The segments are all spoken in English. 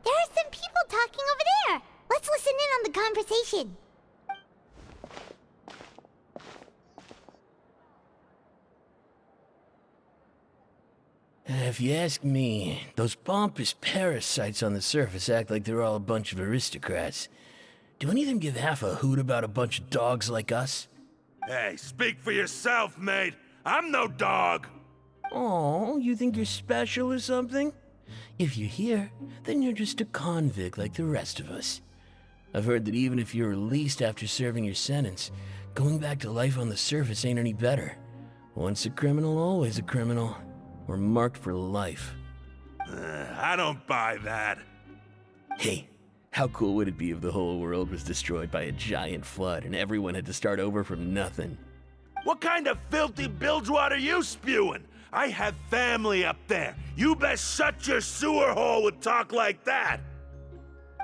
There are some people talking over there. Let's listen in on the conversation. If you ask me, those pompous parasites on the surface act like they're all a bunch of aristocrats. Do any of them give half a hoot about a bunch of dogs like us? Hey, speak for yourself, mate. I'm no dog. Oh, you think you're special or something? If you're here, then you're just a convict like the rest of us. I've heard that even if you're released after serving your sentence, going back to life on the surface ain't any better. Once a criminal, always a criminal. We're marked for life. I don't buy that. Hey, how cool would it be if the whole world was destroyed by a giant flood and everyone had to start over from nothing? What kind of filthy bilgewater are you spewing? I have family up there. You best shut your sewer hole with talk like that.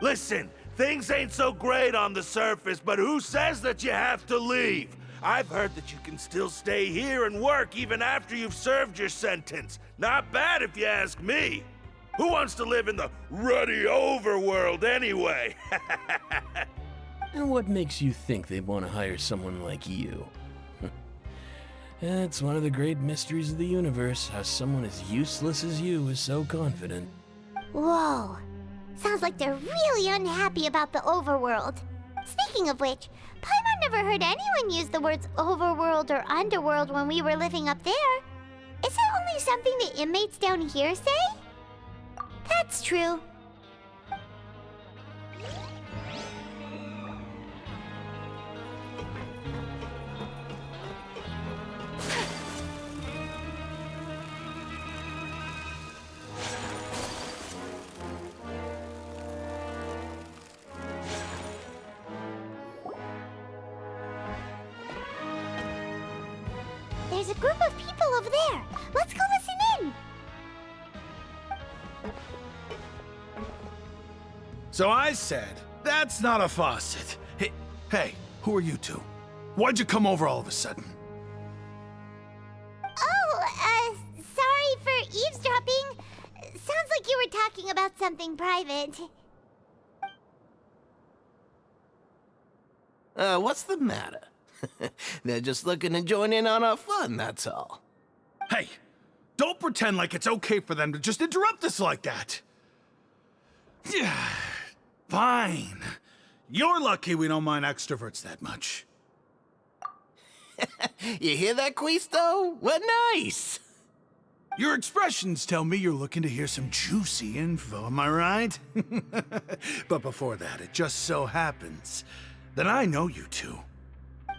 Listen, things ain't so great on the surface, but who says that you have to leave? I've heard that you can still stay here and work even after you've served your sentence. Not bad if you ask me. Who wants to live in the ruddy overworld anyway? And what makes you think they'd want to hire someone like you? It's one of the great mysteries of the universe, how someone as useless as you is so confident. Whoa. Sounds like they're really unhappy about the overworld. Speaking of which, Paimon never heard anyone use the words overworld or underworld when we were living up there. Is it only something the inmates down here say? That's true. There's a group of people over there. Let's go listen in. So I said, that's not a faucet. Hey, who are you two? Why'd you come over all of a sudden? Oh, sorry for eavesdropping. Sounds like you were talking about something private. What's the matter? They're just looking to join in on our fun, that's all. Hey, don't pretend like it's okay for them to just interrupt us like that. Yeah, fine. You're lucky we don't mind extroverts that much. You hear that, Quisto? We're nice. Your expressions tell me you're looking to hear some juicy info, am I right? But before that, it just so happens that I know you two.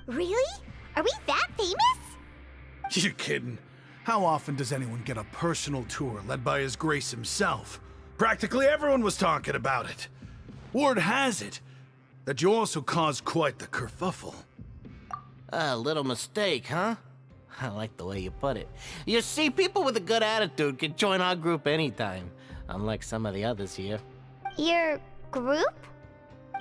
Really? Are we that famous? You're kidding. How often does anyone get a personal tour led by His Grace himself? Practically everyone was talking about it. Word has it that you also caused quite the kerfuffle. A little mistake, huh? I like the way you put it. You see, people with a good attitude can join our group anytime, unlike some of the others here. Your group?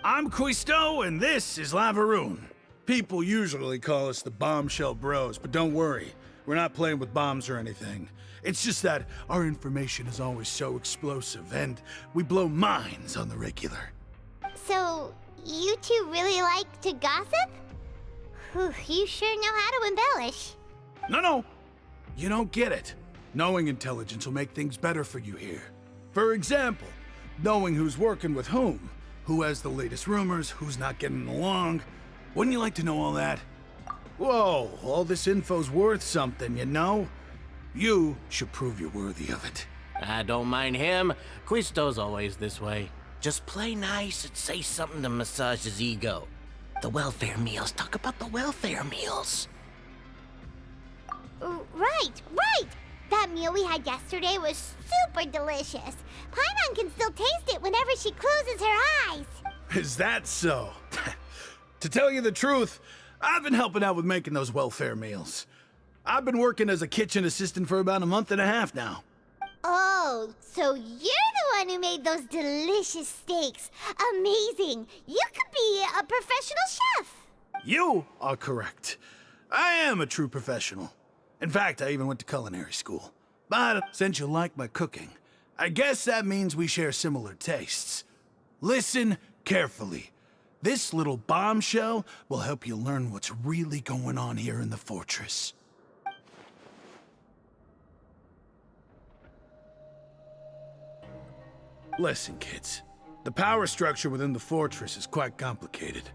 I'm Quisto, and this is Lavaroon. People usually call us the Bombshell Bros, but don't worry, we're not playing with bombs or anything. It's just that our information is always so explosive, and we blow minds on the regular. So, you two really like to gossip? Whew, you sure know how to embellish. No, you don't get it. Knowing intelligence will make things better for you here. For example, knowing who's working with whom, who has the latest rumors, who's not getting along. Wouldn't you like to know all that? Whoa, all this info's worth something, you know? You should prove you're worthy of it. I don't mind him. Quisto's always this way. Just play nice and say something to massage his ego. The welfare meals. Talk about the welfare meals. Right. That meal we had yesterday was super delicious. Paimon can still taste it whenever she closes her eyes. Is that so? To tell you the truth, I've been helping out with making those welfare meals. I've been working as a kitchen assistant for about a month and a half now. Oh, so you're the one who made those delicious steaks. Amazing. You could be a professional chef. You are correct. I am a true professional. In fact, I even went to culinary school. But since you like my cooking, I guess that means we share similar tastes. Listen carefully. This little bombshell will help you learn what's really going on here in the fortress. Listen, kids. The power structure within the fortress is quite complicated.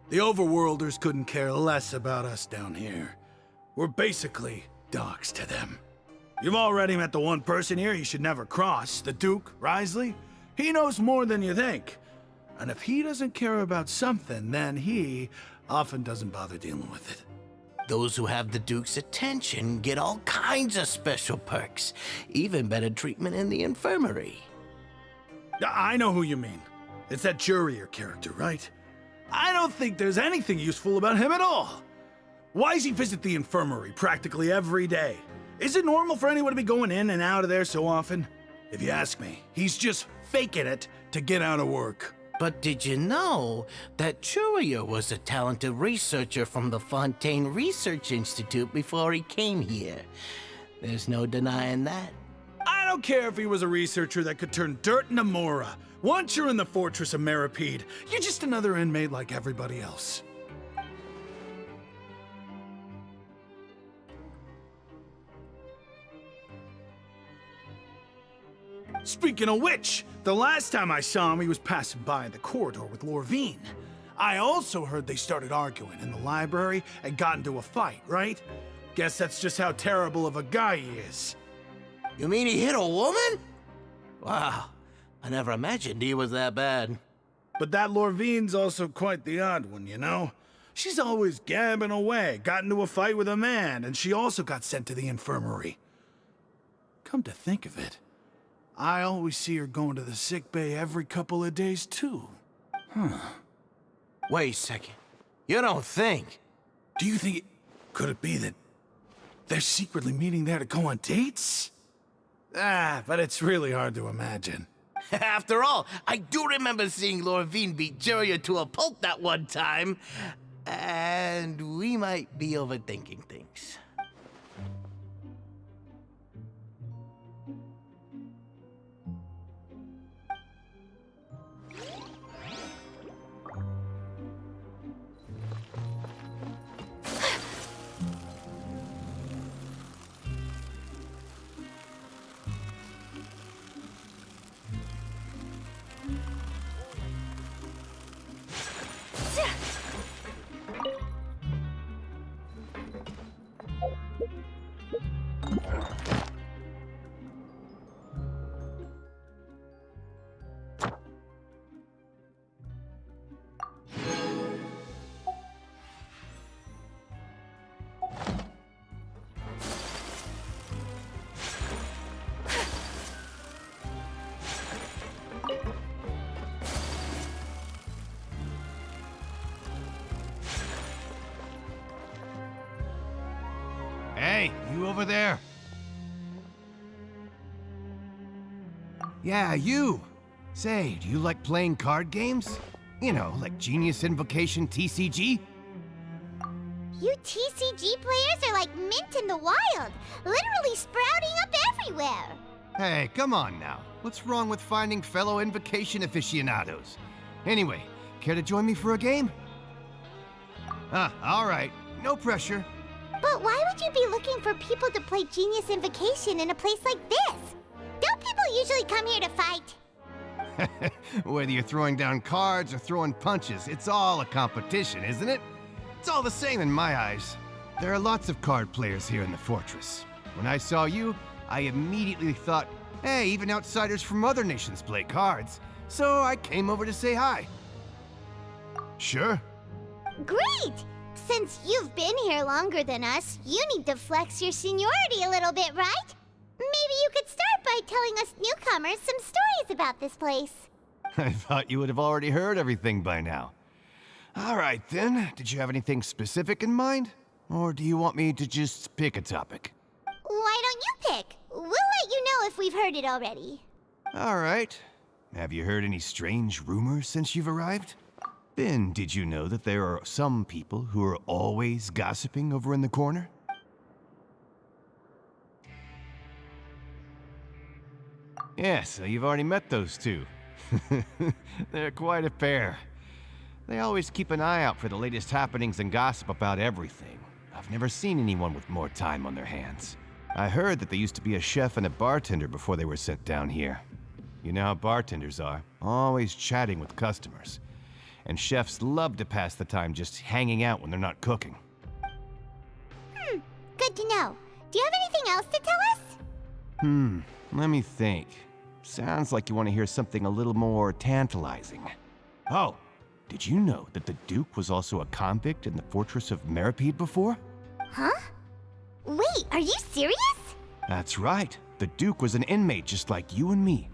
The overworlders couldn't care less about us down here. We're basically dogs to them. You've already met the one person here you should never cross, the Duke, Risley. He knows more than you think. And if he doesn't care about something, then he often doesn't bother dealing with it. Those who have the Duke's attention get all kinds of special perks, even better treatment in the infirmary. I know who you mean. It's that Jurier character, right? I don't think there's anything useful about him at all. Why does he visit the infirmary practically every day? Is it normal for anyone to be going in and out of there so often? If you ask me, he's just faking it to get out of work. But did you know that Jurier was a talented researcher from the Fontaine Research Institute before he came here? There's no denying that. I don't care if he was a researcher that could turn dirt into Mora. Once you're in the Fortress of Meripede, you're just another inmate like everybody else. Speaking of which, the last time I saw him, he was passing by in the corridor with Lorvine. I also heard they started arguing in the library and got into a fight, right? Guess that's just how terrible of a guy he is. You mean he hit a woman? Wow, I never imagined he was that bad. But that Lorvine's also quite the odd one, you know? She's always gabbing away, got into a fight with a man, and she also got sent to the infirmary. Come to think of it, I always see her going to the sick bay every couple of days, too. Wait a second. You don't think? Do you think could it be that they're secretly meeting there to go on dates? But it's really hard to imagine. After all, I do remember seeing Lorvine beat Jurier to a pulp that one time. And we might be overthinking things. Hey, you over there? Yeah, you. Say, do you like playing card games? You know, like Genius Invocation TCG? You TCG players are like mint in the wild, literally sprouting up everywhere. Hey, come on now. What's wrong with finding fellow Invocation aficionados? Anyway, care to join me for a game? All right. No pressure. But why would you be looking for people to play Genius Invocation in a place like this? Don't people usually come here to fight? Whether you're throwing down cards or throwing punches, it's all a competition, isn't it? It's all the same in my eyes. There are lots of card players here in the fortress. When I saw you, I immediately thought, hey, even outsiders from other nations play cards. So I came over to say hi. Sure. Great! Since you've been here longer than us, you need to flex your seniority a little bit, right? Maybe you could start by telling us newcomers some stories about this place. I thought you would have already heard everything by now. All right, then. Did you have anything specific in mind? Or do you want me to just pick a topic? Why don't you pick? We'll let you know if we've heard it already. All right. Have you heard any strange rumors since you've arrived? Ben, did you know that there are some people who are always gossiping over in the corner? Yeah, so you've already met those two. They're quite a pair. They always keep an eye out for the latest happenings and gossip about everything. I've never seen anyone with more time on their hands. I heard that they used to be a chef and a bartender before they were sent down here. You know how bartenders are, always chatting with customers. And chefs love to pass the time just hanging out when they're not cooking. Good to know. Do you have anything else to tell us? Let me think. Sounds like you want to hear something a little more tantalizing. Oh, did you know that the Duke was also a convict in the fortress of Meripede before? Huh? Wait, are you serious? That's right. The Duke was an inmate just like you and me.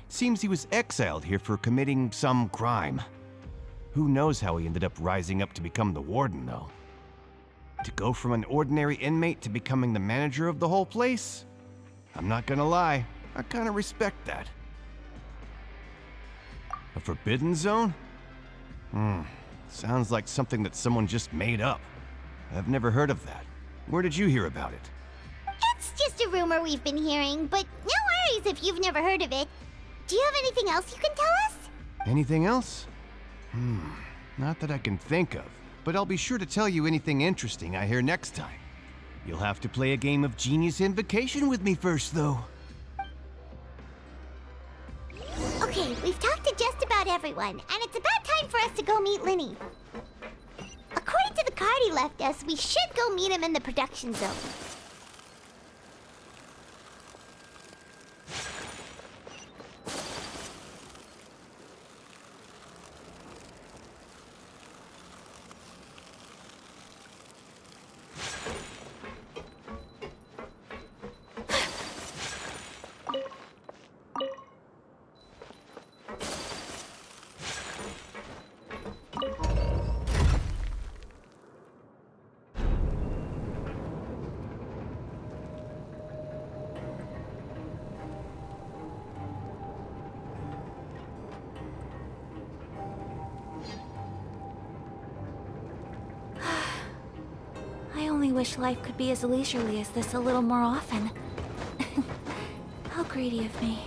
Seems he was exiled here for committing some crime. Who knows how he ended up rising up to become the warden, though. To go from an ordinary inmate to becoming the manager of the whole place? I'm not gonna lie, I kinda respect that. A forbidden zone? Sounds like something that someone just made up. I've never heard of that. Where did you hear about it? It's just a rumor we've been hearing, but no worries if you've never heard of it. Do you have anything else you can tell us? Anything else? Not that I can think of, but I'll be sure to tell you anything interesting I hear next time. You'll have to play a game of Genius Invocation with me first, though. Okay, we've talked to just about everyone, and it's about time for us to go meet Linny. According to the card he left us, we should go meet him in the production zone. I only wish life could be as leisurely as this a little more often. How greedy of me.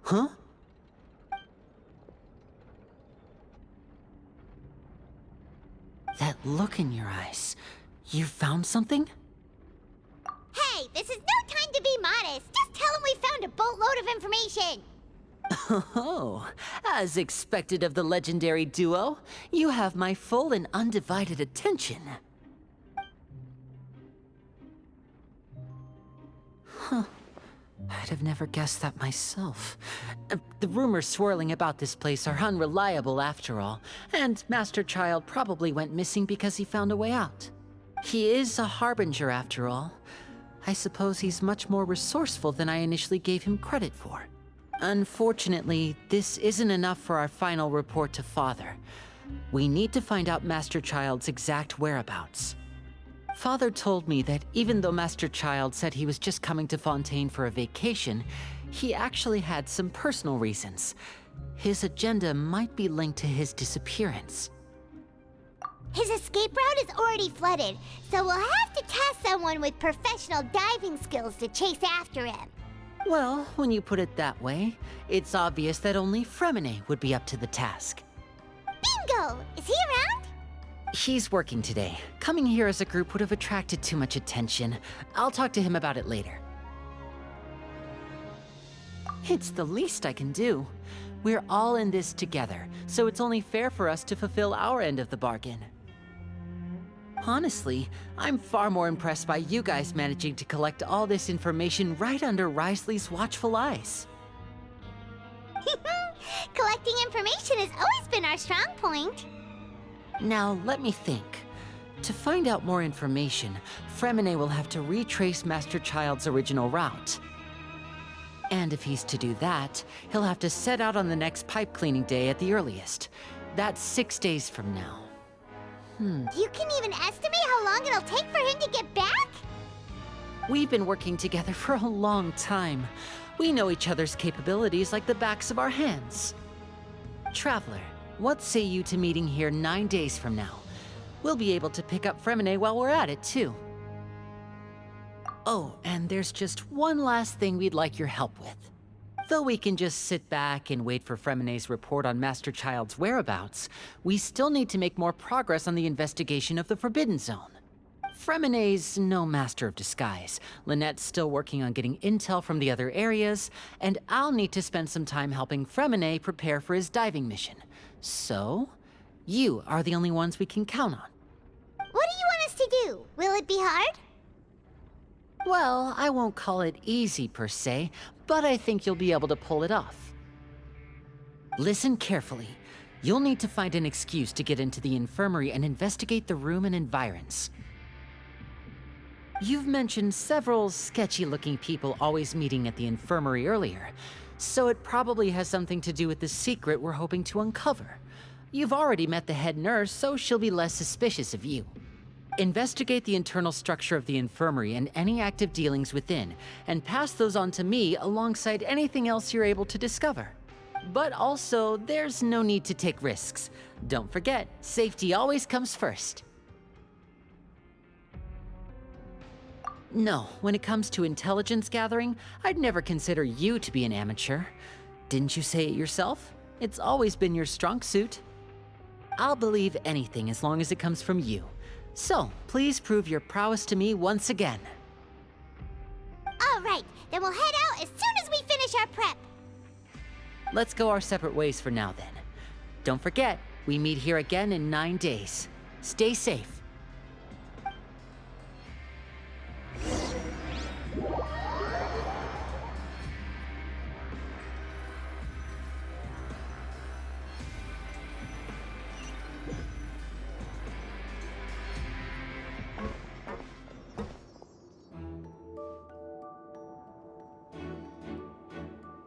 Huh? That look in your eyes. You found something? Hey, this is no time to be modest. Just tell him we found a boatload of information. Oh, as expected of the legendary duo, you have my full and undivided attention. Huh. I'd have never guessed that myself. The rumors swirling about this place are unreliable after all, and Master Child probably went missing because he found a way out. He is a harbinger after all. I suppose he's much more resourceful than I initially gave him credit for. Unfortunately, this isn't enough for our final report to Father. We need to find out Master Child's exact whereabouts. Father told me that even though Master Child said he was just coming to Fontaine for a vacation, he actually had some personal reasons. His agenda might be linked to his disappearance. His escape route is already flooded, so we'll have to task someone with professional diving skills to chase after him. Well, when you put it that way, it's obvious that only Fremine would be up to the task. Bingo! Is he around? He's working today. Coming here as a group would have attracted too much attention. I'll talk to him about it later. It's the least I can do. We're all in this together, so it's only fair for us to fulfill our end of the bargain. Honestly, I'm far more impressed by you guys managing to collect all this information right under Risley's watchful eyes. Collecting information has always been our strong point. Now, let me think. To find out more information, Fremine will have to retrace Master Child's original route. And if he's to do that, he'll have to set out on the next pipe cleaning day at the earliest. That's 6 days from now. You can even estimate how long it'll take for him to get back? We've been working together for a long time. We know each other's capabilities like the backs of our hands. Traveler, what say you to meeting here 9 days from now? We'll be able to pick up Fremine while we're at it, too. Oh, and there's just one last thing we'd like your help with. Though we can just sit back and wait for Fremine's report on Master Child's whereabouts, we still need to make more progress on the investigation of the Forbidden Zone. Fremine's no master of disguise, Lynette's still working on getting intel from the other areas, and I'll need to spend some time helping Fremine prepare for his diving mission. So, you are the only ones we can count on. What do you want us to do? Will it be hard? Well, I won't call it easy per se, but I think you'll be able to pull it off. Listen carefully. You'll need to find an excuse to get into the infirmary and investigate the room and environs. You've mentioned several sketchy-looking people always meeting at the infirmary earlier, so it probably has something to do with the secret we're hoping to uncover. You've already met the head nurse, so she'll be less suspicious of you. Investigate the internal structure of the infirmary and any active dealings within, and pass those on to me alongside anything else you're able to discover. But also, there's no need to take risks. Don't forget, safety always comes first. No, when it comes to intelligence gathering, I'd never consider you to be an amateur. Didn't you say it yourself? It's always been your strong suit. I'll believe anything as long as it comes from you. So, please prove your prowess to me once again. All right, then we'll head out as soon as we finish our prep. Let's go our separate ways for now then. Don't forget, we meet here again in 9 days. Stay safe.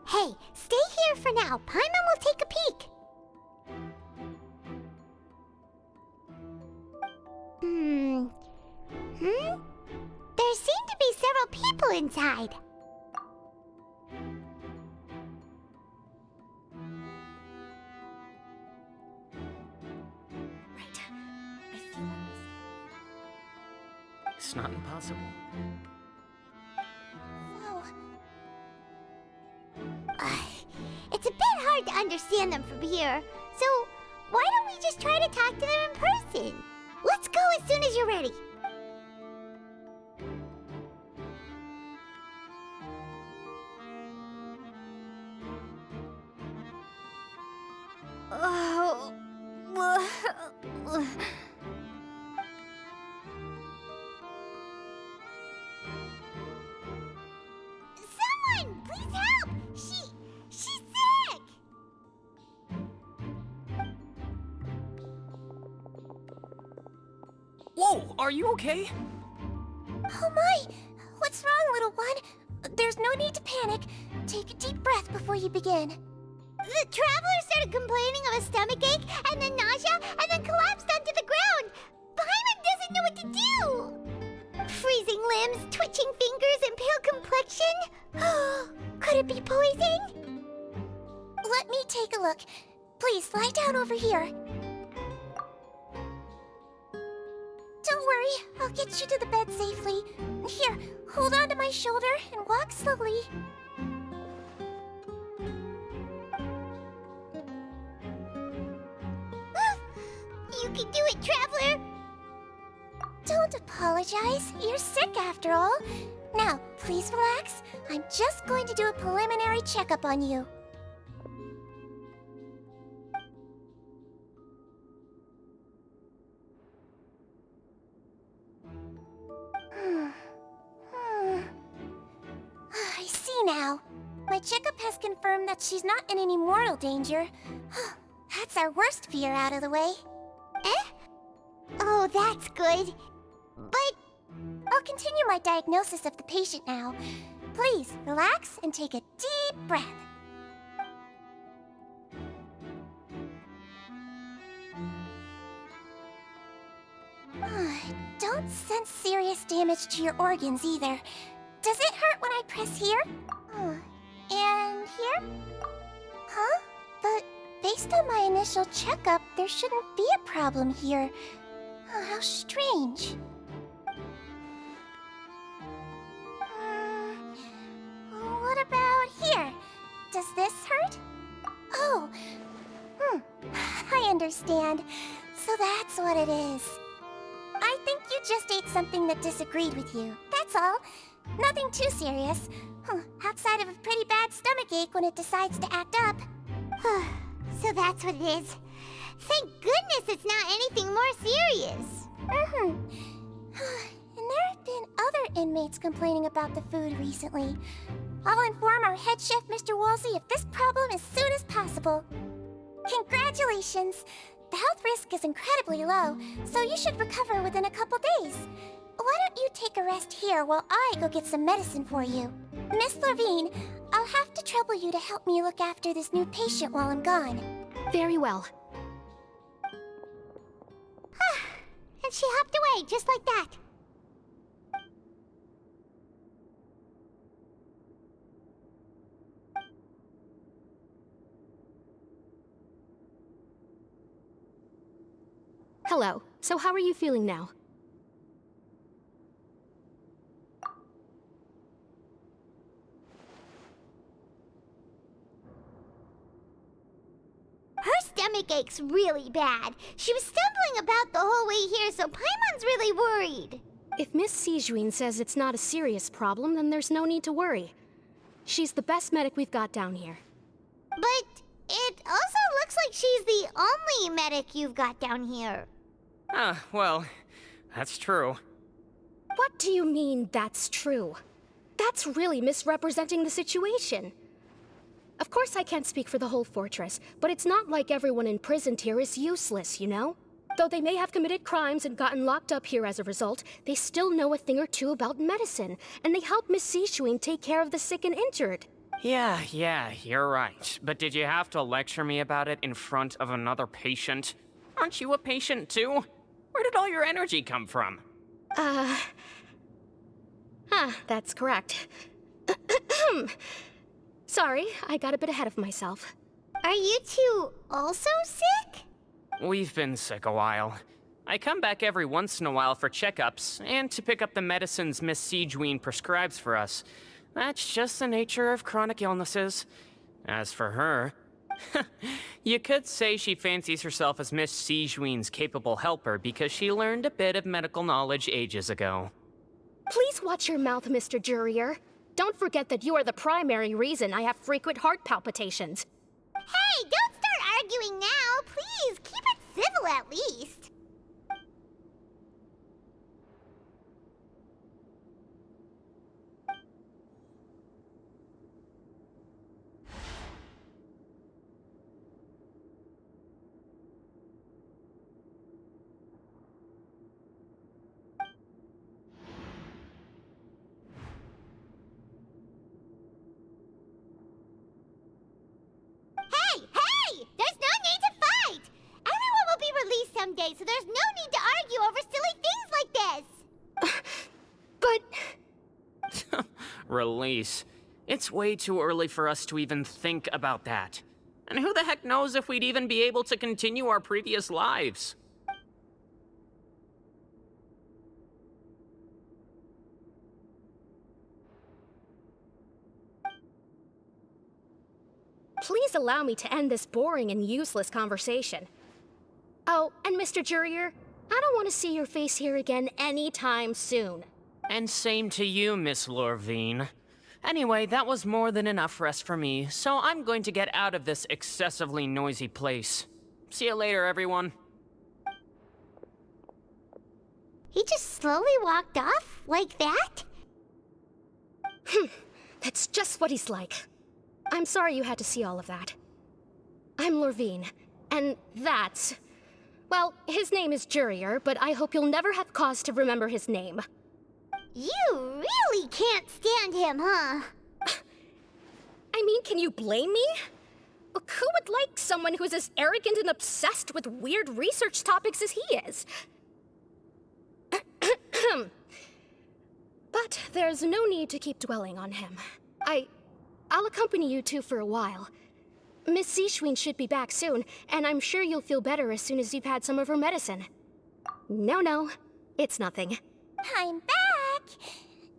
Hey, stay here for now. Paimon will take a peek. There seem to be several people inside. Right. I feel like It's not impossible. Whoa. It's a bit hard to understand them from here, so why don't we just try to talk to them in person? Let's go as soon as you're ready. Someone, please help! She's sick! Whoa, are you okay? Oh my! What's wrong, little one? There's no need to panic. Take a deep breath before you begin. The traveler started complaining of a stomachache, and then nausea, and then collapsed onto the ground. Paimon doesn't know what to do. Freezing limbs, twitching fingers, and pale complexion. Could it be poison? Let me take a look. Please lie down over here. Don't worry, I'll get you to the bed safely. Here, hold on to my shoulder and walk slowly. You can do it, Traveler! Don't apologize. You're sick after all. Now, please relax. I'm just going to do a preliminary checkup on you. I see now. My checkup has confirmed that she's not in any mortal danger. That's our worst fear out of the way. Eh? Oh, that's good. But... I'll continue my diagnosis of the patient now. Please, relax and take a deep breath. Don't sense serious damage to your organs either. Does it hurt when I press here? And here? Huh? But based on my initial checkup, there shouldn't be a problem here. How strange. What about here? Does this hurt? Oh, I understand. So that's what it is. I think you just ate something that disagreed with you. That's all. Nothing too serious. Outside of a pretty bad stomachache when it decides to act up. So that's what it is. Thank goodness it's not anything more serious. And there have been other inmates complaining about the food recently. I'll inform our head chef, Mr. Woolsey, of this problem as soon as possible. Congratulations! The health risk is incredibly low, so you should recover within a couple days. Why don't you take a rest here while I go get some medicine for you? Miss Levine, I'll have to trouble you to help me look after this new patient while I'm gone. Very well. And she hopped away just like that. Hello. So how are you feeling now? Her stomach aches really bad. She was stumbling about the whole way here, so Paimon's really worried. If Miss Sijuin says it's not a serious problem, then there's no need to worry. She's the best medic we've got down here. But it also looks like she's the only medic you've got down here. Well, that's true. What do you mean, that's true? That's really misrepresenting the situation. Of course I can't speak for the whole fortress, but it's not like everyone imprisoned here is useless, you know? Though they may have committed crimes and gotten locked up here as a result, they still know a thing or two about medicine, and they help Miss Sijuin take care of the sick and injured. Yeah, you're right. But did you have to lecture me about it in front of another patient? Aren't you a patient too? Where did all your energy come from? That's correct. Sorry, I got a bit ahead of myself. Are you two also sick? We've been sick a while. I come back every once in a while for checkups, and to pick up the medicines Miss Sijuin prescribes for us. That's just the nature of chronic illnesses. As for her, you could say she fancies herself as Miss Sijuin's capable helper because she learned a bit of medical knowledge ages ago. Please watch your mouth, Mr. Jurier. Don't forget that you are the primary reason I have frequent heart palpitations. Hey, don't start arguing now. Please, keep it civil at least. Someday, so there's no need to argue over silly things like this. But... Release. It's way too early for us to even think about that. And who the heck knows if we'd even be able to continue our previous lives? please allow me to end this boring and useless conversation. Oh, and Mr. Jurier, I don't want to see your face here again anytime soon. And same to you, Miss Lorvine. Anyway, that was more than enough rest for me, so I'm going to get out of this excessively noisy place. See you later, everyone. He just slowly walked off like that? That's just what he's like. I'm sorry you had to see all of that. I'm Lorvine, and that's... Well, his name is Jurier, but I hope you'll never have cause to remember his name. You really can't stand him, huh? I mean, can you blame me? Look, who would like someone who's as arrogant and obsessed with weird research topics as he is? But there's no need to keep dwelling on him. I'll accompany you two for a while. Miss Seishween should be back soon, and I'm sure you'll feel better as soon as you've had some of her medicine. No, it's nothing. I'm back!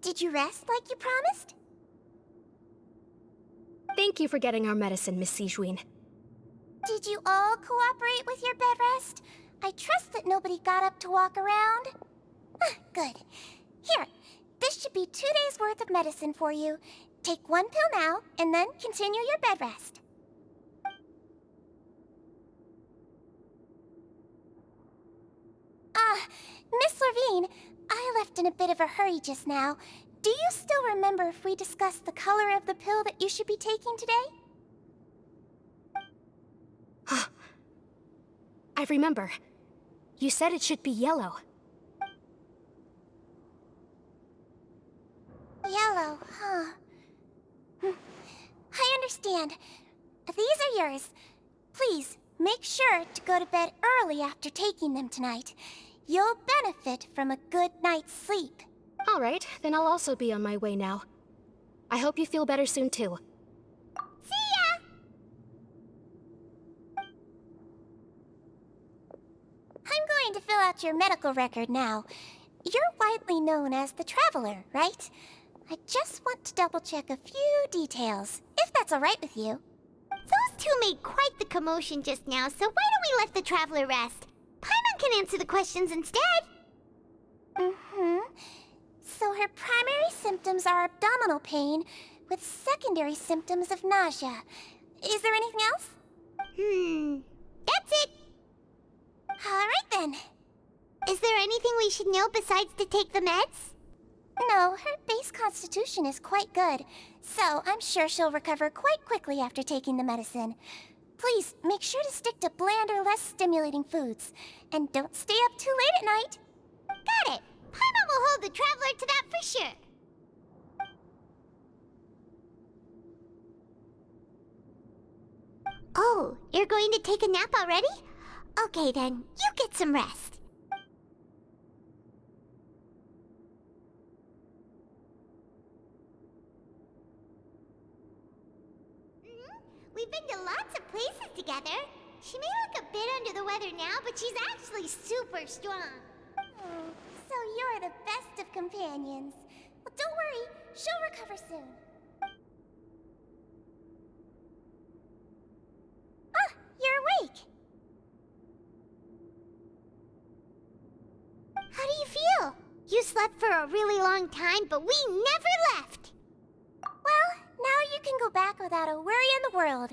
Did you rest like you promised? Thank you for getting our medicine, Miss Seishween. Did you all cooperate with your bed rest? I trust that nobody got up to walk around. Good. Here, this should be 2 days' worth of medicine for you. Take 1 pill now, and then continue your bed rest. Miss Lorvine, I left in a bit of a hurry just now. Do you still remember if we discussed the color of the pill that you should be taking today? I remember. You said it should be yellow. Yellow, huh? I understand. These are yours. Please, make sure to go to bed early after taking them tonight. You'll benefit from a good night's sleep. All right, then I'll also be on my way now. I hope you feel better soon, too. See ya! I'm going to fill out your medical record now. You're widely known as the Traveler, right? I just want to double-check a few details, if that's all right with you. Those two made quite the commotion just now, so why don't we let the traveler rest? Paimon can answer the questions instead. So her primary symptoms are abdominal pain, with secondary symptoms of nausea. Is there anything else? That's it. All right then. Is there anything we should know besides to take the meds? No, her base constitution is quite good, so I'm sure she'll recover quite quickly after taking the medicine. Please, make sure to stick to bland or less stimulating foods, and don't stay up too late at night. Got it. Paimon will hold the traveler to that for sure. Oh, you're going to take a nap already? Okay then, you get some rest. We've been to lots of places together. She may look a bit under the weather now, but she's actually super strong. So you're the best of companions. Well, don't worry, she'll recover soon. You're awake. How do you feel? You slept for a really long time, but we never left. Well, now you can go back without a worry in the world.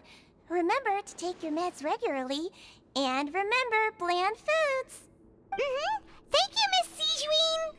Remember to take your meds regularly, and remember bland foods. Thank you, Miss Seishween.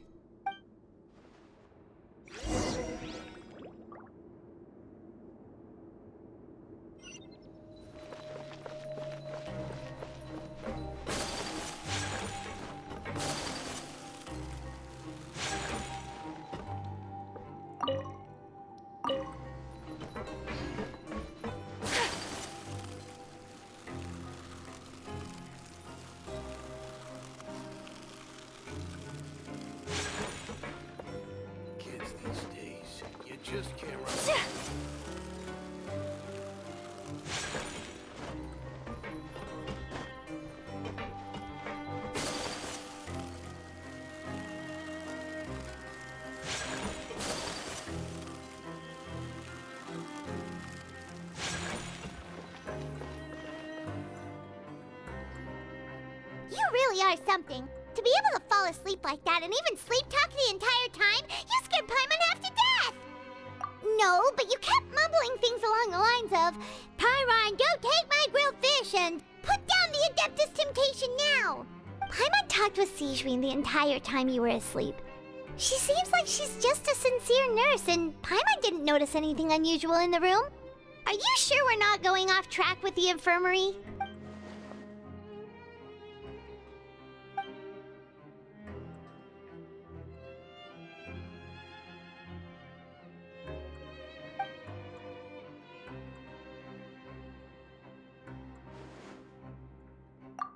are something. To be able to fall asleep like that and even sleep talk the entire time, you scared Paimon half to death! No, but you kept mumbling things along the lines of, Pyron, don't take my grilled fish, and put down the Adeptus Temptation now! Paimon talked with Sigewinne the entire time you were asleep. She seems like she's just a sincere nurse, and Paimon didn't notice anything unusual in the room. Are you sure we're not going off track with the infirmary?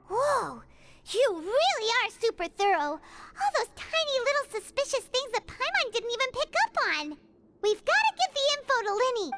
Whoa! You really are super thorough! All those tiny little suspicious things that Paimon didn't even pick up on! We've gotta give the info to Linny!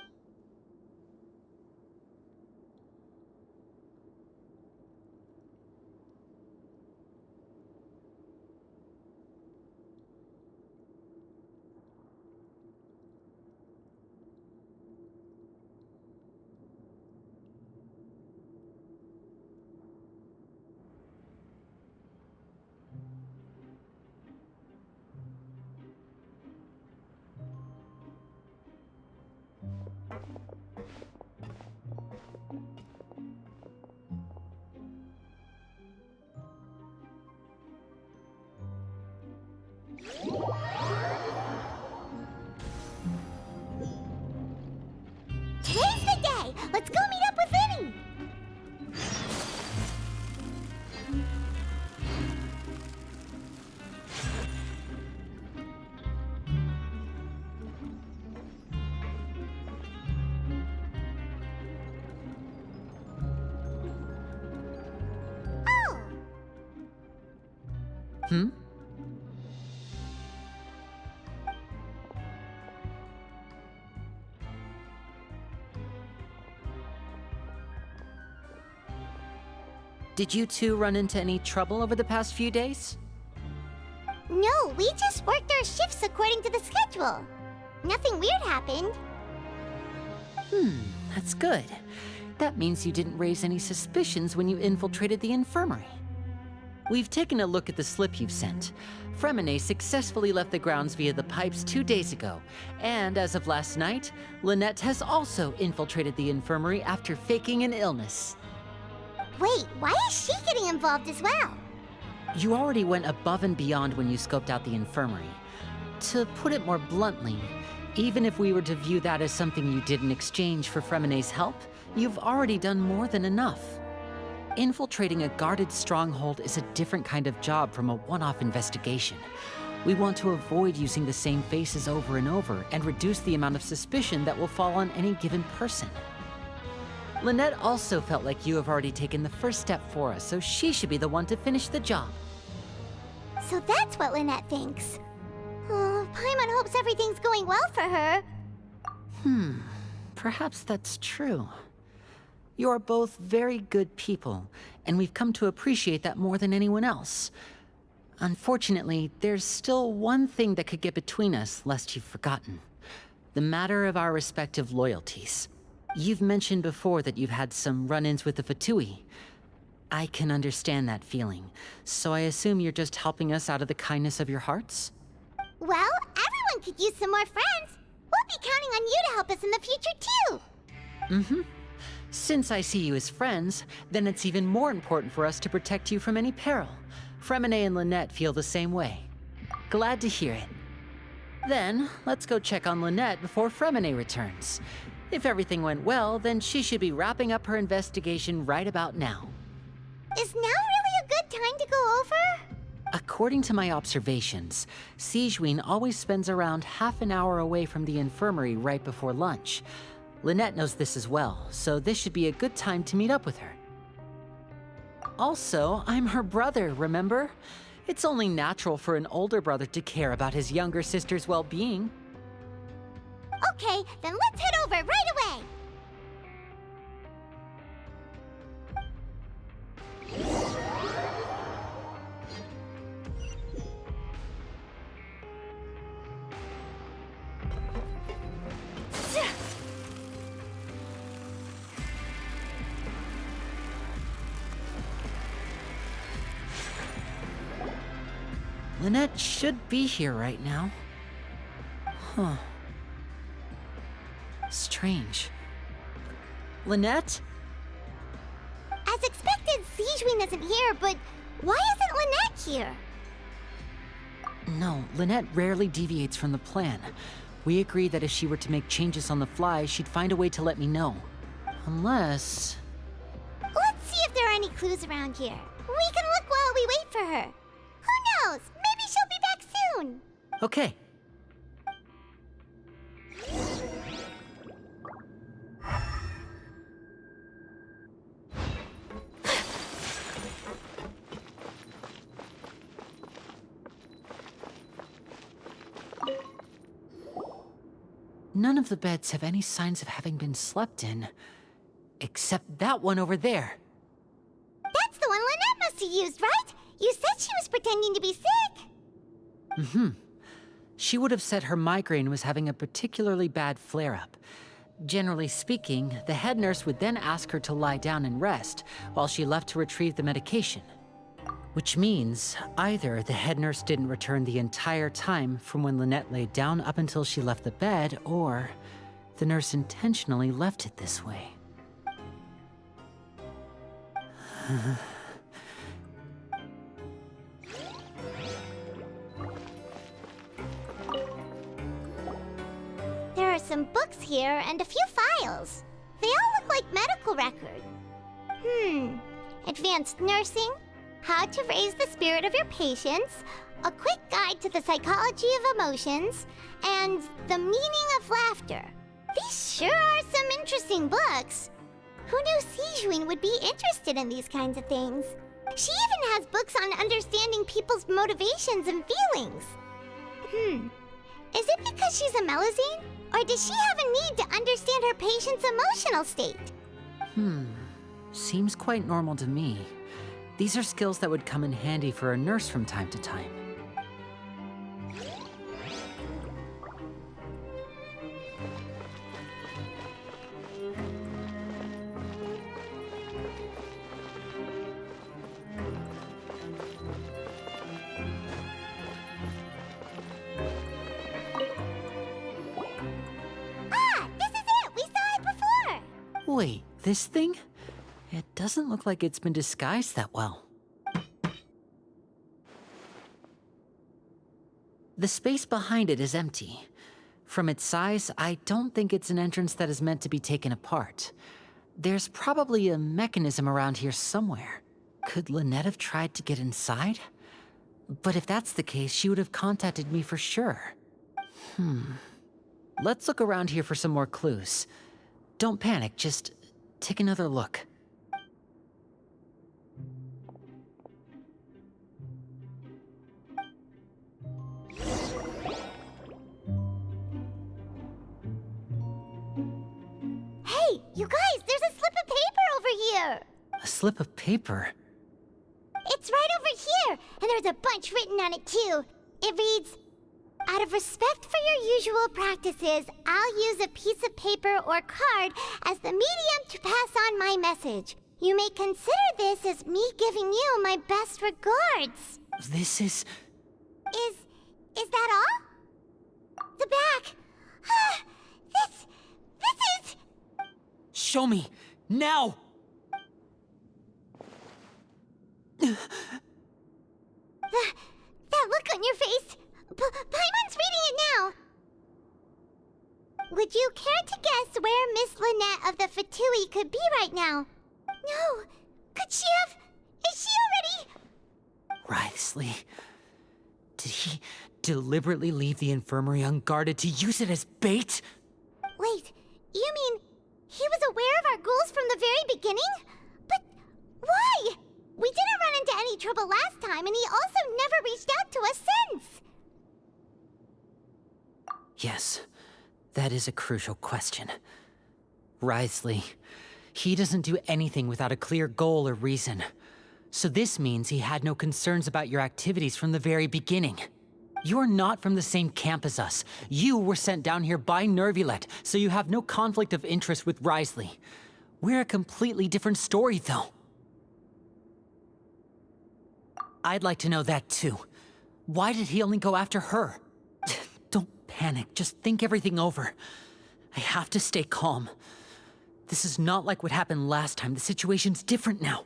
Today's the day! Let's go meet up with Linny! Oh! Hmm? Did you two run into any trouble over the past few days? No, we just worked our shifts according to the schedule. Nothing weird happened. That's good. That means you didn't raise any suspicions when you infiltrated the infirmary. We've taken a look at the slip you've sent. Fremine successfully left the grounds via the pipes 2 days ago, and as of last night, Lynette has also infiltrated the infirmary after faking an illness. Wait, why is she getting involved as well? You already went above and beyond when you scoped out the infirmary. To put it more bluntly, even if we were to view that as something you did in exchange for Fremine's help, you've already done more than enough. Infiltrating a guarded stronghold is a different kind of job from a one-off investigation. We want to avoid using the same faces over and over and reduce the amount of suspicion that will fall on any given person. Lynette also felt like you have already taken the first step for us, so she should be the one to finish the job. So that's what Lynette thinks. Oh, Paimon hopes everything's going well for her. Perhaps that's true. You are both very good people, and we've come to appreciate that more than anyone else. Unfortunately, there's still one thing that could get between us, lest you've forgotten. The matter of our respective loyalties. You've mentioned before that you've had some run-ins with the Fatui. I can understand that feeling, so I assume you're just helping us out of the kindness of your hearts? Well, everyone could use some more friends. We'll be counting on you to help us in the future, too. Since I see you as friends, then it's even more important for us to protect you from any peril. Fremine and Lynette feel the same way. Glad to hear it. Then, let's go check on Lynette before Fremine returns. If everything went well, then she should be wrapping up her investigation right about now. Is now really a good time to go over? According to my observations, Sigewinne always spends around half an hour away from the infirmary right before lunch. Lynette knows this as well, so this should be a good time to meet up with her. Also, I'm her brother, remember? It's only natural for an older brother to care about his younger sister's well-being. Okay, then let's head over right away! Lynette should be here right now. Huh. Strange. Lynette? As expected, Sigewin isn't here, but why isn't Lynette here? No, Lynette rarely deviates from the plan. We agreed that if she were to make changes on the fly, she'd find a way to let me know. Unless... Let's see if there are any clues around here. We can look while we wait for her. Who knows? Maybe she'll be back soon. Okay. None of the beds have any signs of having been slept in. Except that one over there. That's the one Lynette must have used, right? You said she was pretending to be sick. Mm-hmm. She would have said her migraine was having a particularly bad flare-up. Generally speaking, the head nurse would then ask her to lie down and rest, while she left to retrieve the medication. Which means, either the head nurse didn't return the entire time from when Lynette laid down up until she left the bed, or the nurse intentionally left it this way. There are some books here and a few files. They all look like medical records. Advanced nursing, how to raise the spirit of your patients, a quick guide to the psychology of emotions, and the meaning of laughter. These sure are some interesting books. Who knew Sigewin would be interested in these kinds of things? She even has books on understanding people's motivations and feelings. Is it because she's a Melusine? Or does she have a need to understand her patient's emotional state? Seems quite normal to me. These are skills that would come in handy for a nurse from time to time. Wait, this thing? It doesn't look like it's been disguised that well. The space behind it is empty. From its size, I don't think it's an entrance that is meant to be taken apart. There's probably a mechanism around here somewhere. Could Lynette have tried to get inside? But if that's the case, she would have contacted me for sure. Let's look around here for some more clues. Don't panic, just take another look. Hey, you guys, there's a slip of paper over here! A slip of paper? It's right over here, and there's a bunch written on it too. It reads, "Out of respect for your usual practices, I'll use a piece of paper or card as the medium to pass on my message. You may consider this as me giving you my best regards." This is... Is that all? The back. This is... Show me! Now! That look on your face. Paimon's reading it now. Would you care to guess where Miss Lynette of the Fatui could be right now? No. Could she have... Is she already... Writhsley. Did he deliberately leave the infirmary unguarded to use it as bait? Wait, you mean he was aware of our goals from the very beginning? But why? We didn't run into any trouble last time, and he also never reached out to us since. Yes, that is a crucial question. Writhsley, he doesn't do anything without a clear goal or reason. So this means he had no concerns about your activities from the very beginning. You're not from the same camp as us. You were sent down here by Neuvillete, so you have no conflict of interest with Writhsley. We're a completely different story, though. I'd like to know that too. Why did he only go after her? Don't panic, just think everything over. I have to stay calm. This is not like what happened last time. The situation's different now.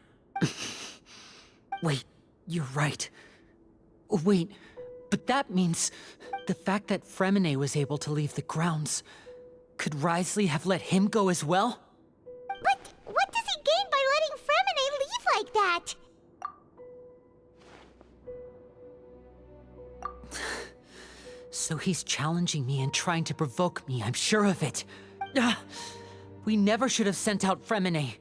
Wait, you're right. Wait, but that means the fact that Fremine was able to leave the grounds. Could Wriothesley have let him go as well? But what does he gain by letting Fremine leave like that? So he's challenging me and trying to provoke me, I'm sure of it. We never should have sent out Fremine.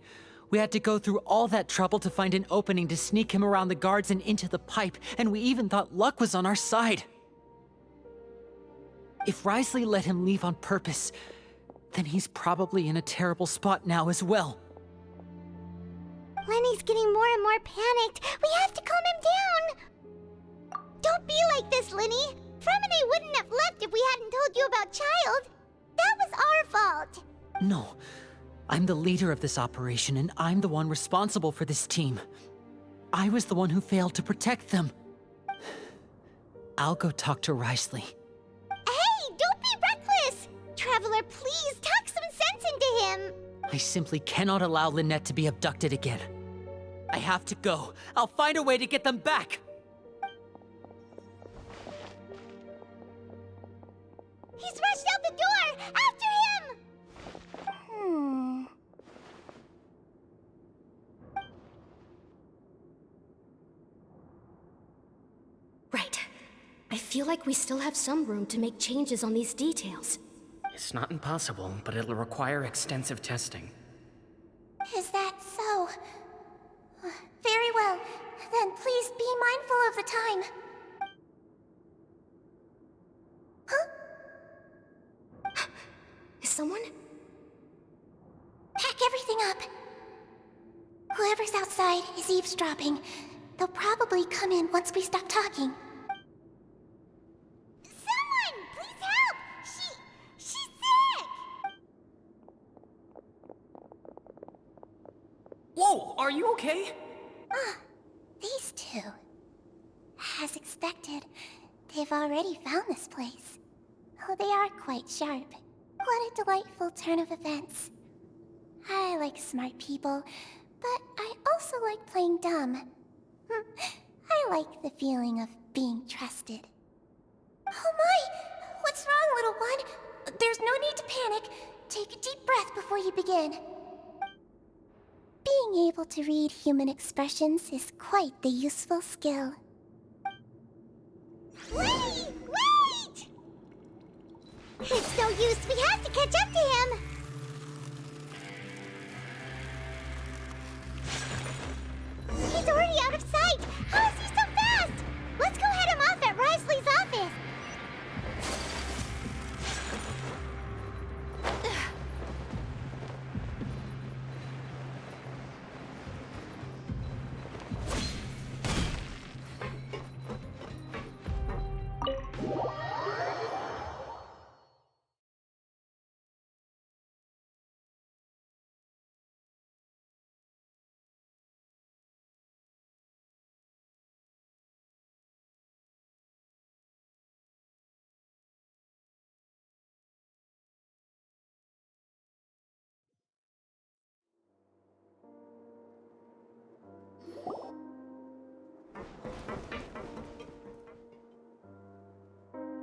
We had to go through all that trouble to find an opening to sneak him around the guards and into the pipe, and we even thought luck was on our side. If Wriothesley let him leave on purpose, then he's probably in a terrible spot now as well. Lenny's getting more and more panicked. We have to calm him down. Don't be like this, Lenny. Fremine wouldn't have left if we hadn't told you about Childe. That was our fault. No. I'm the leader of this operation, and I'm the one responsible for this team. I was the one who failed to protect them. I'll go talk to Wriothesley. Hey, don't be reckless! Traveler, please, talk some sense into him! I simply cannot allow Lynette to be abducted again. I have to go. I'll find a way to get them back! He's rushed out the door! After him! Right. I feel like we still have some room to make changes on these details. It's not impossible, but it'll require extensive testing. Is that so? Very well. Then please be mindful of the time. Huh? Is someone? Pack everything up. Whoever's outside is eavesdropping. They'll probably come in once we stop talking. Someone! Please help! She's sick! Whoa, are you okay? These two. As expected, they've already found this place. Oh, they are quite sharp. What a delightful turn of events. I like smart people, but I also like playing dumb. I like the feeling of being trusted. Oh my! What's wrong, little one? There's no need to panic. Take a deep breath before you begin. Being able to read human expressions is quite the useful skill. Wait! Wait! It's no use. We have to catch up to him. He's already out of sight. How is he so fast? Let's go head him off at Wriothesley's office.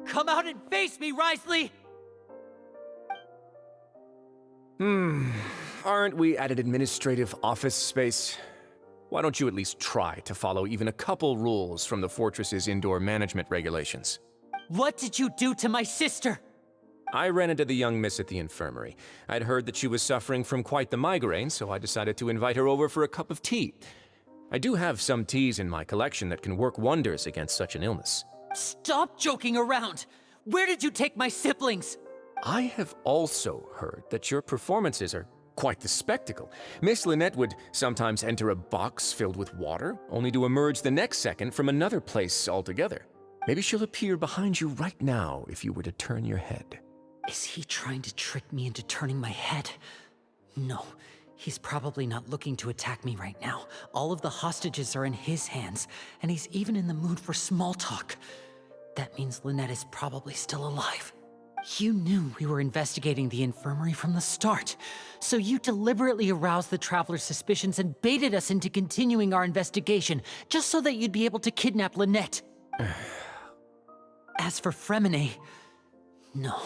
Come out and face me, Wriothesley! Aren't we at an administrative office space? Why don't you at least try to follow even a couple rules from the fortress's indoor management regulations? What did you do to my sister? I ran into the young miss at the infirmary. I'd heard that she was suffering from quite the migraine, so I decided to invite her over for a cup of tea. I do have some teas in my collection that can work wonders against such an illness. Stop joking around! Where did you take my siblings? I have also heard that your performances are quite the spectacle. Miss Lynette would sometimes enter a box filled with water, only to emerge the next second from another place altogether. Maybe she'll appear behind you right now if you were to turn your head. Is he trying to trick me into turning my head? No, he's probably not looking to attack me right now. All of the hostages are in his hands, and he's even in the mood for small talk. That means Lynette is probably still alive. You knew we were investigating the infirmary from the start, so you deliberately aroused the Traveler's suspicions and baited us into continuing our investigation, just so that you'd be able to kidnap Lynette. As for Fremine, no,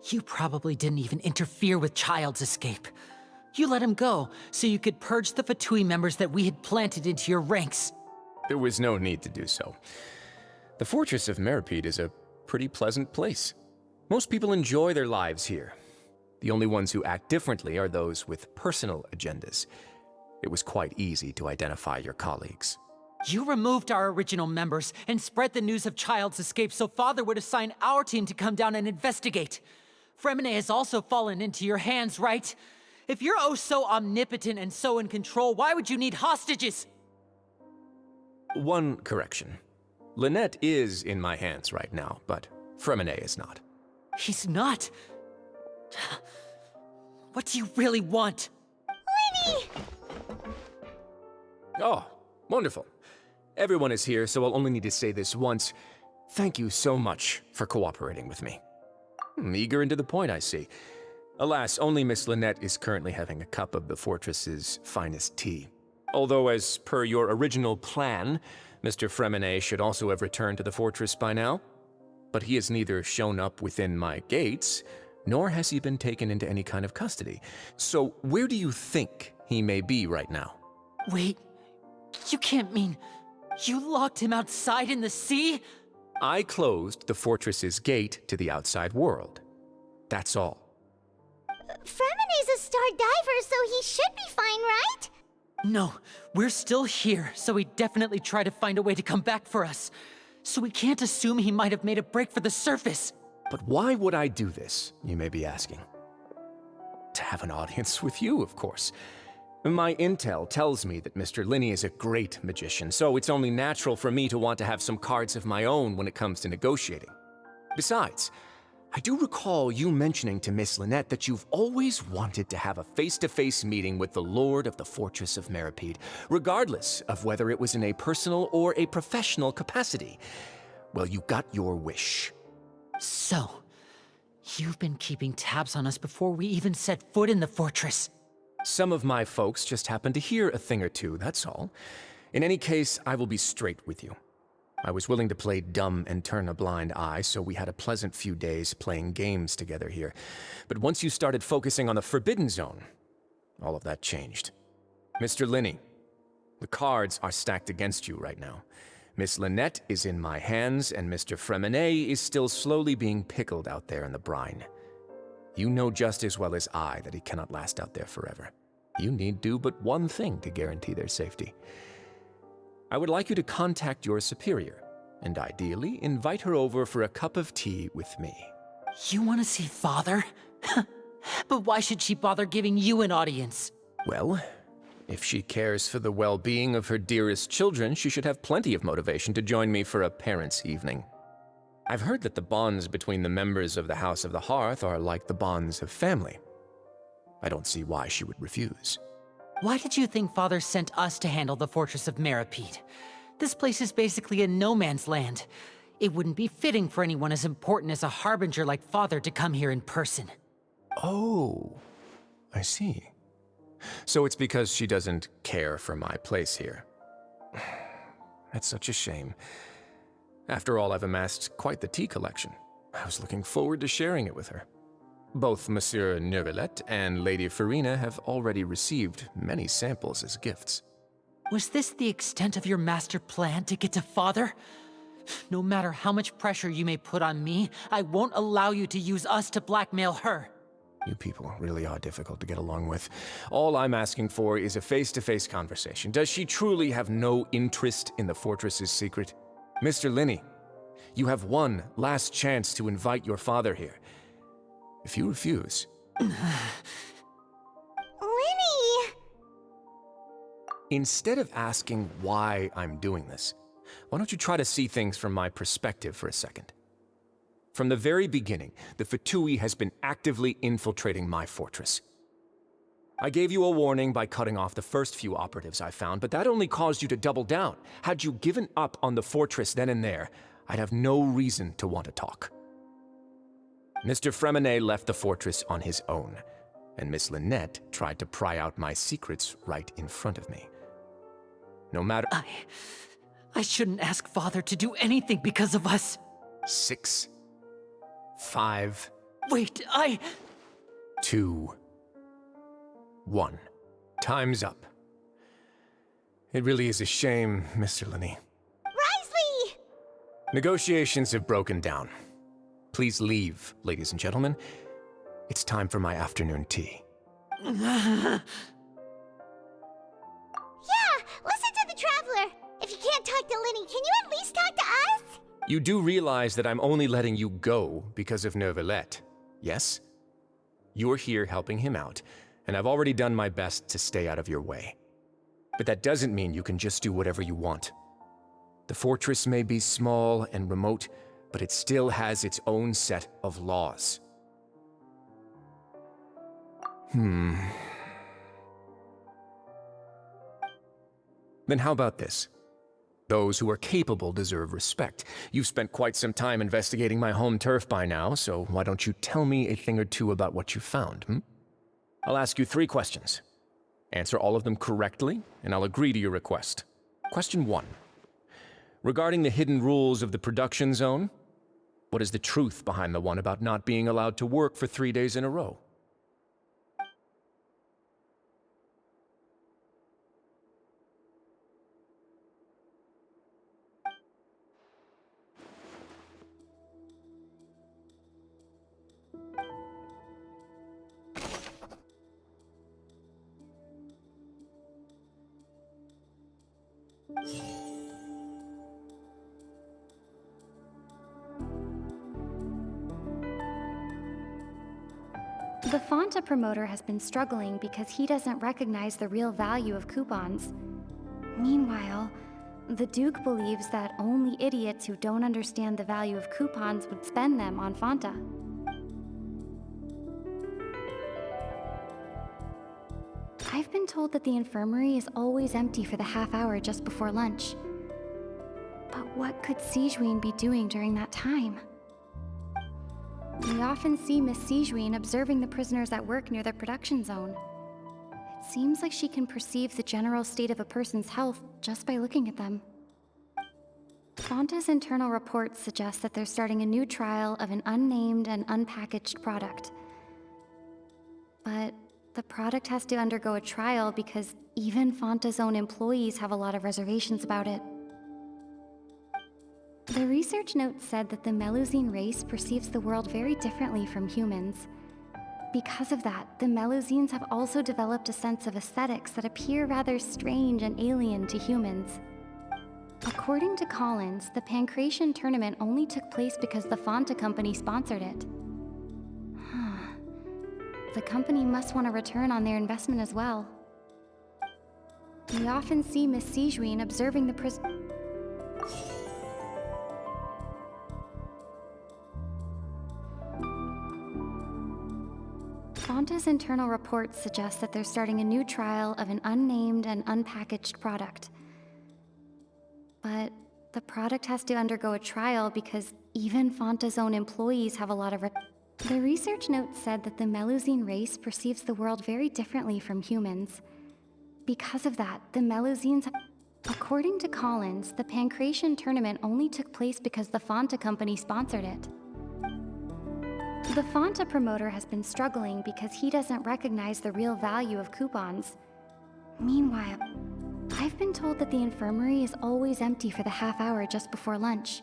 you probably didn't even interfere with Childe's escape. You let him go, so you could purge the Fatui members that we had planted into your ranks. There was no need to do so. The Fortress of Meripede is a pretty pleasant place. Most people enjoy their lives here. The only ones who act differently are those with personal agendas. It was quite easy to identify your colleagues. You removed our original members and spread the news of Childe's escape so Father would assign our team to come down and investigate. Fremine has also fallen into your hands, right? If you're oh so omnipotent and so in control, why would you need hostages? One correction. Lynette is in my hands right now, but Fremine is not. He's not. What do you really want? Lenny! Oh, wonderful. Everyone is here, so I'll only need to say this once. Thank you so much for cooperating with me. Eager and to the point, I see. Alas, only Miss Lynette is currently having a cup of the fortress's finest tea. Although, as per your original plan, Mr. Fremine should also have returned to the fortress by now. But he has neither shown up within my gates, nor has he been taken into any kind of custody. So where do you think he may be right now? Wait, you can't mean you locked him outside in the sea? I closed the fortress's gate to the outside world. That's all. Fremine's a star diver, so he should be fine, right? No, we're still here, so he definitely tried to find a way to come back for us. So we can't assume he might have made a break for the surface. But why would I do this, you may be asking? To have an audience with you, of course. My intel tells me that Mr. Linney is a great magician, so it's only natural for me to want to have some cards of my own when it comes to negotiating. Besides, I do recall you mentioning to Miss Lynette that you've always wanted to have a face-to-face meeting with the Lord of the Fortress of Meripede, regardless of whether it was in a personal or a professional capacity. Well, you got your wish. So, you've been keeping tabs on us before we even set foot in the fortress. Some of my folks just happened to hear a thing or two, that's all. In any case, I will be straight with you. I was willing to play dumb and turn a blind eye, so we had a pleasant few days playing games together here. But once you started focusing on the Forbidden Zone, all of that changed. Mr. Linney, the cards are stacked against you right now. Miss Lynette is in my hands, and Mr. Fremine is still slowly being pickled out there in the brine. You know just as well as I that he cannot last out there forever. You need do but one thing to guarantee their safety. I would like you to contact your superior, and ideally invite her over for a cup of tea with me. You want to see Father? But why should she bother giving you an audience? Well, if she cares for the well-being of her dearest children, she should have plenty of motivation to join me for a parents' evening. I've heard that the bonds between the members of the House of the Hearth are like the bonds of family. I don't see why she would refuse. Why did you think Father sent us to handle the Fortress of Meripede? This place is basically a no-man's land. It wouldn't be fitting for anyone as important as a harbinger like Father to come here in person. Oh, I see. So it's because she doesn't care for my place here. That's such a shame. After all, I've amassed quite the tea collection. I was looking forward to sharing it with her. Both Monsieur Neuvillete and Lady Farina have already received many samples as gifts. Was this the extent of your master plan to get to Father? No matter how much pressure you may put on me, I won't allow you to use us to blackmail her. You people really are difficult to get along with. All I'm asking for is a face-to-face conversation. Does she truly have no interest in the fortress's secret? Mr. Linney, you have one last chance to invite your father here. If you refuse... Lenny! Instead of asking why I'm doing this, why don't you try to see things from my perspective for a second? From the very beginning, the Fatui has been actively infiltrating my fortress. I gave you a warning by cutting off the first few operatives I found, but that only caused you to double down. Had you given up on the fortress then and there, I'd have no reason to want to talk. Mr. Fremenet left the fortress on his own, and Miss Lynette tried to pry out my secrets right in front of me. No matter— I shouldn't ask Father to do anything because of us. 6, 5, Wait, 2, 1. Time's up. It really is a shame, Mr. Linney. Risley! Negotiations have broken down. Please leave, ladies and gentlemen. It's time for my afternoon tea. Yeah, listen to the Traveler. If you can't talk to Linny, can you at least talk to us? You do realize that I'm only letting you go because of Neuvillete, yes? You're here helping him out, and I've already done my best to stay out of your way. But that doesn't mean you can just do whatever you want. The fortress may be small and remote, but it still has its own set of laws. Then how about this? Those who are capable deserve respect. You've spent quite some time investigating my home turf by now, so why don't you tell me a thing or two about what you found, I'll ask you 3 questions. Answer all of them correctly, and I'll agree to your request. Question 1. Regarding the hidden rules of the production zone, what is the truth behind the one about not being allowed to work for 3 days in a row? The Fonta promoter has been struggling because he doesn't recognize the real value of coupons. Meanwhile, the Duke believes that only idiots who don't understand the value of coupons would spend them on Fonta. I've been told that the infirmary is always empty for the half hour just before lunch. But what could Sigewinne be doing during that time? We often see Miss Sigewinne observing the prisoners at work near the production zone. It seems like she can perceive the general state of a person's health just by looking at them. Fonta's internal reports suggest that they're starting a new trial of an unnamed and unpackaged product. But the product has to undergo a trial because even Fonta's own employees have a lot of reservations about it. The research note said that the Melusine race perceives the world very differently from humans. Because of that, the Melusines have also developed a sense of aesthetics that appear rather strange and alien to humans. According to Collins, the Pancration tournament only took place because the Fonta company sponsored it. The company must want a return on their investment as well. We often see Miss Sigewinne observing the Fonta's internal reports suggest that they're starting a new trial of an unnamed and unpackaged product. But the product has to undergo a trial because even Fonta's own employees have a lot of The research note said that the Melusine race perceives the world very differently from humans. Because of that, the Melusines... According to Collins, the Pancration tournament only took place because the Fonta company sponsored it. The Fonta promoter has been struggling because he doesn't recognize the real value of coupons. Meanwhile, I've been told that the infirmary is always empty for the half hour just before lunch.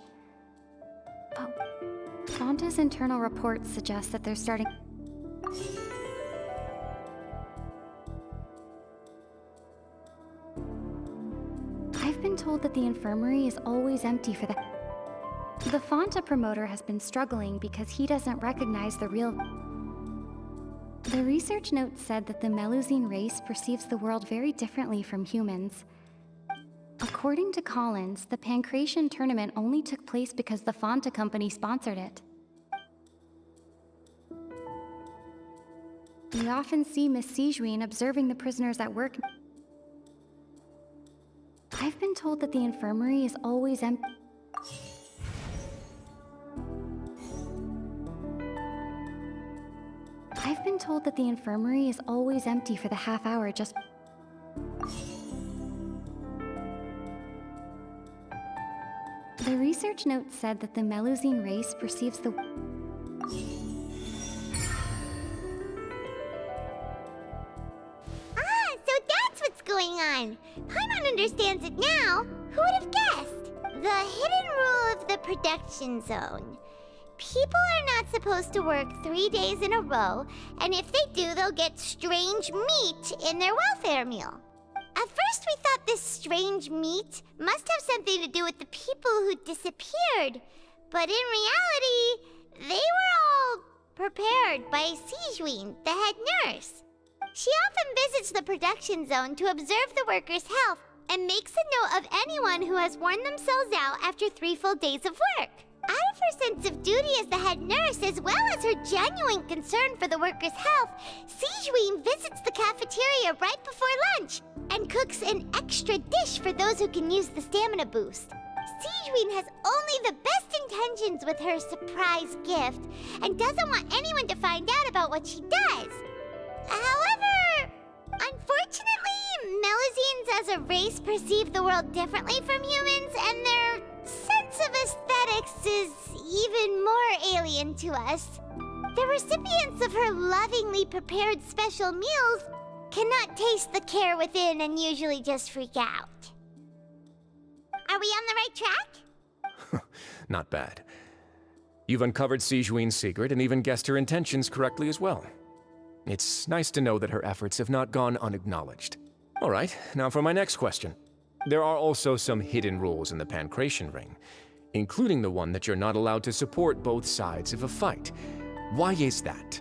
But Fonta's internal reports suggest that they're starting... I've been told that the infirmary is always empty for the Fonta promoter has been struggling because he doesn't recognize the real... The research note said that the Melusine race perceives the world very differently from humans. According to Collins, the Pancration tournament only took place because the Fonta company sponsored it. We often see Miss Sigewinne observing the prisoners at work. I've been told that the infirmary is always empty. I've been told that the infirmary is always empty for the half hour just... The research note said that the Melusine race perceives the... So that's what's going on. Paimon understands it now. Who would have guessed? The hidden rule of the production zone. People are not supposed to work 3 days in a row, and if they do, they'll get strange meat in their welfare meal. At first, we thought this strange meat must have something to do with the people who disappeared. But in reality, they were all prepared by Sigewinne, the head nurse. She often visits the production zone to observe the workers' health and makes a note of anyone who has worn themselves out after 3 full days of work. Out of her sense of duty as the head nurse, as well as her genuine concern for the workers' health, Sigewinne visits the cafeteria right before lunch and cooks an extra dish for those who can use the stamina boost. Sigewinne has only the best intentions with her surprise gift and doesn't want anyone to find out about what she does. However, unfortunately, Melusines as a race perceive the world differently from humans, and their sense of aesthetics is even more alien to us. The recipients of her lovingly prepared special meals cannot taste the care within and usually just freak out. Are we on the right track? Not bad. You've uncovered Sigewinne's secret and even guessed her intentions correctly as well. It's nice to know that her efforts have not gone unacknowledged. All right, now for my next question. There are also some hidden rules in the Pancration Ring, including the one that you're not allowed to support both sides of a fight. Why is that?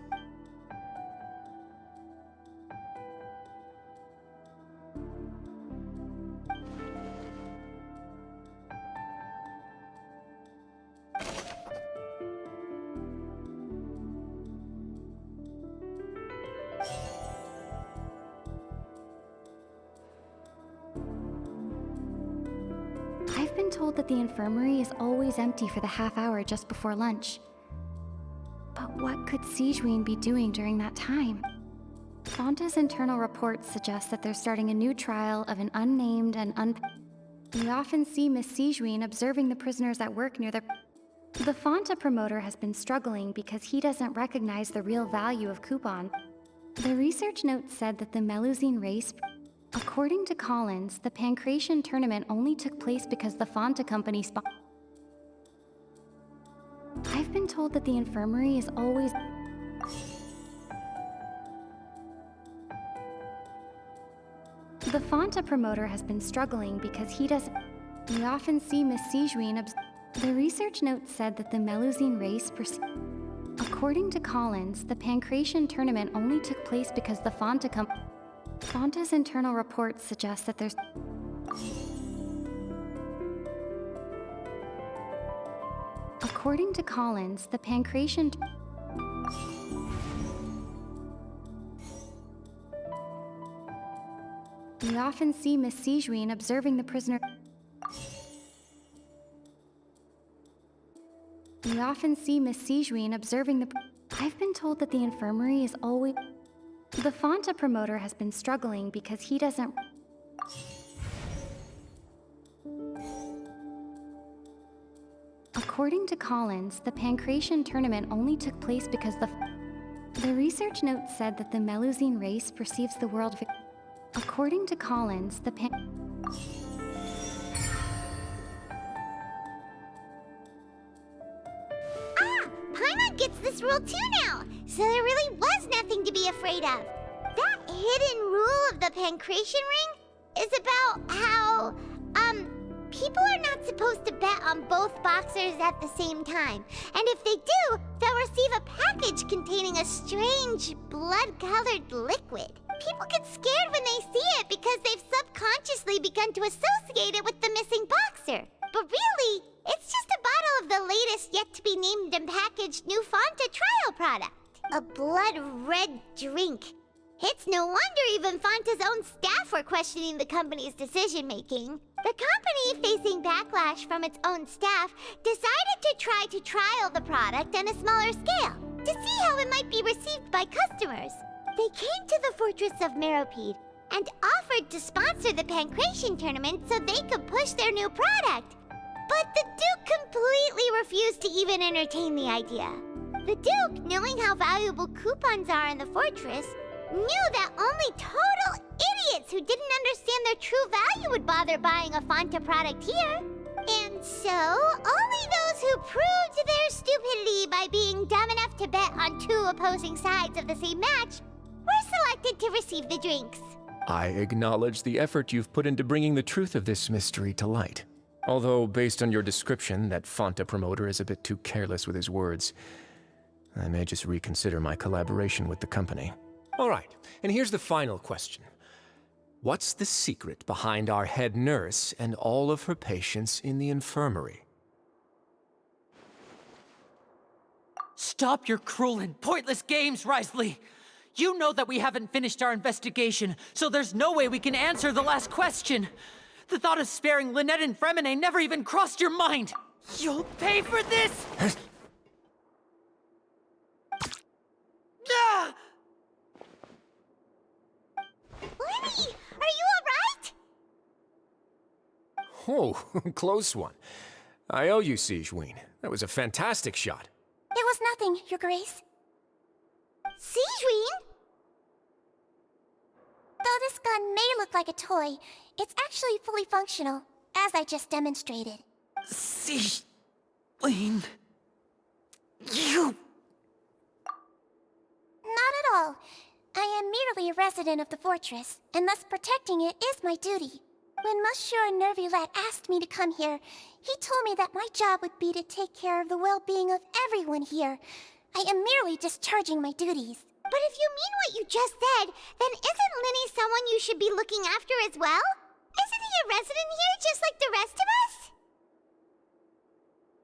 I've been told that the infirmary is always empty for the half hour just before lunch. But what could Sigewinne be doing during that time? Fonta's internal reports suggest that they're starting a new trial of an unnamed and We often see Miss Sigewinne observing the prisoners at work near the... The Fonta promoter has been struggling because he doesn't recognize the real value of coupon. The research note said that the Melusine race... According to Collins, the Pancration tournament only took place because the Fonta company I've been told that the infirmary is always... The Fonta promoter has been struggling because he doesn't... We often see Miss Sigewinne The research note said that the Melusine race According to Collins, the Pancration tournament only took place because the Fonta company... Fonta's internal reports suggest that there's... According to Collins, the Pancration... We often see Miss Sigewinne observing the prisoner... We often see Miss Sigewinne observing the... I've been told that the infirmary is always... The Fonta promoter has been struggling because he doesn't... According to Collins, the Pancration tournament only took place because the research note said that the Melusine race perceives the world... According to Collins, the Paimon gets this rule too now, so there really was nothing to be afraid of. That hidden rule of the Pancration Ring is about how, people are not supposed to bet on both boxers at the same time. And if they do, they'll receive a package containing a strange, blood-colored liquid. People get scared when they see it because they've subconsciously begun to associate it with the missing boxer. But really, it's just a bottle of the latest yet-to-be-named and packaged new Fonta trial product. A blood-red drink. It's no wonder even Fonta's own staff were questioning the company's decision-making. The company, facing backlash from its own staff, decided to try to trial the product on a smaller scale. to see how it might be received by customers. They came to the fortress of Meropide and offered to sponsor the Pancration tournament so they could push their new product. But the Duke completely refused to even entertain the idea. The Duke, knowing how valuable coupons are in the fortress, knew that only total idiots who didn't understand their true value would bother buying a Fanta product here. And so, only those who proved their stupidity by being dumb enough to bet on two opposing sides of the same match were selected to receive the drinks. I acknowledge the effort you've put into bringing the truth of this mystery to light. Although, based on your description, that Fanta promoter is a bit too careless with his words. I may just reconsider my collaboration with the company. All right, and here's the final question. What's the secret behind our head nurse and all of her patients in the infirmary? Stop your cruel and pointless games, Risley! You know that we haven't finished our investigation, so there's no way we can answer the last question. The thought of sparing Lynette and Fremine never even crossed your mind! You'll pay for this! Ah! Lenny, are you alright? Oh, close one. I owe you, Sigewinne. That was a fantastic shot. It was nothing, Your Grace. Sigewinne? Though this gun may look like a toy, it's actually fully functional, as I just demonstrated. Sigewinne... You... Not at all. I am merely a resident of the fortress, and thus protecting it is my duty. When Monsieur Neuvillete asked me to come here, he told me that my job would be to take care of the well-being of everyone here. I am merely discharging my duties. But if you mean what you just said, then isn't Linny someone you should be looking after as well? Isn't he a resident here just like the rest of us?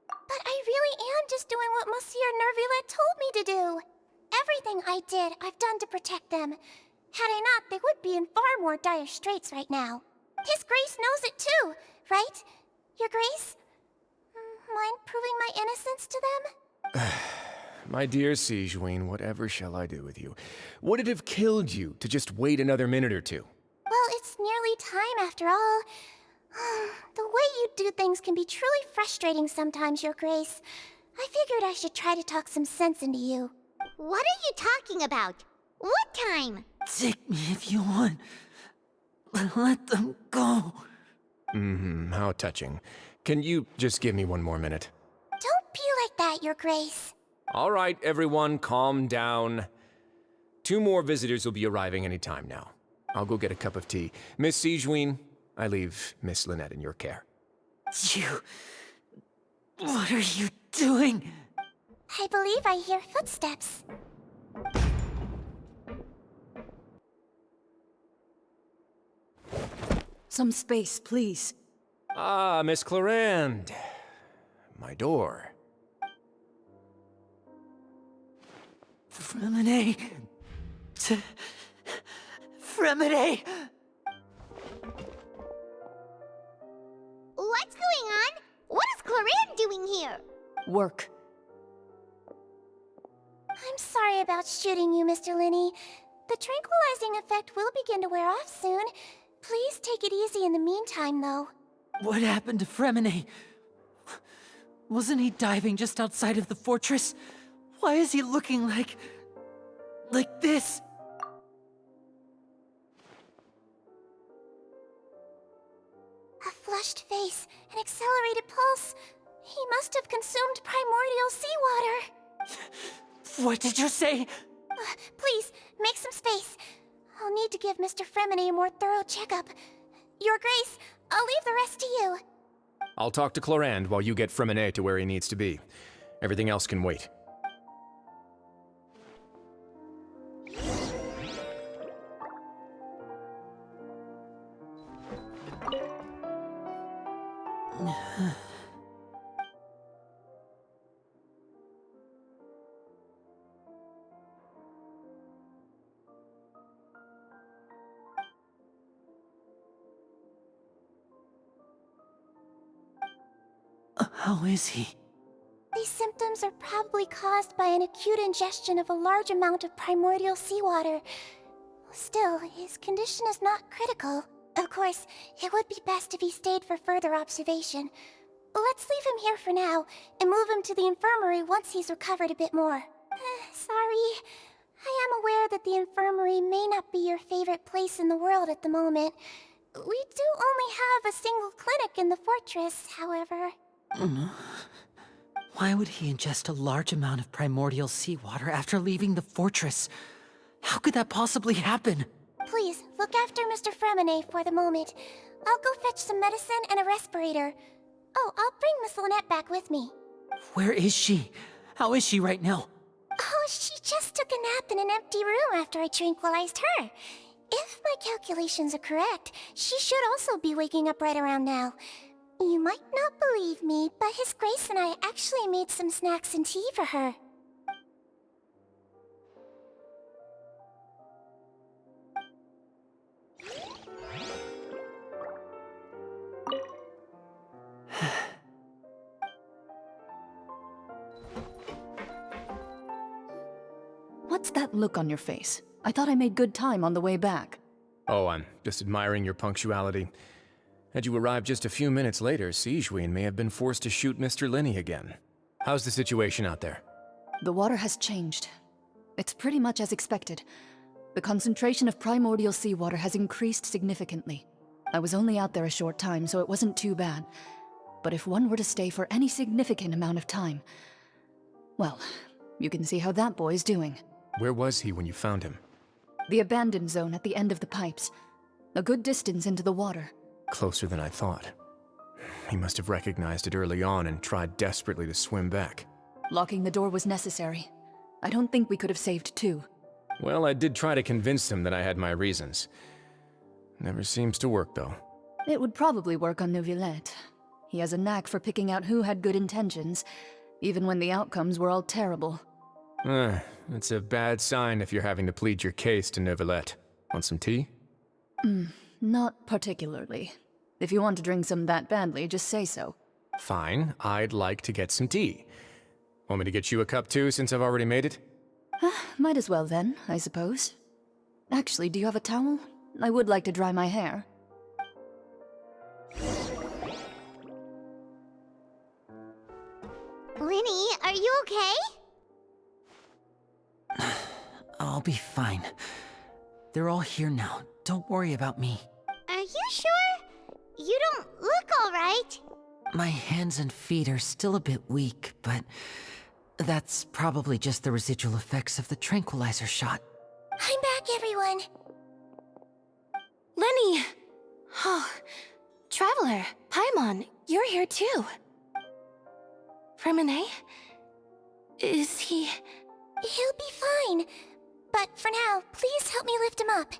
But I really am just doing what Monsieur Neuvillete told me to do. Everything I did, I've done to protect them. Had I not, they would be in far more dire straits right now. His Grace knows it too, right? Your Grace? Mind proving my innocence to them? My dear Sigewinne, whatever shall I do with you? Would it have killed you to just wait another minute or two? Well, it's nearly time after all. The way you do things can be truly frustrating sometimes, Your Grace. I figured I should try to talk some sense into you. What are you talking about? What time? Take me if you want. Let them go. How touching. Can you just give me one more minute? Don't be like that, Your Grace. All right, everyone, calm down. 2 more visitors will be arriving any time now. I'll go get a cup of tea. Miss Sigewinne, I leave Miss Lynette in your care. You... What are you doing? I believe I hear footsteps. Some space, please. Ah, Miss Clarande. My door. Fremine... Fremine... What's going on? What is Clarande doing here? Work. I'm sorry about shooting you, Mr. Linny. The tranquilizing effect will begin to wear off soon. Please take it easy in the meantime, though. What happened to Fremine? Wasn't he diving just outside of the fortress? Why is he looking like this? A flushed face, an accelerated pulse. He must have consumed primordial seawater. What did you say? Please, make some space. I'll need to give Mr. Fremine a more thorough checkup. Your Grace, I'll leave the rest to you. I'll talk to Clarande while you get Fremine to where he needs to be. Everything else can wait. How is he? These symptoms symptoms are probably caused by an acute ingestion of a large amount of primordial seawater. Still, his condition is not critical. Of course, it would be best if he stayed for further observation. Let's leave him here for now, and move him to the infirmary once he's recovered a bit more. Sorry. I am aware that the infirmary may not be your favorite place in the world at the moment. We do only have a single clinic in the fortress, however. Why would he ingest a large amount of primordial seawater after leaving the fortress? How could that possibly happen? Please, look after Mr. Fremine for the moment. I'll go fetch some medicine and a respirator. Oh, I'll bring Miss Lynette back with me. Where is she? How is she right now? Oh, she just took a nap in an empty room after I tranquilized her. If my calculations are correct, she should also be waking up right around now. You might not believe me, but His Grace and I actually made some snacks and tea for her. What's that look on your face? I thought I made good time on the way back. Oh, I'm just admiring your punctuality. Had you arrived just a few minutes later, Sigewinne may have been forced to shoot Mr. Lenny again. How's the situation out there? The water has changed. It's pretty much as expected. The concentration of primordial seawater has increased significantly. I was only out there a short time, so it wasn't too bad. But if one were to stay for any significant amount of time... well, you can see how that boy's doing. Where was he when you found him? The abandoned zone at the end of the pipes. A good distance into the water. Closer than I thought. He must have recognized it early on and tried desperately to swim back. Locking the door was necessary. I don't think we could have saved two. Well, I did try to convince him that I had my reasons. Never seems to work, though. It would probably work on Neuvillete. He has a knack for picking out who had good intentions, even when the outcomes were all terrible. It's a bad sign if you're having to plead your case to Neuvillete. Want some tea? Not particularly. If you want to drink some that badly, just say so. Fine, I'd like to get some tea. Want me to get you a cup too, since I've already made it? Might as well then, I suppose. Actually, do you have a towel? I would like to dry my hair. Linny, are you okay? I'll be fine. They're all here now. Don't worry about me. Are you sure? You don't look all right. My hands and feet are still a bit weak, but that's probably just the residual effects of the tranquilizer shot. I'm back, everyone. Lenny! Oh, Traveler, Paimon, you're here too. Fremine? Is he... He'll be fine. But for now, please help me lift him up.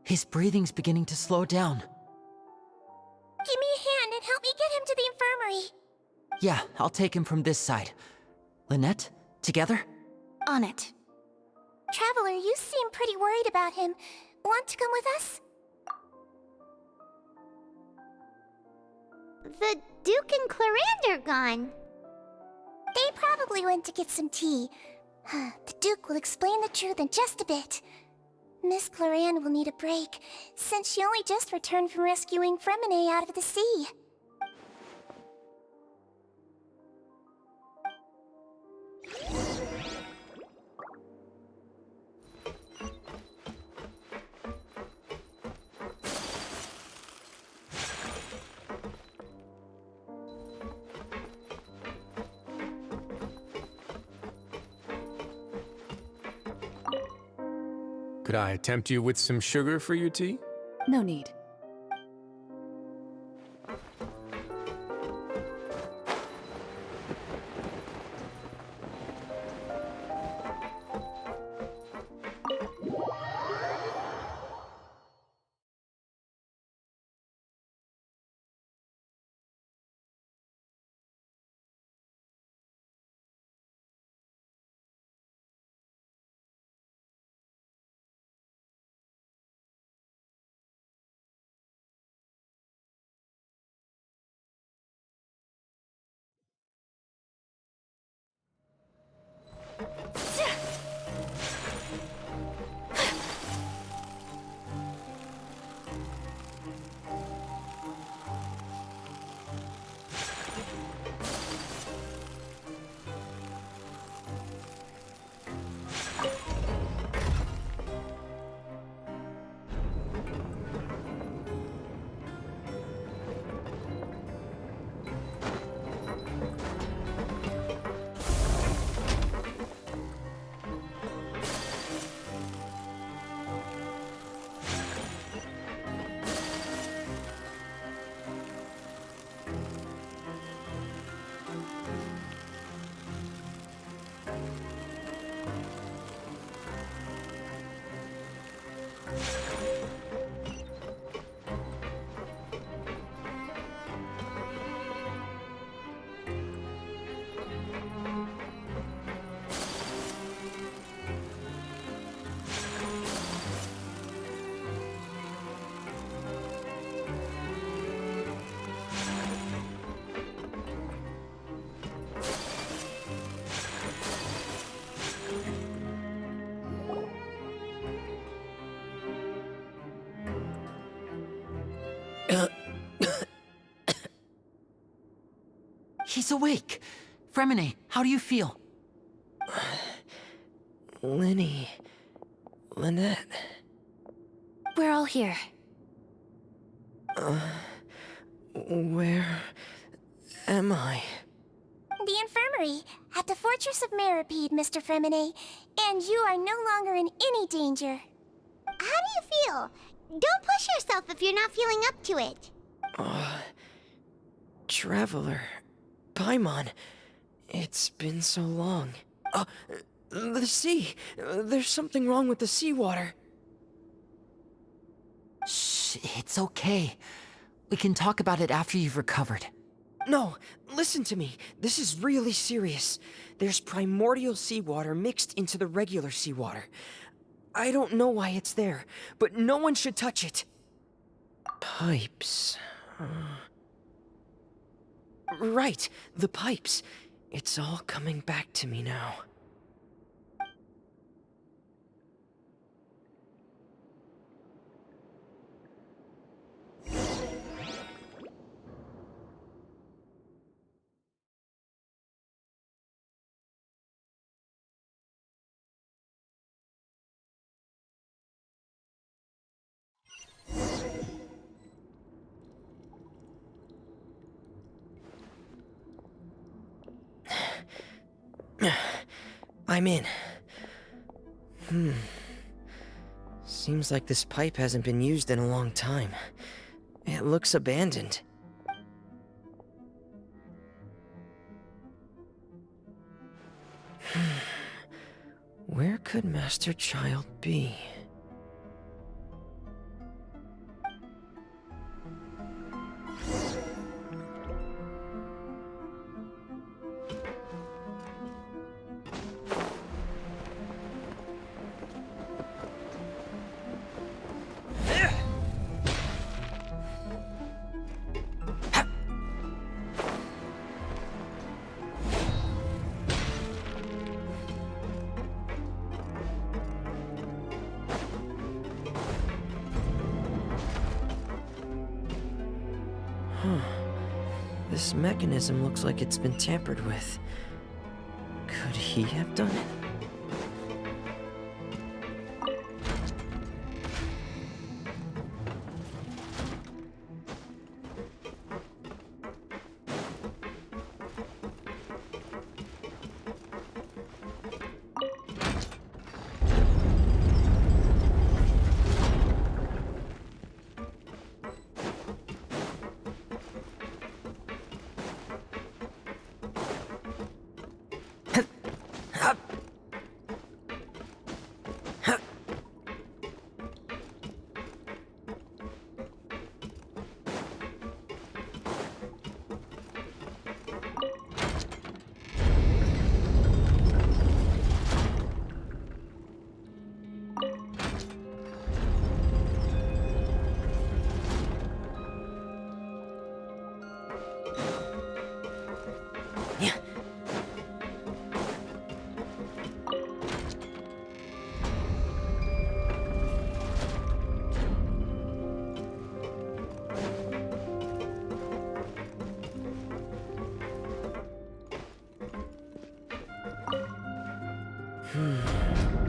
His breathing's beginning to slow down. Give me a hand and help me get him to the infirmary. Yeah, I'll take him from this side. Lynette, together? On it. Traveler, you seem pretty worried about him. Want to come with us? The Duke and Clarande are gone. They probably went to get some tea. The Duke will explain the truth in just a bit. Miss Clarande will need a break, since she only just returned from rescuing Fremine out of the sea. Could I tempt you with some sugar for your tea? No need. He's awake. Fremine, how do you feel? Lynette. We're all here. Where am I? The infirmary, at the Fortress of Meripede, Mr. Fremine. And you are no longer in any danger. How do you feel? Don't push yourself if you're not feeling up to it. Traveler. Paimon. It's been so long. The sea. There's something wrong with the seawater. Shh, it's okay. We can talk about it after you've recovered. No, listen to me. This is really serious. There's primordial seawater mixed into the regular seawater. I don't know why it's there, but no one should touch it. Pipes. Right, the pipes. It's all coming back to me now. I'm in. Seems like this pipe hasn't been used in a long time. It looks abandoned. Where could Master Childe be? This mechanism looks like it's been tampered with. Could he have done it?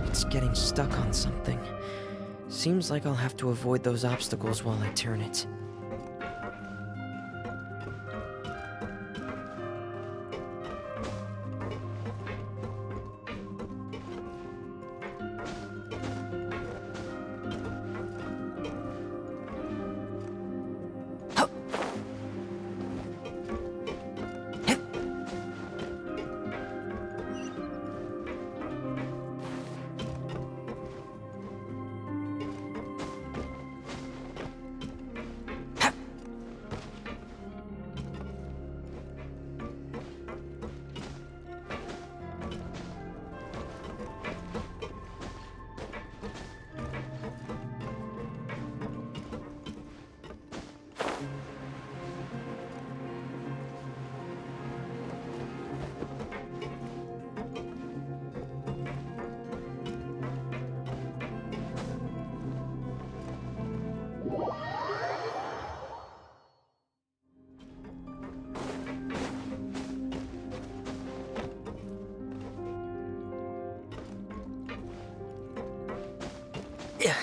It's getting stuck on something. Seems like I'll have to avoid those obstacles while I turn it. Get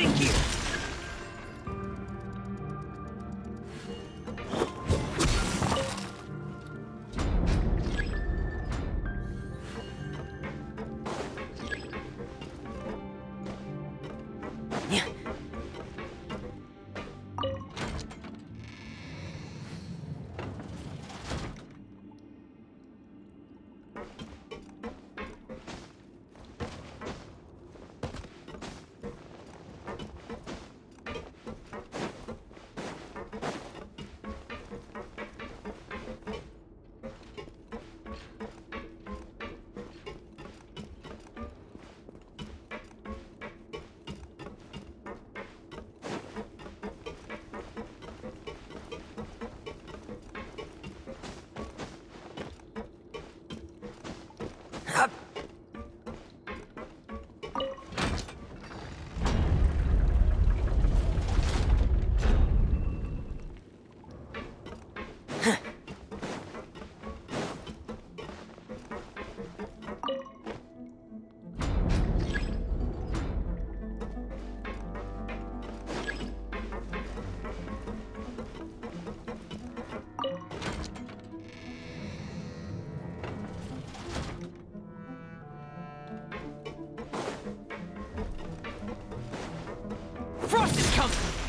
in here! Frost is coming!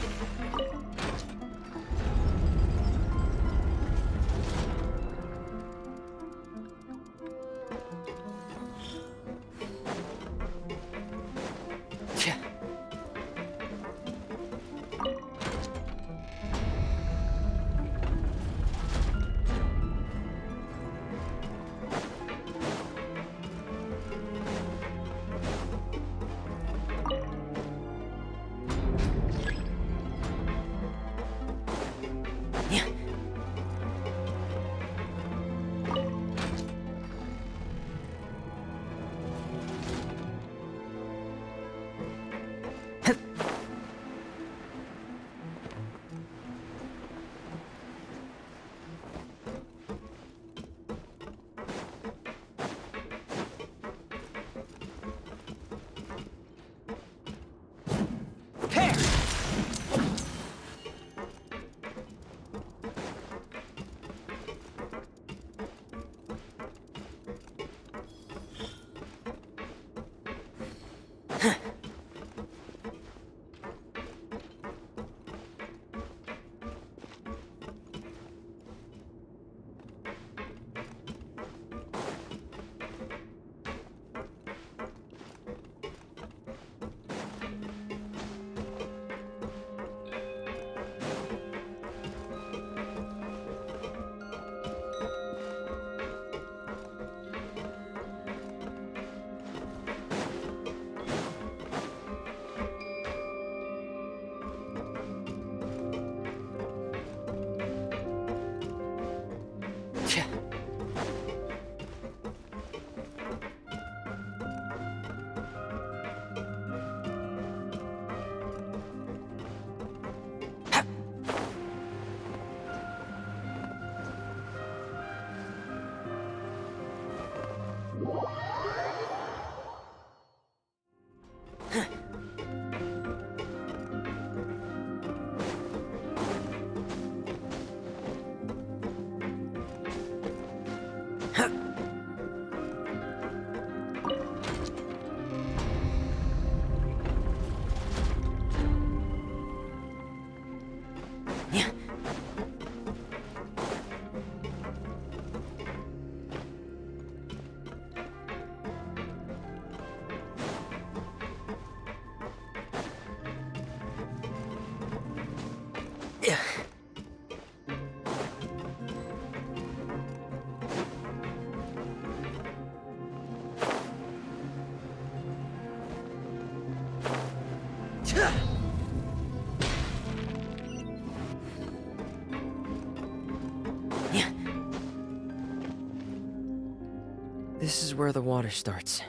This is where the water starts.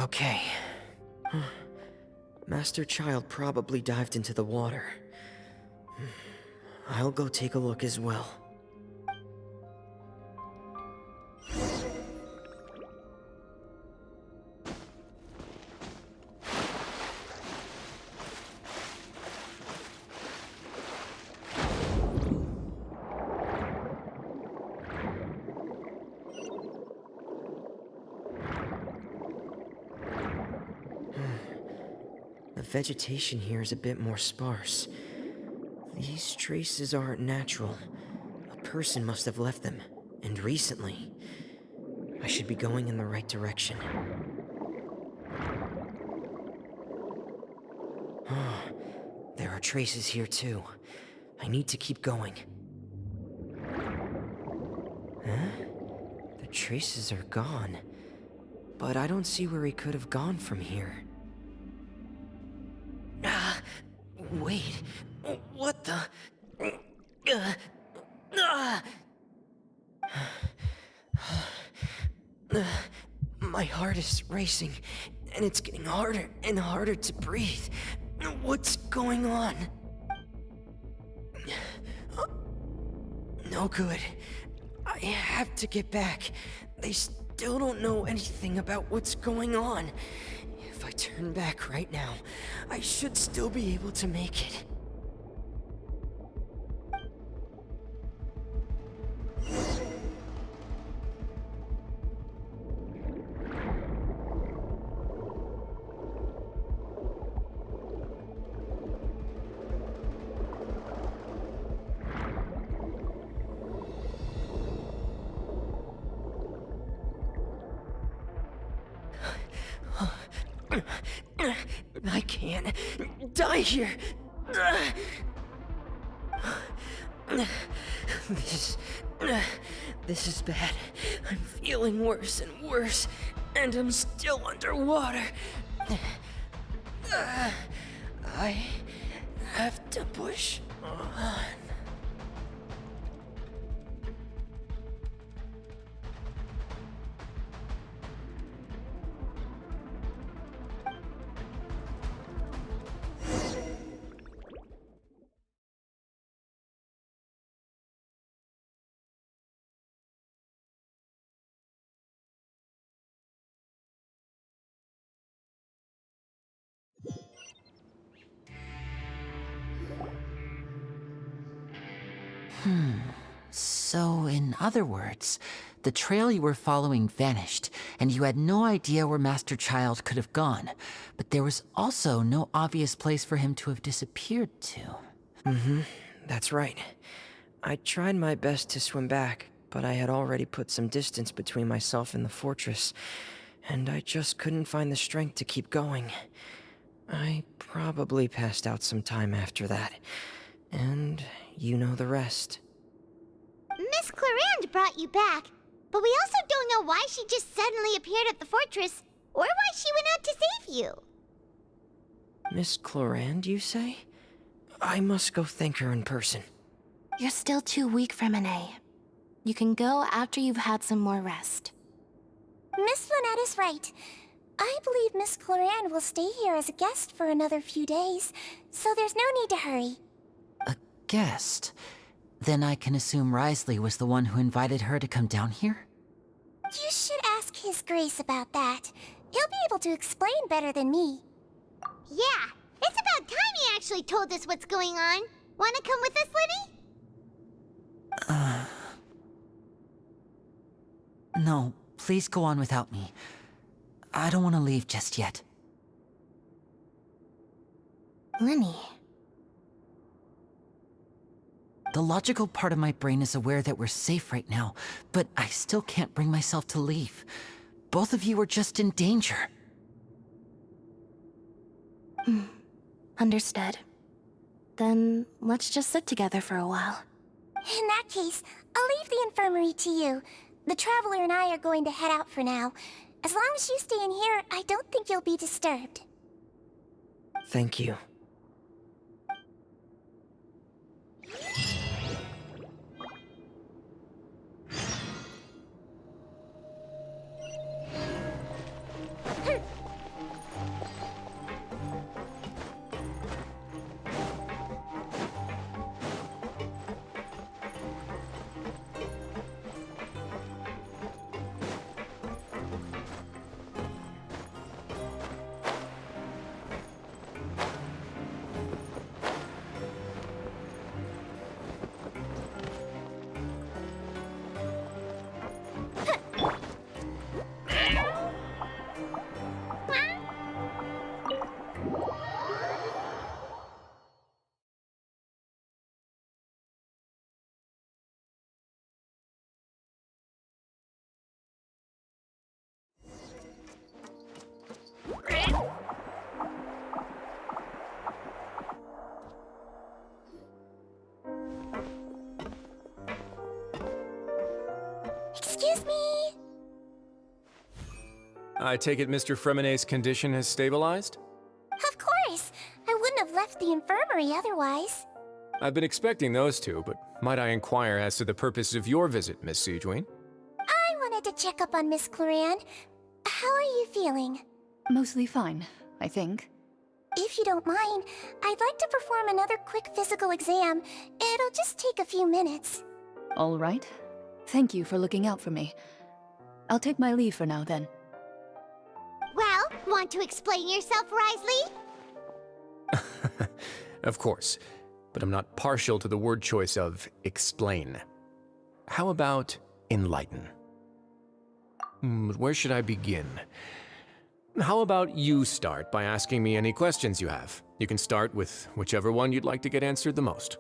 Okay. Master Childe probably dived into the water. I'll go take a look as well. The vegetation here is a bit more sparse. These traces aren't natural. A person must have left them, and recently. I should be going in the right direction. There are traces here too. I need to keep going. Huh? The traces are gone. But I don't see where he could have gone from here. Wait, what the? My heart is racing, and it's getting harder and harder to breathe. What's going on? No good. I have to get back. They still don't know anything about what's going on. If I turn back right now, I should still be able to make it. I can't die here. This is bad. I'm feeling worse and worse, and I'm still underwater. I have to push on. So, in other words, the trail you were following vanished, and you had no idea where Master Childe could have gone, but there was also no obvious place for him to have disappeared to. That's right. I tried my best to swim back, but I had already put some distance between myself and the fortress, and I just couldn't find the strength to keep going. I probably passed out some time after that, and you know the rest. Miss Clarande brought you back, but we also don't know why she just suddenly appeared at the fortress, or why she went out to save you. Miss Clarande, you say? I must go thank her in person. You're still too weak for Monet. You can go after you've had some more rest. Miss Lynette is right. I believe Miss Clarande will stay here as a guest for another few days, so there's no need to hurry. A guest? Then I can assume Risley was the one who invited her to come down here? You should ask His Grace about that. He'll be able to explain better than me. Yeah, it's about time he actually told us what's going on. Wanna come with us, Liddy? No, please go on without me. I don't want to leave just yet. Lenny. The logical part of my brain is aware that we're safe right now, but I still can't bring myself to leave. Both of you are just in danger. Understood. Then let's just sit together for a while. In that case, I'll leave the infirmary to you. The Traveler and I are going to head out for now. As long as you stay in here, I don't think you'll be disturbed. Thank you. Excuse me? I take it Mr. Fremonet's condition has stabilized? Of course. I wouldn't have left the infirmary otherwise. I've been expecting those two, but might I inquire as to the purpose of your visit, Miss Siegewien? I wanted to check up on Miss Cloran. How are you feeling? Mostly fine, I think. If you don't mind, I'd like to perform another quick physical exam. It'll just take a few minutes. All right. Thank you for looking out for me. I'll take my leave for now, then. Well, want to explain yourself, Risley? Of course, but I'm not partial to the word choice of explain. How about enlighten? Where should I begin? How about you start by asking me any questions you have? You can start with whichever one you'd like to get answered the most.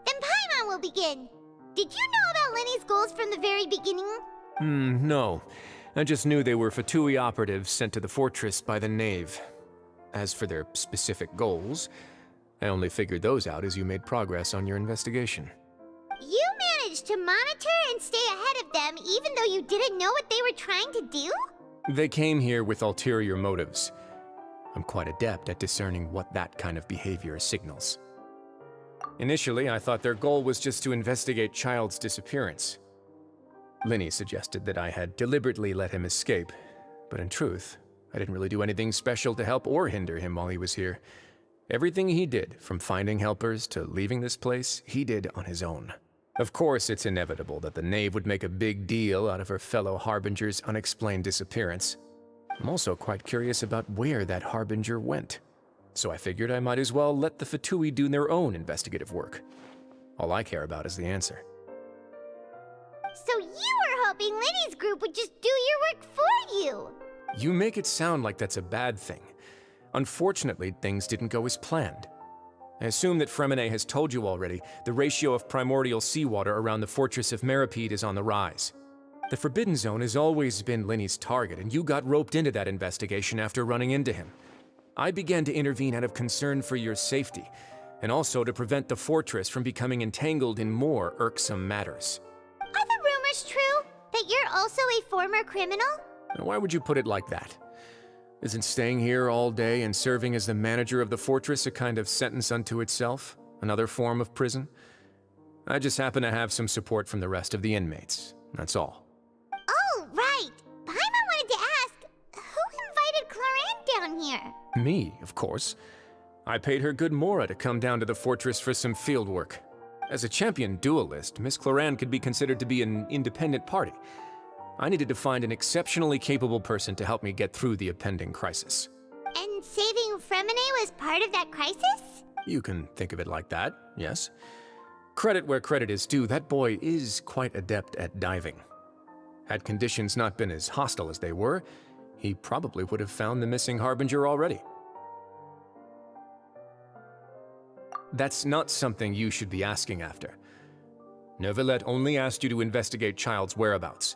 Then Paimon will begin. Did you know about Lenny's goals from the very beginning? No. I just knew they were Fatui operatives sent to the fortress by the Knave. As for their specific goals, I only figured those out as you made progress on your investigation. You managed to monitor and stay ahead of them even though you didn't know what they were trying to do? They came here with ulterior motives. I'm quite adept at discerning what that kind of behavior signals. Initially, I thought their goal was just to investigate Childe's disappearance. Linny suggested that I had deliberately let him escape, but in truth, I didn't really do anything special to help or hinder him while he was here. Everything he did, from finding helpers to leaving this place, he did on his own. Of course, it's inevitable that the Knave would make a big deal out of her fellow Harbinger's unexplained disappearance. I'm also quite curious about where that Harbinger went, so I figured I might as well let the Fatui do their own investigative work. All I care about is the answer. So you were hoping Lenny's group would just do your work for you! You make it sound like that's a bad thing. Unfortunately, things didn't go as planned. I assume that Fremonet has told you already, the ratio of primordial seawater around the fortress of Meripede is on the rise. The Forbidden Zone has always been Lenny's target, and you got roped into that investigation after running into him. I began to intervene out of concern for your safety, and also to prevent the fortress from becoming entangled in more irksome matters. Are the rumors true? That you're also a former criminal? Why would you put it like that? Isn't staying here all day and serving as the manager of the fortress a kind of sentence unto itself? Another form of prison? I just happen to have some support from the rest of the inmates. That's all. Oh, right! Paimon wanted to ask, who invited Cloran down here? Me, of course. I paid her good mora to come down to the fortress for some field work. As a champion duelist, Miss Cloran could be considered to be an independent party. I needed to find an exceptionally capable person to help me get through the impending crisis. And saving Fremonet was part of that crisis? You can think of it like that, yes. Credit where credit is due, that boy is quite adept at diving. Had conditions not been as hostile as they were, he probably would have found the missing Harbinger already. That's not something you should be asking after. Neuvillete only asked you to investigate Childe's whereabouts.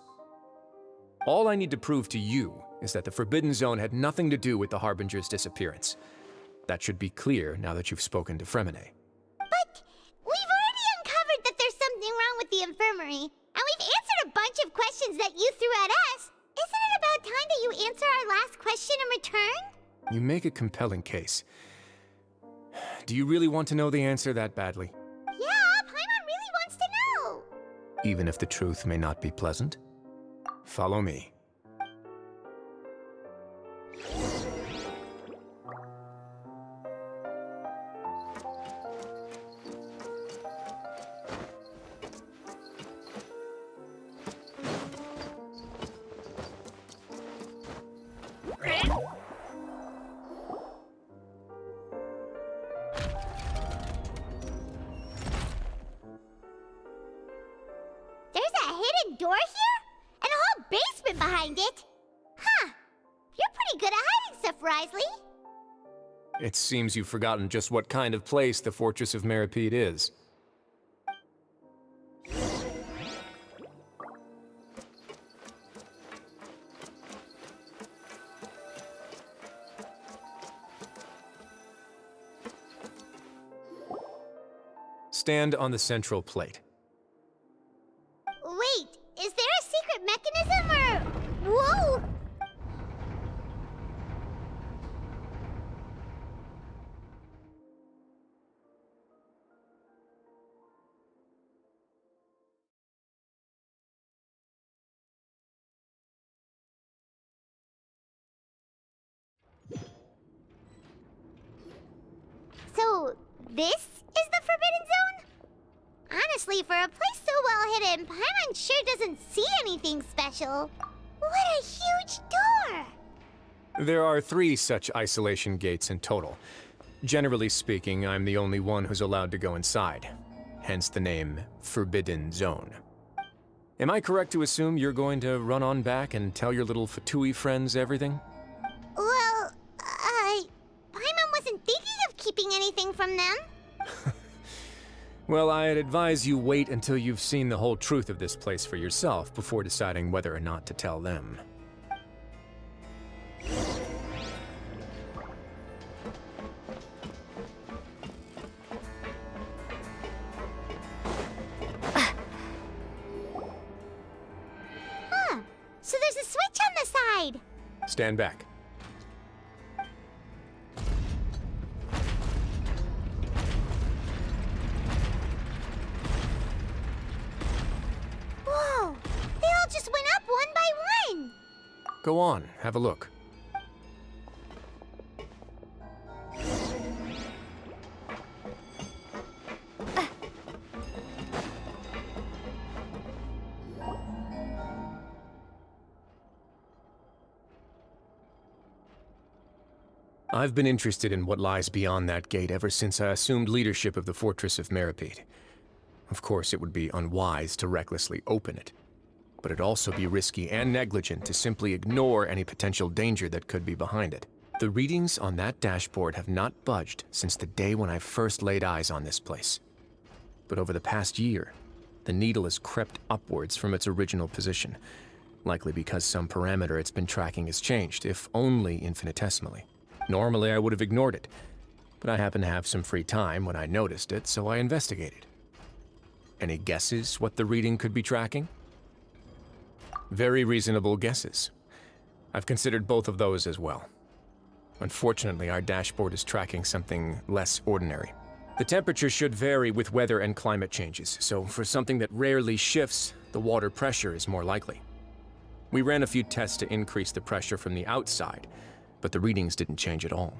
All I need to prove to you is that the Forbidden Zone had nothing to do with the Harbinger's disappearance. That should be clear now that you've spoken to Fremine. But we've already uncovered that there's something wrong with the infirmary, and we've answered a bunch of questions that you threw at us. Isn't it about time that you answer our last question in return? You make a compelling case. Do you really want to know the answer that badly? Yeah, Paimon really wants to know. Even if the truth may not be pleasant? Follow me. There's a hidden door here? And a whole basement behind it? Huh. You're pretty good at hiding stuff, Risley. It seems you've forgotten just what kind of place the Fortress of Meripede is. Stand on the central plate. Wait, is there a secret mechanism or... Whoa! So, this is the Forbidden Zone? Honestly, for a place so well hidden, Paimon sure doesn't see anything special. What a huge door! There are 3 such isolation gates in total. Generally speaking, I'm the only one who's allowed to go inside. Hence the name Forbidden Zone. Am I correct to assume you're going to run on back and tell your little Fatui friends everything? Well, Paimon wasn't thinking of keeping anything from them. Well, I'd advise you wait until you've seen the whole truth of this place for yourself before deciding whether or not to tell them. Huh. So there's a switch on the side. Stand back. Whoa! They all just went up one by one! Go on, have a look. I've been interested in what lies beyond that gate ever since I assumed leadership of the Fortress of Meripede. Of course, it would be unwise to recklessly open it, but it'd also be risky and negligent to simply ignore any potential danger that could be behind it. The readings on that dashboard have not budged since the day when I first laid eyes on this place. But over the past year, the needle has crept upwards from its original position, likely because some parameter it's been tracking has changed, if only infinitesimally. Normally, I would have ignored it, but I happened to have some free time when I noticed it, so I investigated. Any guesses what the reading could be tracking? Very reasonable guesses. I've considered both of those as well. Unfortunately, our dashboard is tracking something less ordinary. The temperature should vary with weather and climate changes, so for something that rarely shifts, the water pressure is more likely. We ran a few tests to increase the pressure from the outside, but the readings didn't change at all.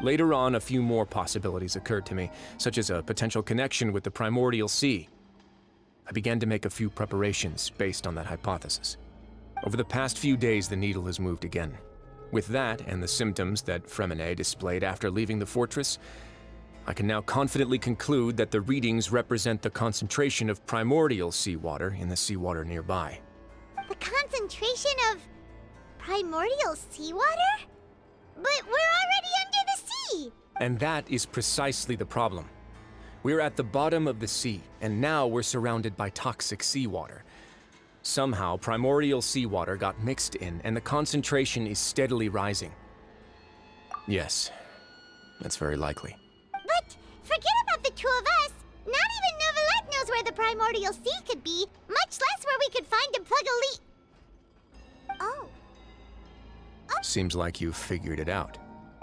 Later on, a few more possibilities occurred to me, such as a potential connection with the primordial sea. I began to make a few preparations based on that hypothesis. Over the past few days, the needle has moved again. With that, and the symptoms that Fremine displayed after leaving the fortress, I can now confidently conclude that the readings represent the concentration of primordial seawater in the seawater nearby. The concentration of primordial seawater? But we're already under the sea! And that is precisely the problem. We're at the bottom of the sea, and now we're surrounded by toxic seawater. Somehow, primordial seawater got mixed in, and the concentration is steadily rising. Yes, that's very likely. But forget about the two of us! Not even Neuvillete knows where the primordial sea could be, much less where we could find and plug a leak. Oh. Seems like you've figured it out.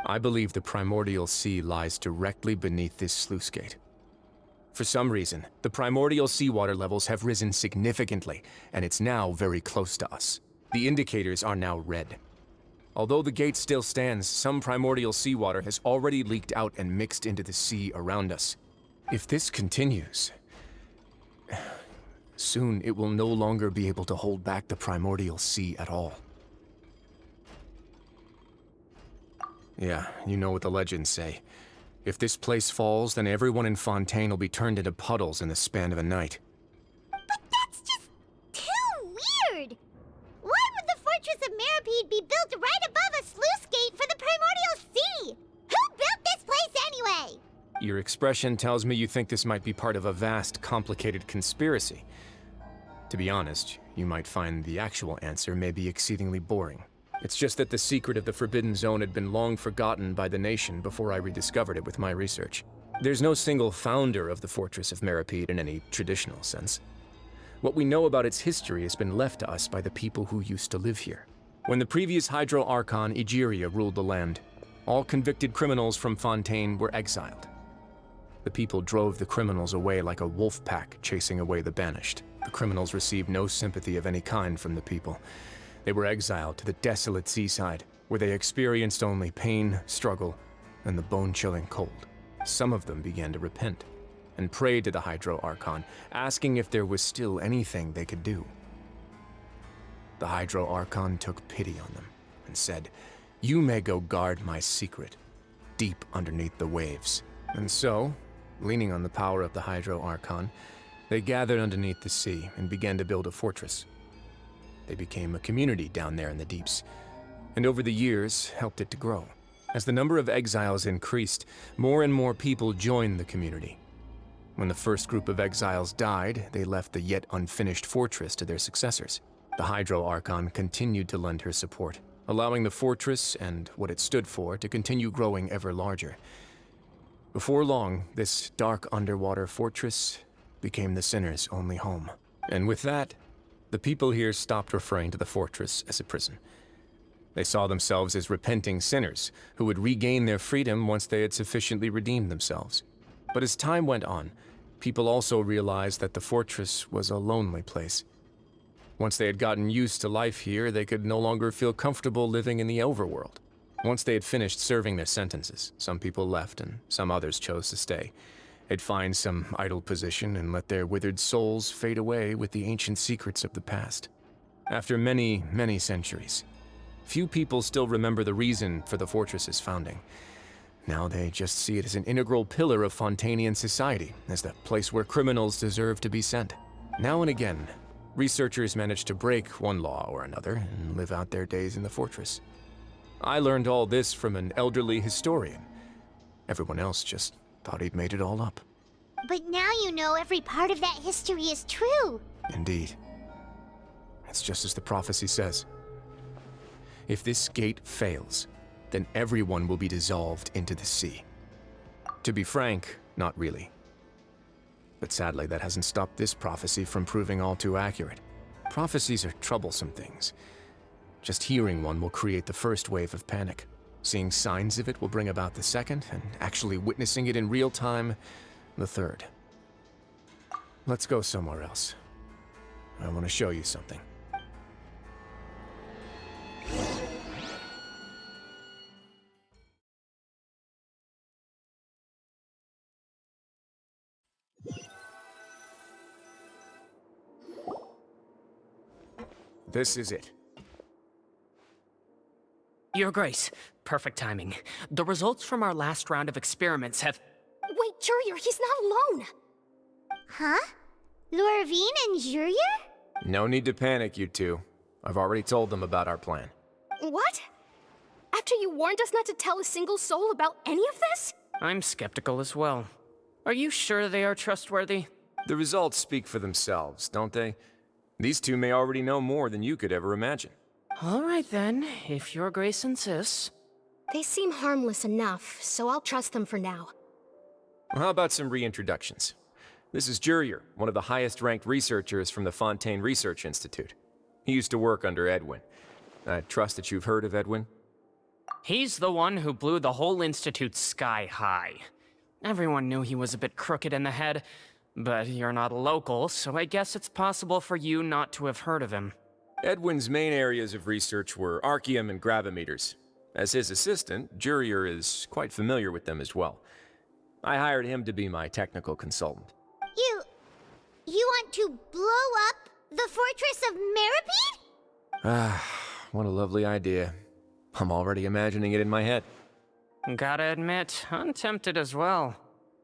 I believe the primordial sea lies directly beneath this sluice gate. For some reason, the primordial seawater levels have risen significantly, and it's now very close to us. The indicators are now red. Although the gate still stands, some primordial seawater has already leaked out and mixed into the sea around us. If this continues, soon it will no longer be able to hold back the primordial sea at all. Yeah, you know what the legends say. If this place falls, then everyone in Fontaine will be turned into puddles in the span of a night. But that's just too weird! Why would the Fortress of Meripede be built right above a sluice gate for the primordial sea? Who built this place anyway? Your expression tells me you think this might be part of a vast, complicated conspiracy. To be honest, you might find the actual answer may be exceedingly boring. It's just that the secret of the Forbidden Zone had been long forgotten by the nation before I rediscovered it with my research. There's no single founder of the Fortress of Meripede in any traditional sense. What we know about its history has been left to us by the people who used to live here. When the previous Hydro Archon Egeria ruled the land, all convicted criminals from Fontaine were exiled. The people drove the criminals away like a wolf pack chasing away the banished. The criminals received no sympathy of any kind from the people. They were exiled to the desolate seaside, where they experienced only pain, struggle, and the bone-chilling cold. Some of them began to repent, and prayed to the Hydro Archon, asking if there was still anything they could do. The Hydro Archon took pity on them, and said, "You may go guard my secret, deep underneath the waves." And so, leaning on the power of the Hydro Archon, they gathered underneath the sea and began to build a fortress. They became a community down there in the deeps, and over the years helped it to grow. As the number of exiles increased, more and more people joined the community. When the first group of exiles died, they left the yet unfinished fortress to their successors. The Hydro Archon continued to lend her support, allowing the fortress and what it stood for to continue growing ever larger. Before long, this dark underwater fortress became the sinner's only home. And with that, the people here stopped referring to the fortress as a prison. They saw themselves as repenting sinners who would regain their freedom once they had sufficiently redeemed themselves. But as time went on, people also realized that the fortress was a lonely place. Once they had gotten used to life here, they could no longer feel comfortable living in the overworld. Once they had finished serving their sentences, some people left and some others chose to stay. They'd find some idle position and let their withered souls fade away with the ancient secrets of the past. After many, many centuries, few people still remember the reason for the fortress's founding. Now they just see it as an integral pillar of Fontainian society, as the place where criminals deserve to be sent. Now and again, researchers manage to break one law or another and live out their days in the fortress. I learned all this from an elderly historian. Everyone else just thought he'd made it all up. But now you know every part of that history is true. Indeed. It's just as the prophecy says. If this gate fails, then everyone will be dissolved into the sea. To be frank, not really. But sadly, that hasn't stopped this prophecy from proving all too accurate. Prophecies are troublesome things. Just hearing one will create the first wave of panic. Seeing signs of it will bring about the second, and actually witnessing it in real time, the third. Let's go somewhere else. I want to show you something. This is it. Your Grace, perfect timing. The results from our last round of experiments have... Jurier, he's not alone. Huh? Lorvine and Jurier? No need to panic, you two. I've already told them about our plan. What? After you warned us not to tell a single soul about any of this? I'm skeptical as well. Are you sure they are trustworthy? The results speak for themselves, don't they? These two may already know more than you could ever imagine. All right then, if your grace insists. They seem harmless enough, so I'll trust them for now. Well, how about some reintroductions? This is Jurier, one of the highest-ranked researchers from the Fontaine Research Institute. He used to work under Edwin. I trust that you've heard of Edwin? He's the one who blew the whole institute sky high. Everyone knew he was a bit crooked in the head, but you're not local, so I guess it's possible for you not to have heard of him. Edwin's main areas of research were archeum and gravimeters. As his assistant, Jurier is quite familiar with them as well. I hired him to be my technical consultant. You want to blow up the fortress of Meripede? Ah, what a lovely idea. I'm already imagining it in my head. Gotta admit, I'm tempted as well.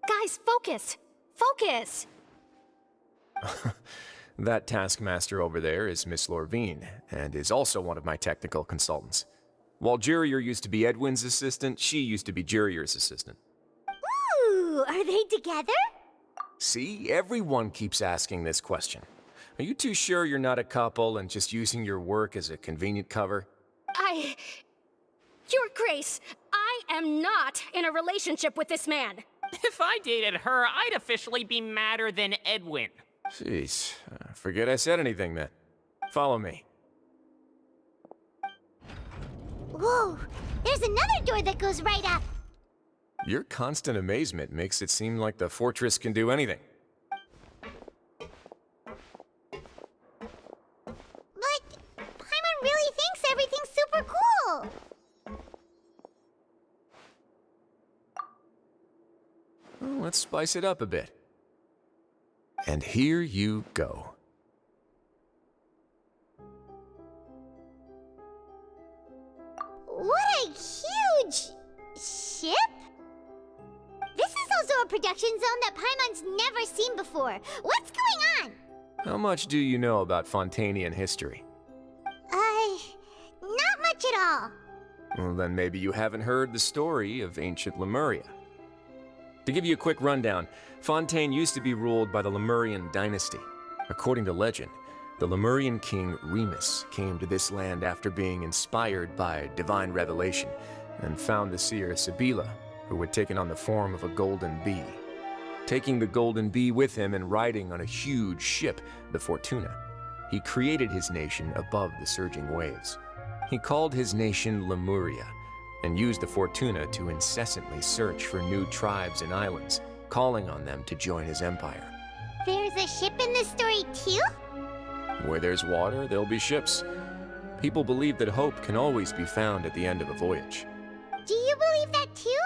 Guys, focus! Focus! That taskmaster over there is Miss Lorvine, and is also one of my technical consultants. While Jurier used to be Edwin's assistant, she used to be Jurier's assistant. Ooh, are they together? See, everyone keeps asking this question. Are you too sure you're not a couple and just using your work as a convenient cover? Your Grace, I am not in a relationship with this man. If I dated her, I'd officially be madder than Edwin. Jeez, forget I said anything then. Follow me. Whoa, there's another door that goes right up. Your constant amazement makes it seem like the fortress can do anything. But Paimon really thinks everything's super cool. Well, let's spice it up a bit. And here you go. What a huge ship! This is also a production zone that Paimon's never seen before. What's going on? How much do you know about Fontainian history? Not much at all. Well, then maybe you haven't heard the story of ancient Lemuria. To give you a quick rundown, Fontaine used to be ruled by the Lemurian dynasty. According to legend, the Lemurian king Remus came to this land after being inspired by divine revelation and found the seer Sibila, who had taken on the form of a golden bee. Taking the golden bee with him and riding on a huge ship, the Fortuna, he created his nation above the surging waves. He called his nation Lemuria, and used the Fortuna to incessantly search for new tribes and islands, calling on them to join his empire. There's a ship in this story too? Where there's water, there'll be ships. People believe that hope can always be found at the end of a voyage. Do you believe that too?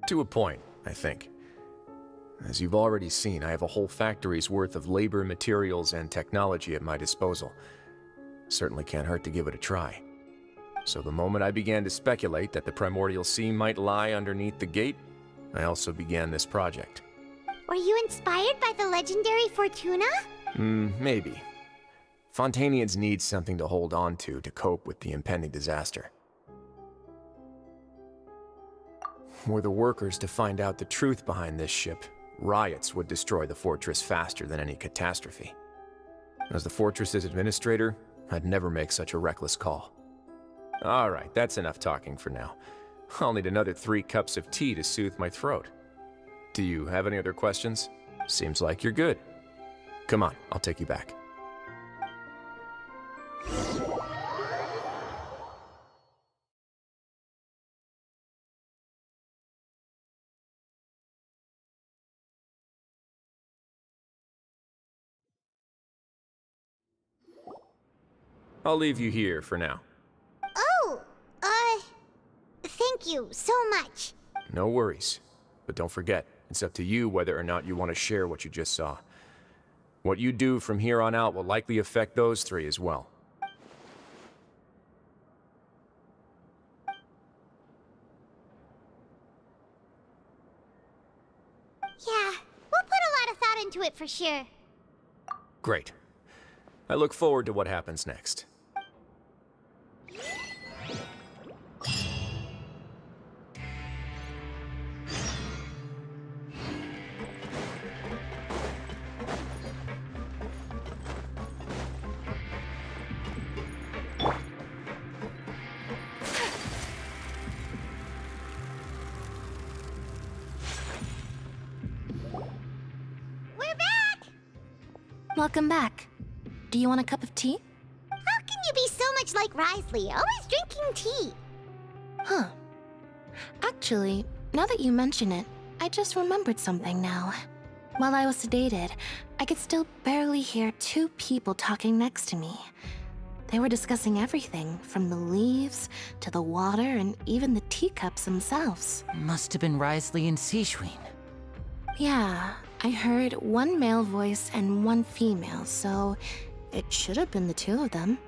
To a point, I think. As you've already seen, I have a whole factory's worth of labor, materials, and technology at my disposal. Certainly can't hurt to give it a try. So the moment I began to speculate that the primordial sea might lie underneath the gate, I also began this project. Were you inspired by the legendary Fortuna? Maybe. Fontainians need something to hold on to cope with the impending disaster. Were the workers to find out the truth behind this ship, riots would destroy the fortress faster than any catastrophe. As the fortress's administrator, I'd never make such a reckless call. All right, that's enough talking for now. I'll need another 3 cups of tea to soothe my throat. Do you have any other questions? Seems like you're good. Come on, I'll take you back. I'll leave you here for now. Oh, thank you so much. No worries. But don't forget, it's up to you whether or not you want to share what you just saw. What you do from here on out will likely affect those 3 as well. Yeah, for sure. Great. I look forward to what happens next. Welcome back. Do you want a cup of tea? How can you be so much like Risley, always drinking tea? Huh. Actually, now that you mention it, I just remembered something now. While I was sedated, I could still barely hear two people talking next to me. They were discussing everything, from the leaves to the water and even the teacups themselves. Must have been Risley and Sijween. Yeah, I heard one male voice and one female, so it should have been the two of them.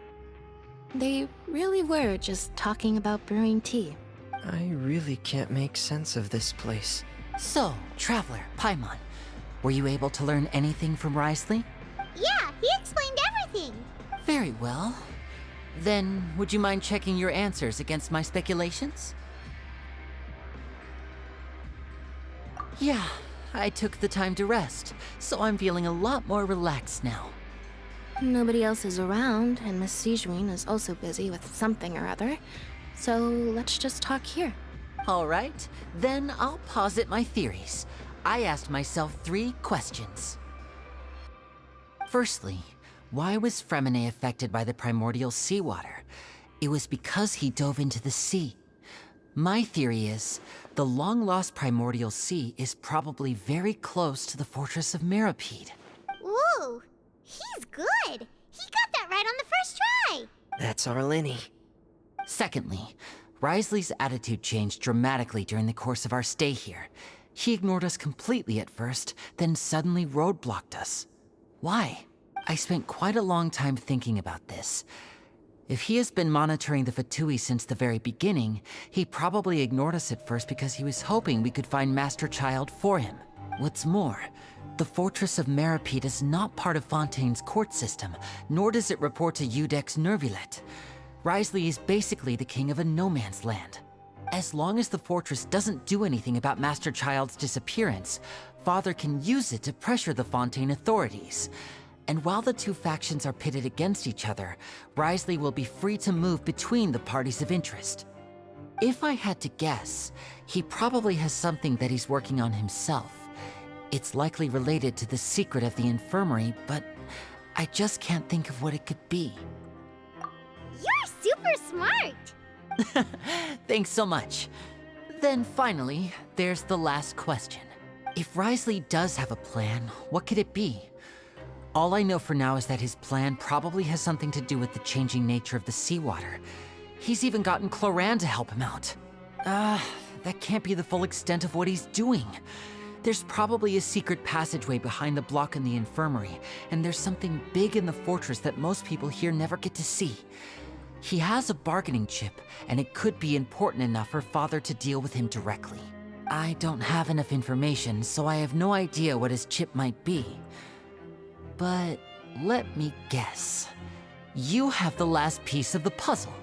They really were just talking about brewing tea. I really can't make sense of this place. So, Traveler, Paimon, were you able to learn anything from Risley? Yeah, he explained everything. Very well. Then, would you mind checking your answers against my speculations? Yeah, I took the time to rest, so I'm feeling a lot more relaxed now. Nobody else is around, and Miss Sijween is also busy with something or other, so let's just talk here. All right, then I'll posit my theories. I asked myself 3 questions. Firstly, why was Fremine affected by the primordial seawater? It was because he dove into the sea. My theory is, the long-lost primordial sea is probably very close to the fortress of Meripede. Ooh, he's good. He got that right on the first try. That's our Linny. Secondly, Risley's attitude changed dramatically during the course of our stay here. He ignored us completely at first, then suddenly roadblocked us. Why? I spent quite a long time thinking about this. If he has been monitoring the Fatui since the very beginning, he probably ignored us at first because he was hoping we could find Master Childe for him. What's more, the Fortress of Meripede is not part of Fontaine's court system, nor does it report to Eudec's Neuvillete. Risley is basically the king of a no-man's land. As long as the fortress doesn't do anything about Master Childe's disappearance, Father can use it to pressure the Fontaine authorities. And while the two factions are pitted against each other, Risley will be free to move between the parties of interest. If I had to guess, he probably has something that he's working on himself. It's likely related to the secret of the infirmary, but I just can't think of what it could be. You're super smart. Thanks so much. Then finally, there's the last question. If Risley does have a plan, what could it be? All I know for now is that his plan probably has something to do with the changing nature of the seawater. He's even gotten Cloran to help him out. That can't be the full extent of what he's doing. There's probably a secret passageway behind the block in the infirmary, and there's something big in the fortress that most people here never get to see. He has a bargaining chip, and it could be important enough for Father to deal with him directly. I don't have enough information, so I have no idea what his chip might be. But let me guess. You have the last piece of the puzzle.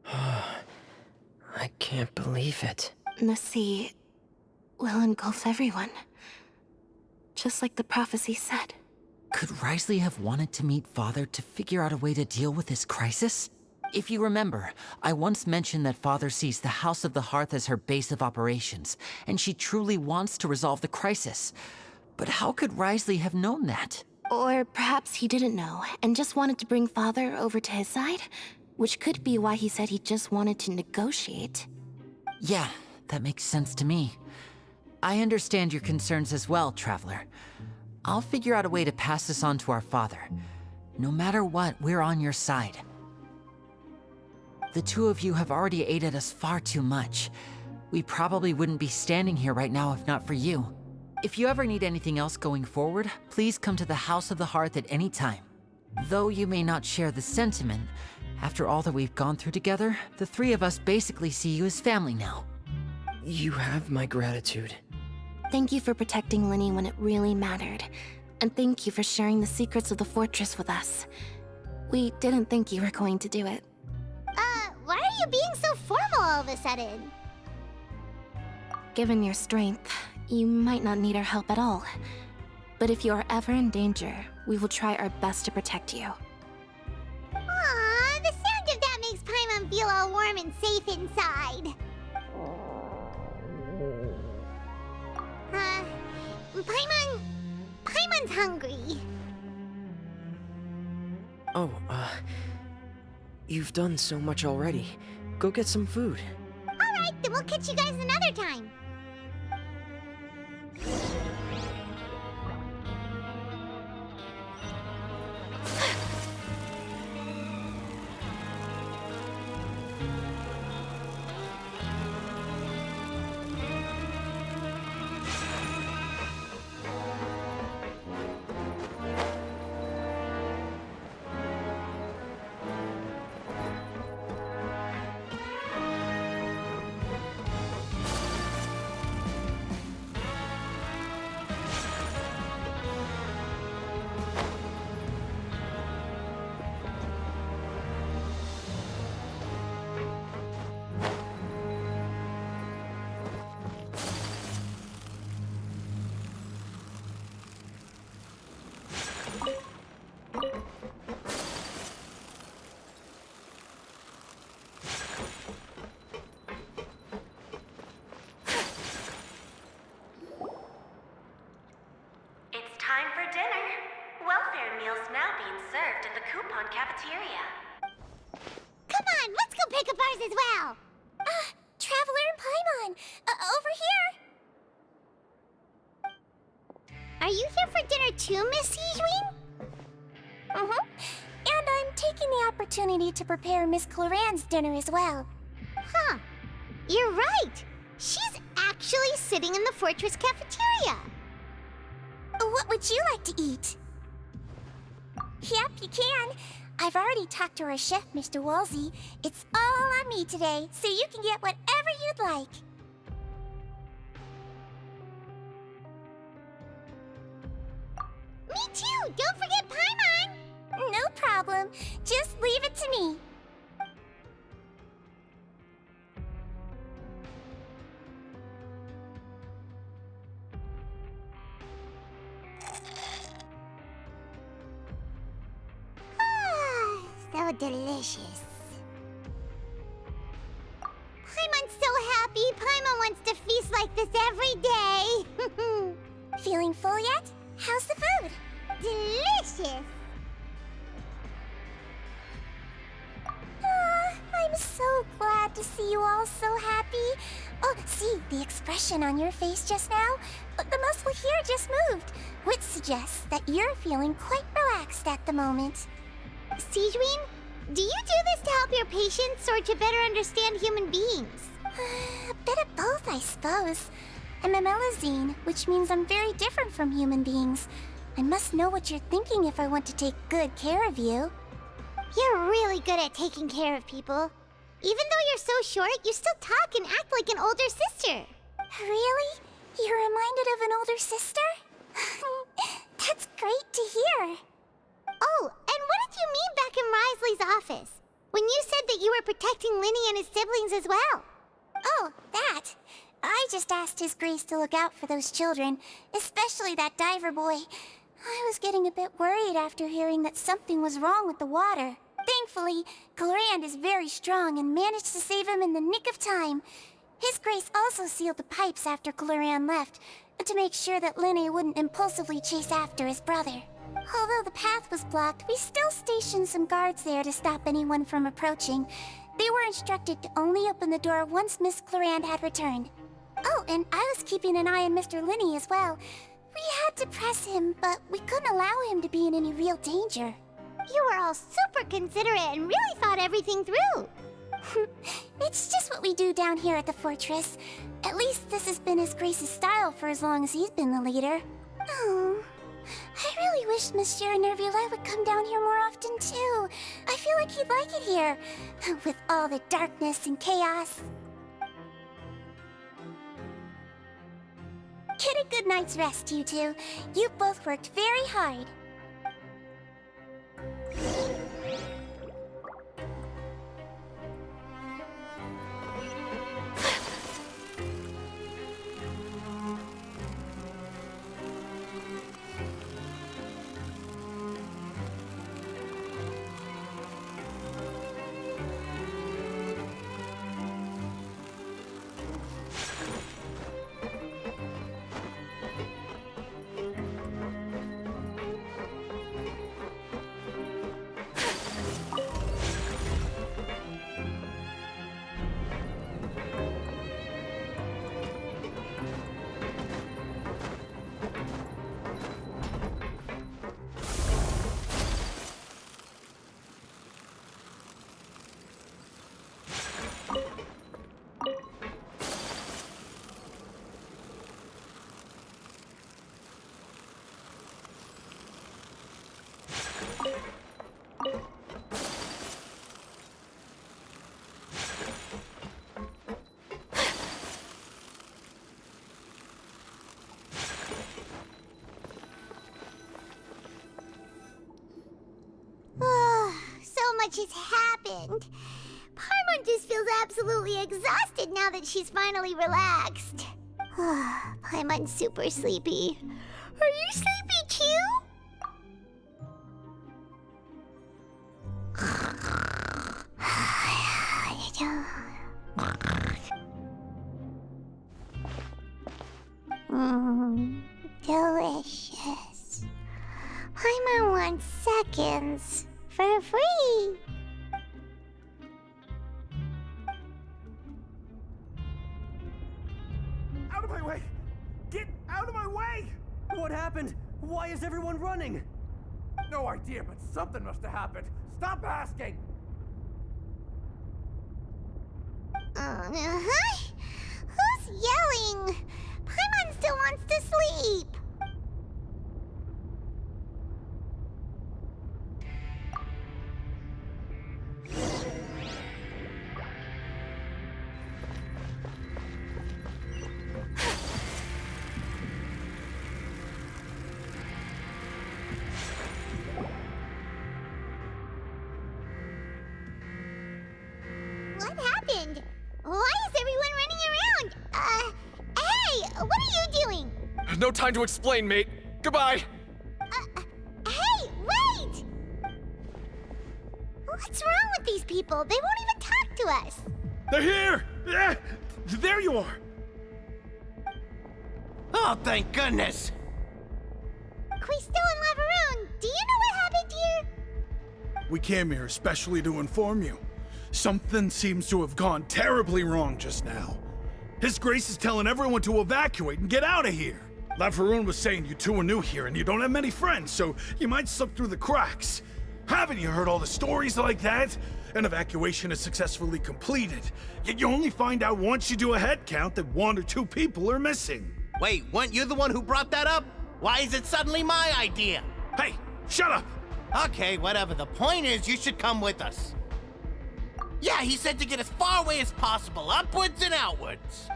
I can't believe it. The sea will engulf everyone. Just like the prophecy said. Could Risley have wanted to meet Father to figure out a way to deal with this crisis? If you remember, I once mentioned that Father sees the House of the Hearth as her base of operations, and she truly wants to resolve the crisis. But how could Risley have known that? Or perhaps he didn't know, and just wanted to bring Father over to his side? Which could be why he said he just wanted to negotiate. Yeah, that makes sense to me. I understand your concerns as well, Traveler. I'll figure out a way to pass this on to our father. No matter what, we're on your side. The two of you have already aided us far too much. We probably wouldn't be standing here right now if not for you. If you ever need anything else going forward, please come to the House of the Hearth at any time. Though you may not share the sentiment, After all that we've gone through together, the three of us basically see you as family now. You have my gratitude. Thank you for protecting Linny when it really mattered. And thank you for sharing the secrets of the fortress with us. We didn't think you were going to do it. Why are you being so formal all of a sudden? Given your strength, you might not need our help at all. But if you are ever in danger, we will try our best to protect you. Aww, the sound of that makes Paimon feel all warm and safe inside. Paimon's hungry. Oh, you've done so much already. Go get some food. Alright, then we'll catch you guys another time. It's time for dinner. Welfare meals now being served in the coupon cafeteria. Come on, let's go pick up ours as well. Traveler and Paimon, over here. Are you here for dinner too, Miss Sijween? And I'm taking the opportunity to prepare Miss Cloran's dinner as well. Huh. You're right. She's actually sitting in the fortress cafeteria. What would you like to eat? Yep, you can. I've already talked to our chef, Mr. Wolsey. It's all on me today, so you can get whatever you'd like. Me too! Don't forget Paimon! No problem. Just leave it to me. So delicious. Paimon's so happy. Paimon wants to feast like this every day. Feeling full yet? How's the food? Delicious. I'm so glad to see you all so happy. Oh, see, the expression on your face just now? The muscle here just moved, which suggests that you're feeling quite relaxed at the moment. Sijween, do you do this to help your patients or to better understand human beings? A bit of both, I suppose. I'm a Melazine, which means I'm very different from human beings. I must know what you're thinking if I want to take good care of you. You're really good at taking care of people. Even though you're so short, you still talk and act like an older sister. Really? You're reminded of an older sister? That's great to hear. Oh, and what did you mean back in Risley's office? When you said that you were protecting Linny and his siblings as well? Oh, that. I just asked His Grace to look out for those children, especially that diver boy. I was getting a bit worried after hearing that something was wrong with the water. Thankfully, Clorand is very strong and managed to save him in the nick of time. His Grace also sealed the pipes after Clorand left, to make sure that Linny wouldn't impulsively chase after his brother. Although the path was blocked, we still stationed some guards there to stop anyone from approaching. They were instructed to only open the door once Miss Clorand had returned. Oh, and I was keeping an eye on Mr. Linny as well. We had to press him, but we couldn't allow him to be in any real danger. You were all super considerate and really thought everything through. It's just what we do down here at the fortress. At least this has been His Grace's style for as long as he's been the leader. Oh, I I really wish Monsieur Neuvillete would come down here more often too. I feel like he'd like it here, with all the darkness and chaos. Get a good night's rest, you two. You've both worked very hard. Much has happened. Paimon just feels absolutely exhausted now that she's finally relaxed. Paimon's super sleepy. Are you sleepy too? Delicious. Paimon wants seconds. For free! Out of my way! Get out of my way! What happened? Why is everyone running? No idea, but something must have happened. Stop asking! Who's yelling? Paimon still wants to sleep! What happened? Why is everyone running around? Hey! What are you doing? No time to explain, mate. Goodbye! Hey! Wait! What's wrong with these people? They won't even talk to us! They're here! There you are! Oh, thank goodness! Quisto and Lavaroon, do you know what happened here? We came here especially to inform you. Something seems to have gone terribly wrong just now. His Grace is telling everyone to evacuate and get out of here. Lavaroon was saying you two are new here and you don't have many friends, so you might slip through the cracks. Haven't you heard all the stories like that? An evacuation is successfully completed, yet you only find out once you do a head count that 1 or 2 people are missing. Wait, weren't you the one who brought that up? Why is it suddenly my idea? Hey, shut up! Okay, whatever. The point is, you should come with us. Yeah, he said to get as far away as possible, upwards and outwards.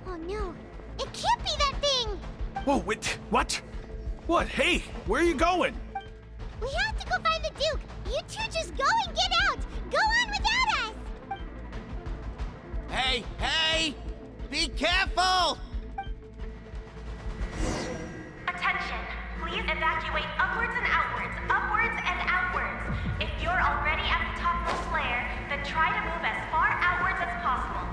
Oh no, it can't be that thing! Whoa, wait, what? What? Hey, where are you going? We have to go find the Duke! You two just go and get out! Go on without us! Hey, hey! Be careful! Attention! Please evacuate upwards and outwards, upwards and outwards. If you're already at the topmost layer, then try to move as far outwards as possible.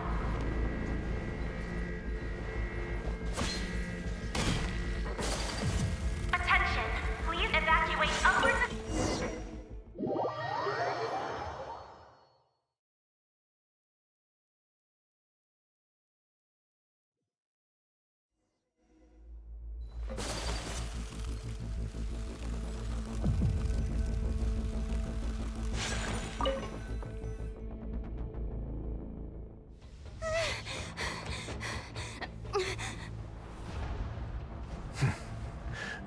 Attention! Please evacuate upwards and...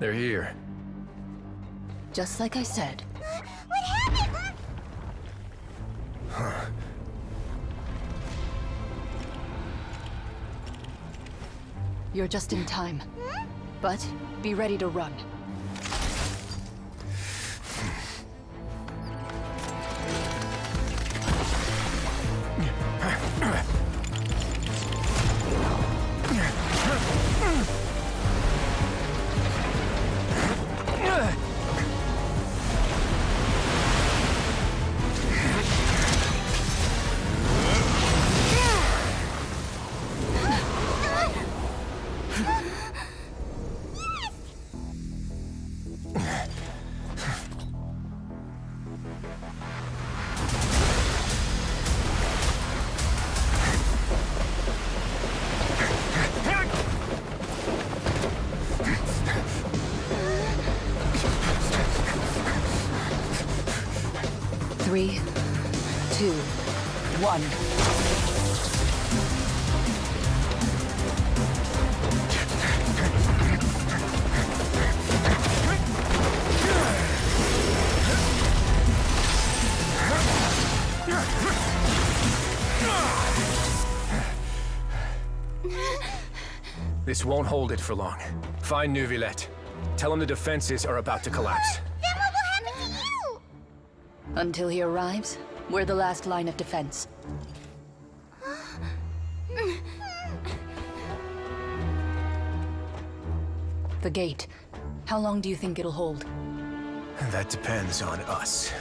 They're here. Just like I said. What happened? You're just in time. But be ready to run. Three, 2, 1. This won't hold it for long. Find Neuvillete. Tell him the defenses are about to collapse. Then what will happen to you? Until he arrives, we're the last line of defense. The gate. How long do you think it'll hold? That depends on us.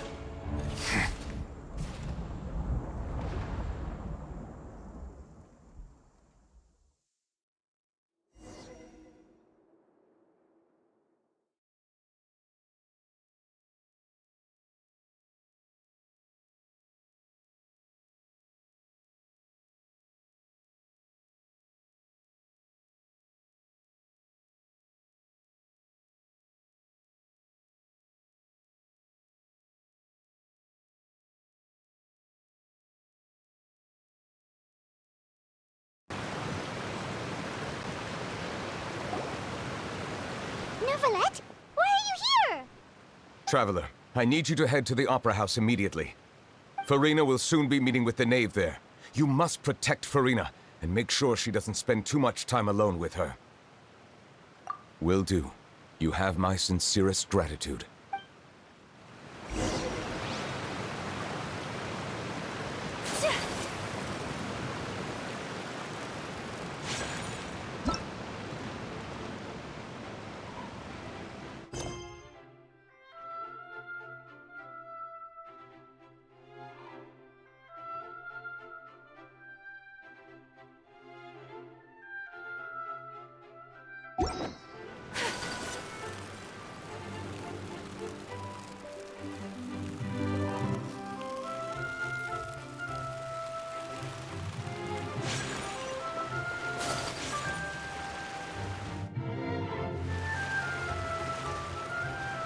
Neuvillete? Why are you here? Traveler, I need you to head to the Opera House immediately. Farina will soon be meeting with the knave there. You must protect Farina, and make sure she doesn't spend too much time alone with her. Will do. You have my sincerest gratitude.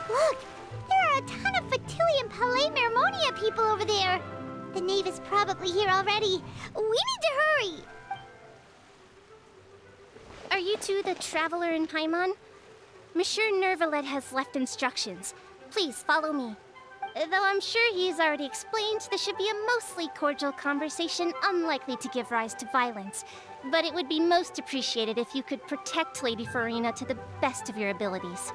Look! There are a ton of Fatilian Palais Mermonia people over there! The knave is probably here already. We need to hurry! Are you two the traveler in Paimon? Monsieur Neuvillete has left instructions. Please follow me. Though I'm sure he's already explained, this should be a mostly cordial conversation, unlikely to give rise to violence. But it would be most appreciated if you could protect Lady Farina to the best of your abilities.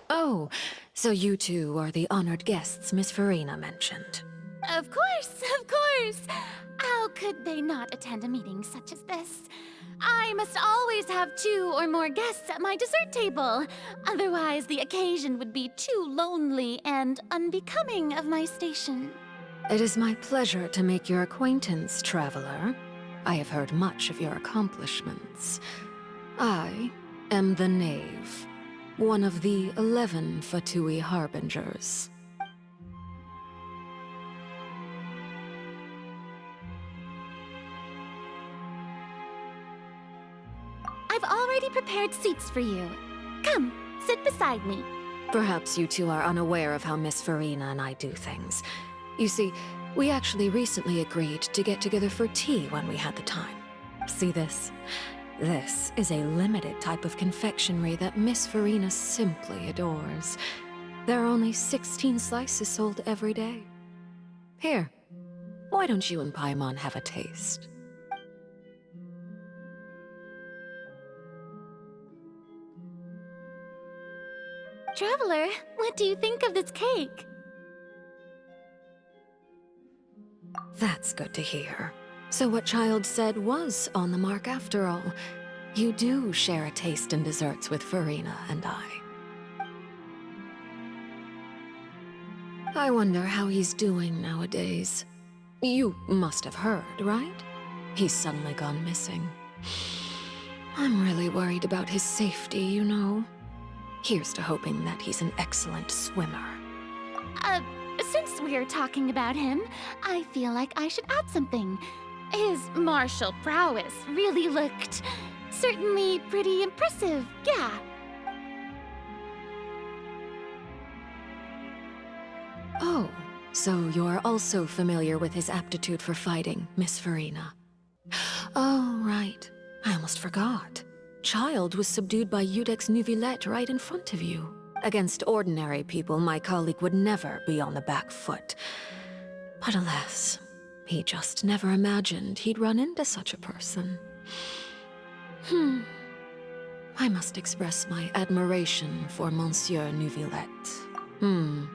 Oh, so you two are the honored guests Miss Farina mentioned. Of course, of course! How could they not attend a meeting such as this? I must always have 2 or more guests at my dessert table. Otherwise, the occasion would be too lonely and unbecoming of my station. It is my pleasure to make your acquaintance, traveler. I have heard much of your accomplishments. I am the Knave, one of the 11 Fatui Harbingers. I've already prepared seats for you. Come, sit beside me. Perhaps you two are unaware of how Miss Farina and I do things. You see, we actually recently agreed to get together for tea when we had the time. See this? This is a limited type of confectionery that Miss Farina simply adores. There are only 16 slices sold every day. Here, why don't you and Paimon have a taste? Traveler, what do you think of this cake? That's good to hear. So what Childe said was on the mark after all. You do share a taste in desserts with Farina and I. I wonder how he's doing nowadays. You must have heard, right? He's suddenly gone missing. I'm really worried about his safety, you know. Here's to hoping that he's an excellent swimmer. Since we're talking about him, I feel like I should add something. His martial prowess really looked certainly pretty impressive, yeah. Oh, so you're also familiar with his aptitude for fighting, Miss Farina. Oh, right. I almost forgot. Childe was subdued by Eudex's Neuvillete right in front of you. Against ordinary people, my colleague would never be on the back foot. But alas, he just never imagined he'd run into such a person. I must express my admiration for Monsieur Neuvillete.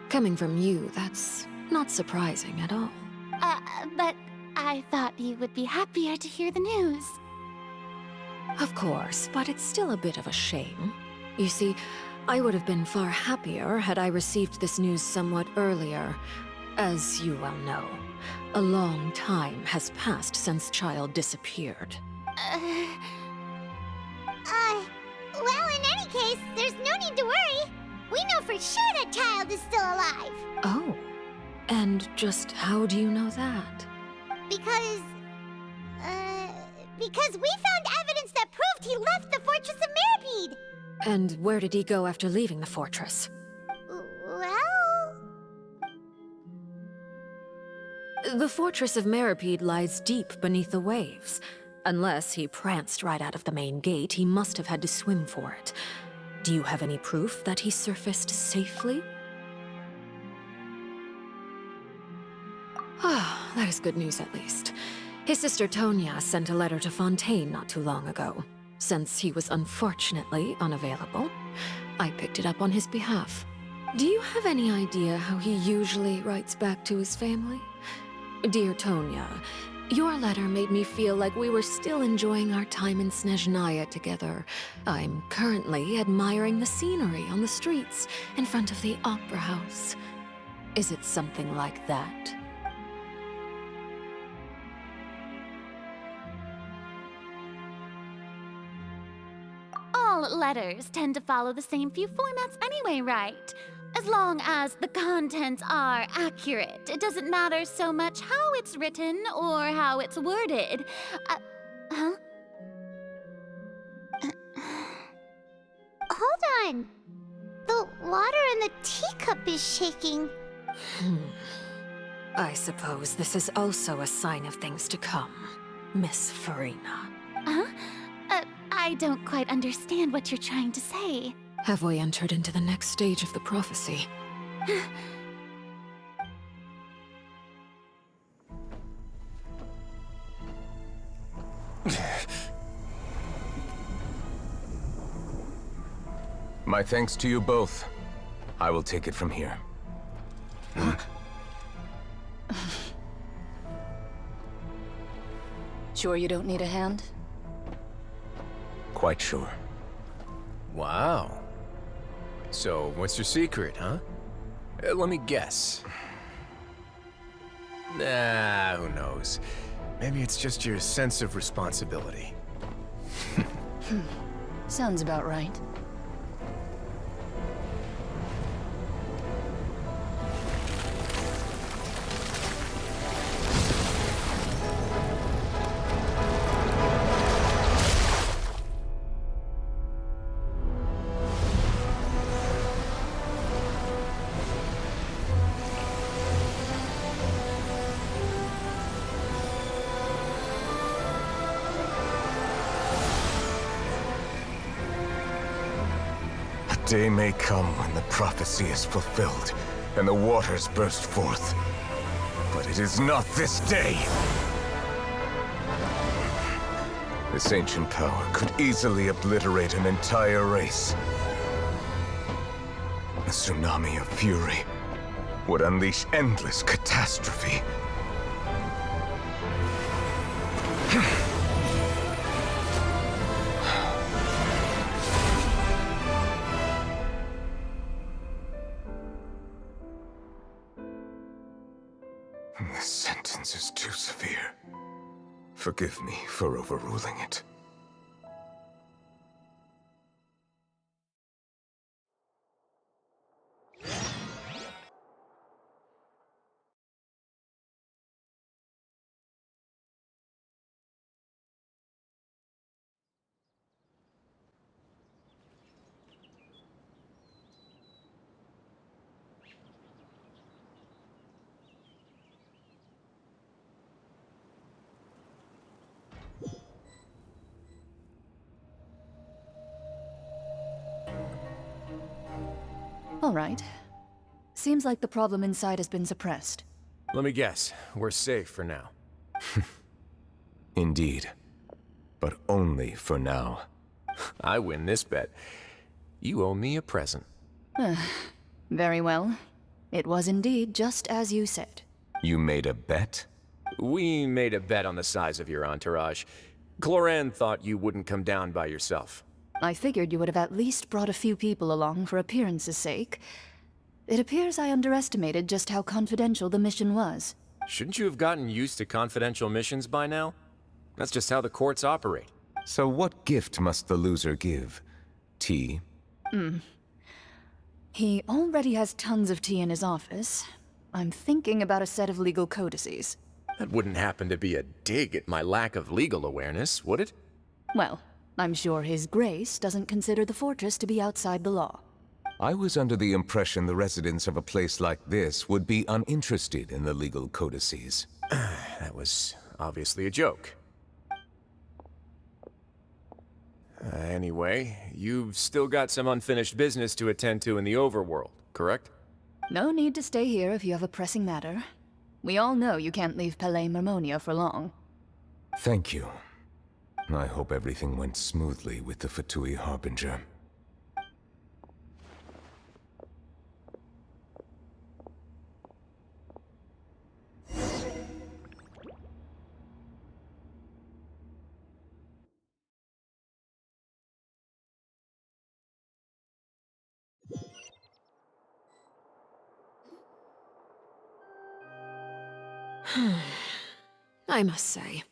Coming from you, that's not surprising at all. But I thought you would be happier to hear the news. Of course, but it's still a bit of a shame. You see, I would have been far happier had I received this news somewhat earlier. As you well know, a long time has passed since Childe disappeared. Well, in any case, there's no need to worry. We know for sure that Childe is still alive. Oh, and just how do you know that? Because we found evidence that proved he left the Fortress of Meripede. And where did he go after leaving the fortress? Well... The Fortress of Meripede lies deep beneath the waves. Unless he pranced right out of the main gate, he must have had to swim for it. Do you have any proof that he surfaced safely? Ah, that is good news at least. His sister Tonya sent a letter to Fontaine not too long ago. Since he was unfortunately unavailable, I picked it up on his behalf. Do you have any idea how he usually writes back to his family? Dear Tonya, your letter made me feel like we were still enjoying our time in Snezhnaya together. I'm currently admiring the scenery on the streets in front of the opera house. Is it something like that? All letters tend to follow the same few formats anyway, right? As long as the contents are accurate, it doesn't matter so much how it's written or how it's worded. Hold on. The water in the teacup is shaking. I suppose this is also a sign of things to come, Miss Farina. I don't quite understand what you're trying to say. Have we entered into the next stage of the prophecy? My thanks to you both. I will take it from here. Sure you don't need a hand? Quite sure. Wow. So, what's your secret, huh? Let me guess. Nah, who knows? Maybe it's just your sense of responsibility. Sounds about right. Day may come when the prophecy is fulfilled, and the waters burst forth. But it is not this day! This ancient power could easily obliterate an entire race. A tsunami of fury would unleash endless catastrophe. This sentence is too severe. Forgive me for overruling it. All right. Seems like the problem inside has been suppressed. Let me guess, we're safe for now. Indeed. But only for now. I win this bet. You owe me a present. Very well. It was indeed just as you said. You made a bet? We made a bet on the size of your entourage. Cloran thought you wouldn't come down by yourself. I figured you would have at least brought a few people along for appearance's sake. It appears I underestimated just how confidential the mission was. Shouldn't you have gotten used to confidential missions by now? That's just how the courts operate. So what gift must the loser give? Tea? He already has tons of tea in his office. I'm thinking about a set of legal codices. That wouldn't happen to be a dig at my lack of legal awareness, would it? Well, I'm sure His Grace doesn't consider the fortress to be outside the law. I was under the impression the residents of a place like this would be uninterested in the legal codices. That was obviously a joke. Anyway, you've still got some unfinished business to attend to in the overworld, correct? No need to stay here if you have a pressing matter. We all know you can't leave Palais Mermonia for long. Thank you. I hope everything went smoothly with the Fatui Harbinger. I must say,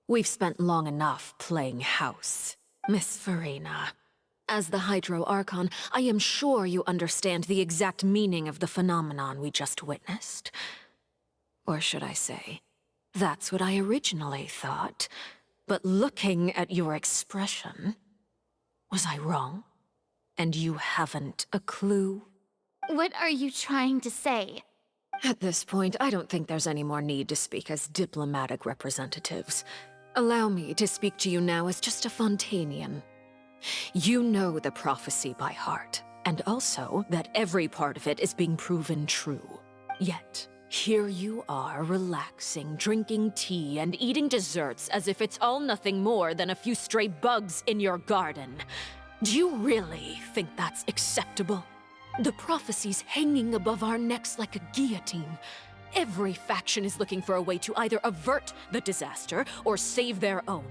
we've spent long enough playing house. Miss Farina, as the Hydro Archon, I am sure you understand the exact meaning of the phenomenon we just witnessed. Or should I say, that's what I originally thought. But looking at your expression, was I wrong? And you haven't a clue? What are you trying to say? At this point, I don't think there's any more need to speak as diplomatic representatives. Allow me to speak to you now as just a Fontainian. You know the prophecy by heart, and also that every part of it is being proven true. Yet, here you are relaxing, drinking tea, and eating desserts as if it's all nothing more than a few stray bugs in your garden. Do you really think that's acceptable? The prophecy's hanging above our necks like a guillotine. Every faction is looking for a way to either avert the disaster or save their own.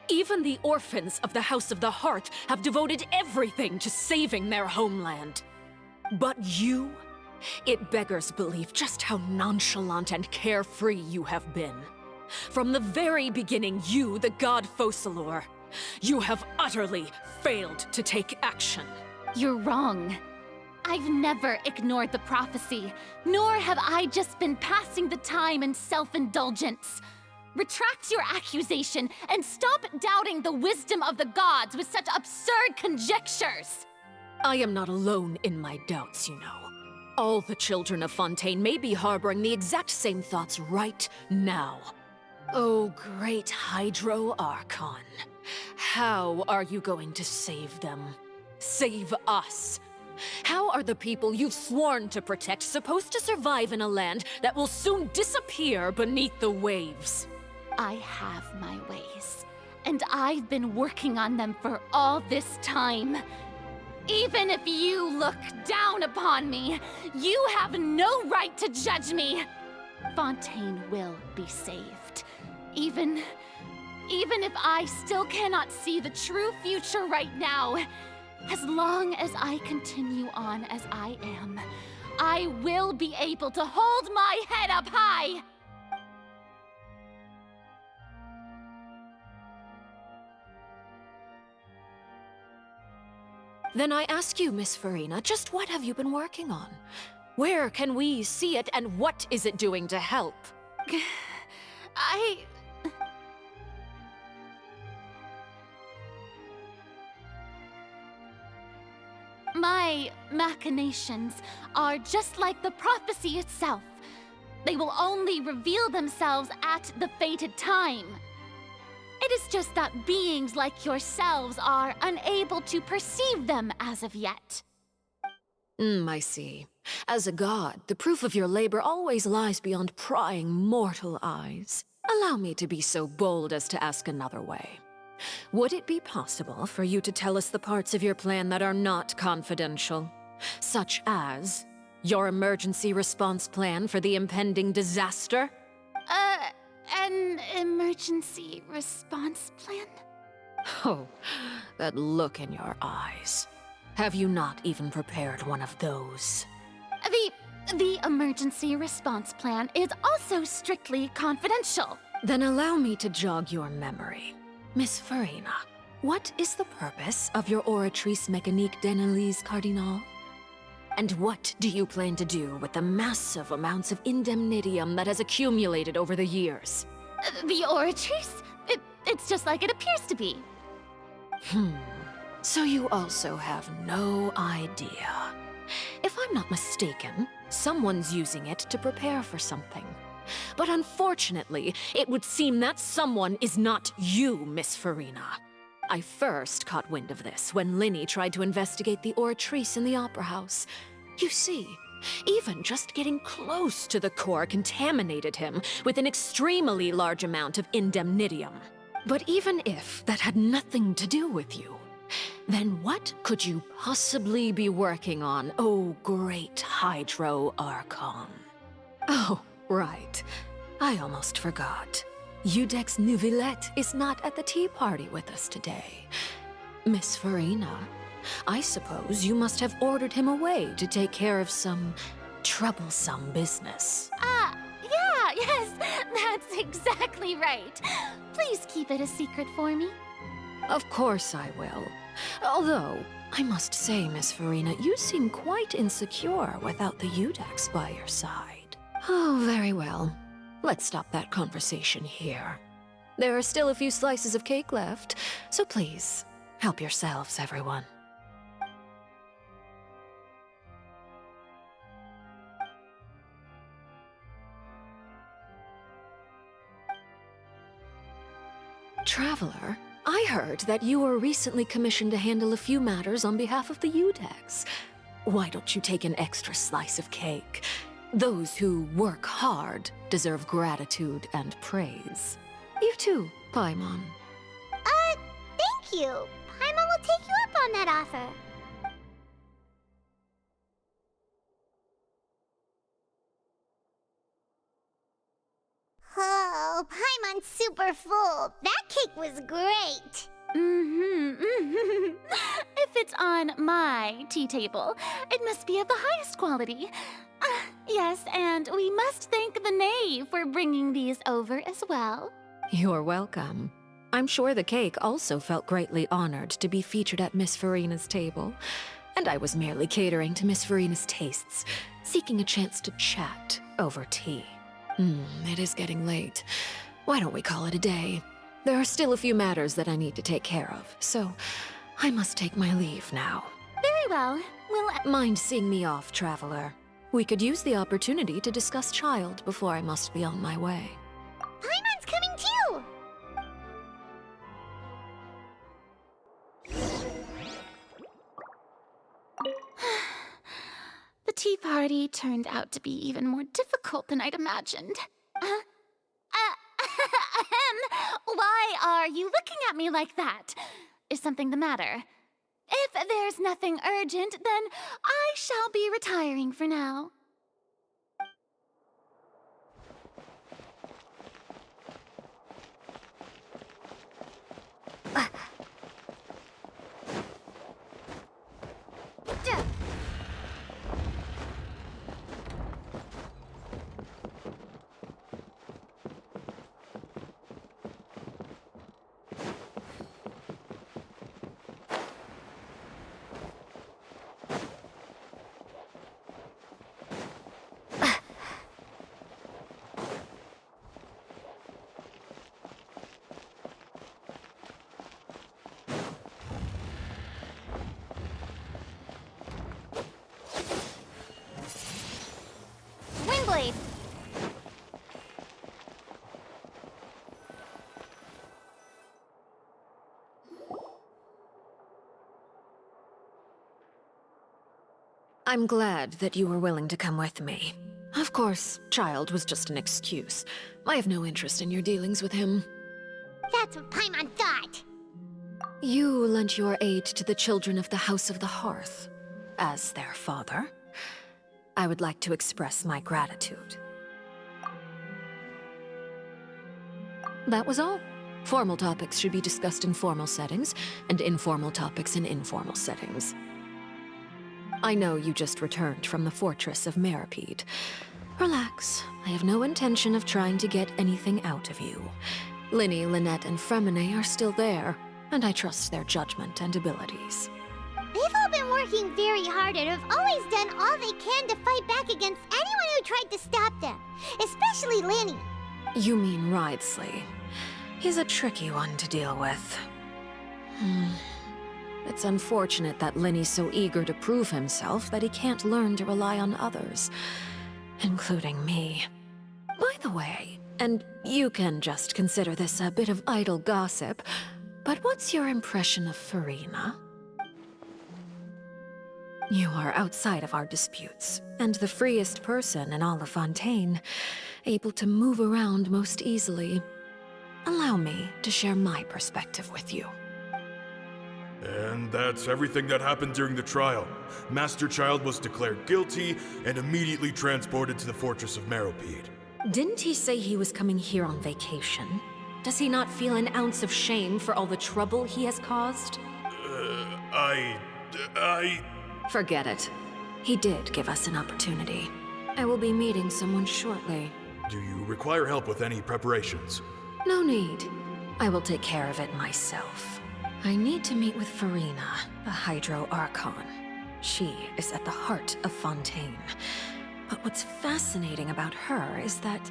Even the orphans of the House of the Heart have devoted everything to saving their homeland. But you? It beggars belief just how nonchalant and carefree you have been. From the very beginning, you, the god Focalor, you have utterly failed to take action. You're wrong. I've never ignored the prophecy, nor have I just been passing the time in self-indulgence. Retract your accusation and stop doubting the wisdom of the gods with such absurd conjectures! I am not alone in my doubts, you know. All the children of Fontaine may be harboring the exact same thoughts right now. Oh, great Hydro Archon. How are you going to save them? Save us? How are the people you've sworn to protect supposed to survive in a land that will soon disappear beneath the waves? I have my ways, and I've been working on them for all this time. Even if you look down upon me, you have no right to judge me. Fontaine will be saved. Even if I still cannot see the true future right now, as long as I continue on as I am, I will be able to hold my head up high. Then I ask you, Miss Farina, just what have you been working on? Where can we see it, and what is it doing to help? My machinations are just like the prophecy itself. They will only reveal themselves at the fated time. It is just that beings like yourselves are unable to perceive them as of yet. I see. As a god, the proof of your labor always lies beyond prying mortal eyes. Allow me to be so bold as to ask another way. Would it be possible for you to tell us the parts of your plan that are not confidential? Such as your emergency response plan for the impending disaster? An emergency response plan? Oh, that look in your eyes. Have you not even prepared one of those? The emergency response plan is also strictly confidential. Then allow me to jog your memory. Miss Farina, what is the purpose of your oratrice mécanique d'analyse cardinal? And what do you plan to do with the massive amounts of indemnitium that has accumulated over the years? The oratrice? It's just like it appears to be. So you also have no idea. If I'm not mistaken, someone's using it to prepare for something. But unfortunately, it would seem that someone is not you, Miss Farina. I first caught wind of this when Linny tried to investigate the oratrice in the Opera House. You see, even just getting close to the core contaminated him with an extremely large amount of indemnitium. But even if that had nothing to do with you, then what could you possibly be working on, oh great Hydro Archon? Oh, right. I almost forgot. Udex Neuvillete is not at the tea party with us today. Miss Farina, I suppose you must have ordered him away to take care of some troublesome business. Yes, that's exactly right. Please keep it a secret for me. Of course I will. Although, I must say, Miss Farina, you seem quite insecure without the Udex by your side. Oh, very well. Let's stop that conversation here. There are still a few slices of cake left, so please, help yourselves, everyone. Traveler, I heard that you were recently commissioned to handle a few matters on behalf of the Udex. Why don't you take an extra slice of cake? Those who work hard deserve gratitude and praise. You too, Paimon. Thank you. Paimon will take you up on that offer. Oh, Paimon's super full. That cake was great. If it's on my tea table, it must be of the highest quality. Yes, and we must thank the knave for bringing these over as well. You're welcome. I'm sure the cake also felt greatly honored to be featured at Miss Farina's table. And I was merely catering to Miss Farina's tastes, seeking a chance to chat over tea. It is getting late. Why don't we call it a day? There are still a few matters that I need to take care of, so I must take my leave now. Very well. Mind seeing me off, traveler? We could use the opportunity to discuss Childe before I must be on my way. Paimon's coming too! The tea party turned out to be even more difficult than I'd imagined. Why are you looking at me like that? Is something the matter? If there's nothing urgent, then I shall be retiring for now. Windblade! I'm glad that you were willing to come with me. Of course, Childe was just an excuse. I have no interest in your dealings with him. That's what Paimon thought! You lent your aid to the children of the House of the Hearth. As their father, I would like to express my gratitude. That was all. Formal topics should be discussed in formal settings, and informal topics in informal settings. I know you just returned from the fortress of Meripede. Relax. I have no intention of trying to get anything out of you. Linny, Lynette, and Fremine are still there, and I trust their judgment and abilities. They've all been working very hard and have always done all they can to fight back against anyone who tried to stop them. Especially Linny. You mean Ridesley. He's a tricky one to deal with. It's unfortunate that Linny's so eager to prove himself that he can't learn to rely on others, including me. By the way, and you can just consider this a bit of idle gossip, but what's your impression of Farina? You are outside of our disputes, and the freest person in all of Fontaine, able to move around most easily. Allow me to share my perspective with you. And that's everything that happened during the trial. Master Childe was declared guilty and immediately transported to the fortress of Meripede. Didn't he say he was coming here on vacation? Does he not feel an ounce of shame for all the trouble he has caused? Forget it. He did give us an opportunity. I will be meeting someone shortly. Do you require help with any preparations? No need. I will take care of it myself. I need to meet with Farina, the Hydro Archon. She is at the heart of Fontaine. But what's fascinating about her is that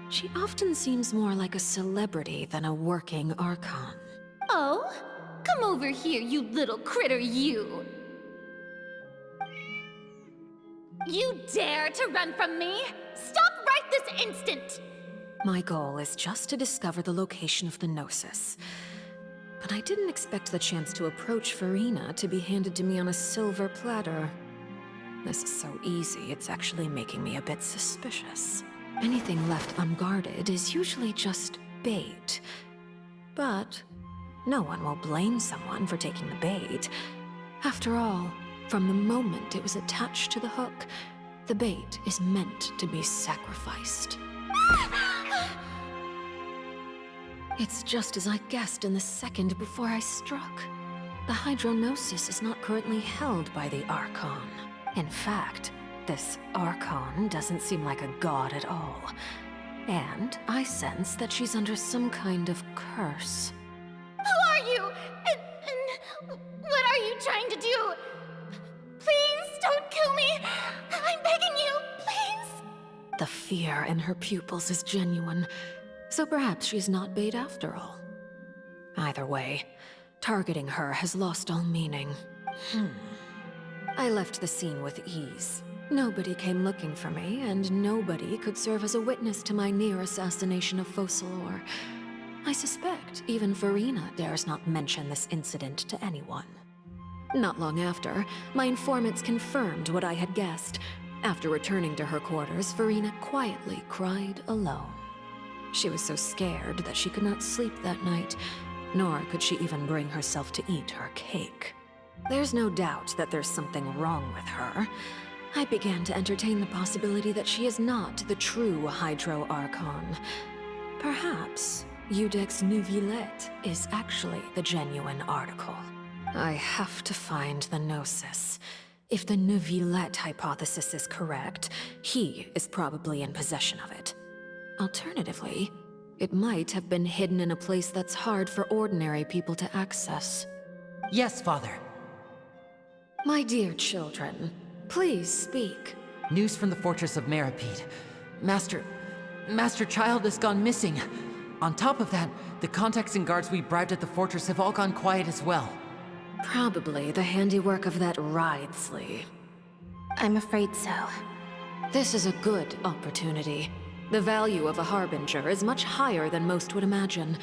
she often seems more like a celebrity than a working Archon. Oh? Come over here, you little critter, you! You dare to run from me? Stop right this instant! My goal is just to discover the location of the Gnosis. But I didn't expect the chance to approach Farina to be handed to me on a silver platter. This is so easy, it's actually making me a bit suspicious. Anything left unguarded is usually just bait. But no one will blame someone for taking the bait. After all, from the moment it was attached to the hook, the bait is meant to be sacrificed. It's just as I guessed in the second before I struck. The Hydronosis is not currently held by the Archon. In fact, This Archon doesn't seem like a god at all. And I sense that she's under some kind of curse. Who are you? And what are you trying to do? Please don't kill me. I'm begging you, please. The fear in her pupils is genuine, so perhaps she's not bait after all. Either way, targeting her has lost all meaning. I left the scene with ease. Nobody came looking for me, and nobody could serve as a witness to my near assassination of Focalor. I suspect even Farina dares not mention this incident to anyone. Not long after, my informants confirmed what I had guessed. After returning to her quarters, Farina quietly cried alone. She was so scared that she could not sleep that night, nor could she even bring herself to eat her cake. There's no doubt that there's something wrong with her. I began to entertain the possibility that she is not the true Hydro Archon. Perhaps Iudex Neuvillete is actually the genuine article. I have to find the Gnosis. If the Neuvillete hypothesis is correct, he is probably in possession of it. Alternatively, it might have been hidden in a place that's hard for ordinary people to access. Yes, Father. My dear children, please speak. News from the fortress of Meripede. Master Childe has gone missing. On top of that, the contacts and guards we bribed at the fortress have all gone quiet as well. Probably the handiwork of that Ridesley. I'm afraid so. This is a good opportunity. The value of a Harbinger is much higher than most would imagine.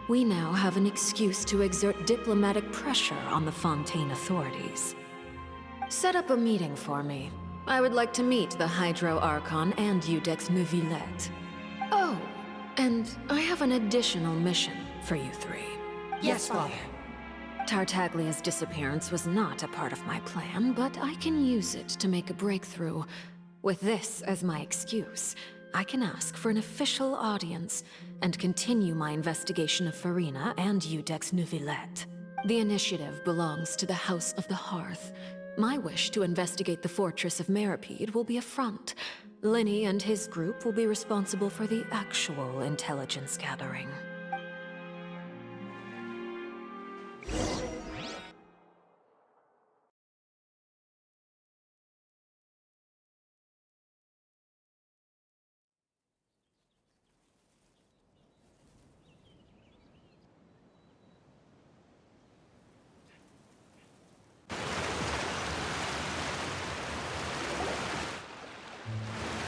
We now have an excuse to exert diplomatic pressure on the Fontaine authorities. Set up a meeting for me. I would like to meet the Hydro Archon and Iudex Neuvillete. Oh, and I have an additional mission for you three. Yes, Father. Tartaglia's disappearance was not a part of my plan, but I can use it to make a breakthrough. With this as my excuse, I can ask for an official audience and continue my investigation of Farina and Iudex Neuvillete. The initiative belongs to the House of the Hearth. My wish to investigate the fortress of Meripede will be a front. Linny and his group will be responsible for the actual intelligence gathering.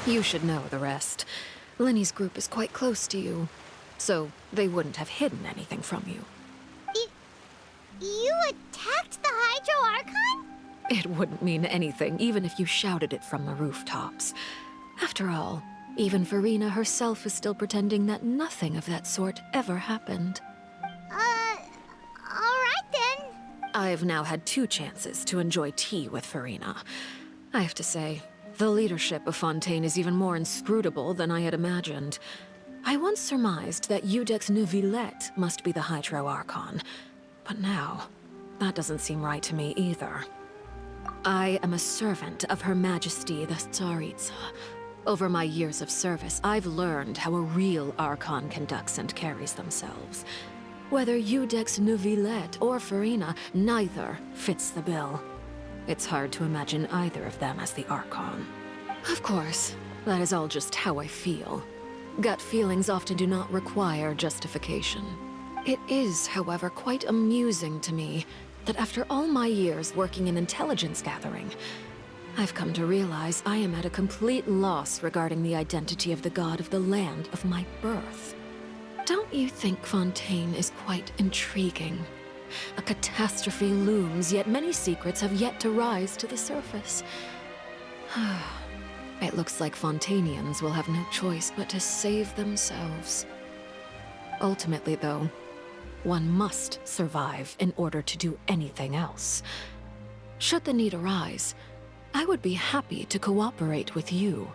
You should know the rest. Linny's group is quite close to you, so they wouldn't have hidden anything from you. You attacked the Hydro Archon? It wouldn't mean anything, even if you shouted it from the rooftops. After all, even Farina herself is still pretending that nothing of that sort ever happened. Alright then. I've now had 2 chances to enjoy tea with Farina. I have to say, the leadership of Fontaine is even more inscrutable than I had imagined. I once surmised that Iudex Neuvillete must be the Hydro Archon, but now, that doesn't seem right to me either. I am a servant of Her Majesty the Tsaritsa. Over my years of service, I've learned how a real Archon conducts and carries themselves. Whether Iudex Neuvillete or Farina, neither fits the bill. It's hard to imagine either of them as the Archon. Of course, that is all just how I feel. Gut feelings often do not require justification. It is, however, quite amusing to me that after all my years working in intelligence gathering, I've come to realize I am at a complete loss regarding the identity of the god of the land of my birth. Don't you think Fontaine is quite intriguing? A catastrophe looms, yet many secrets have yet to rise to the surface. It looks like Fontainians will have no choice but to save themselves. Ultimately, though, one must survive in order to do anything else. Should the need arise, I would be happy to cooperate with you.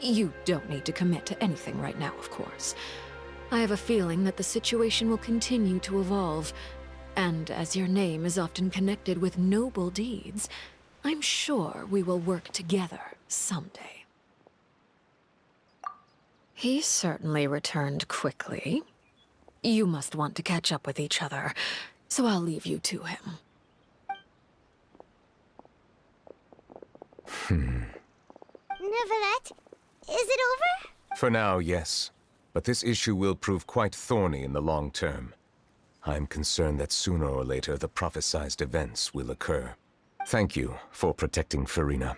You don't need to commit to anything right now, of course. I have a feeling that the situation will continue to evolve, and as your name is often connected with noble deeds, I'm sure we will work together someday. He certainly returned quickly. You must want to catch up with each other, so I'll leave you to him. Neuvillete, is it over? For now, yes. But this issue will prove quite thorny in the long term. I'm concerned that sooner or later the prophesized events will occur. Thank you for protecting Furina.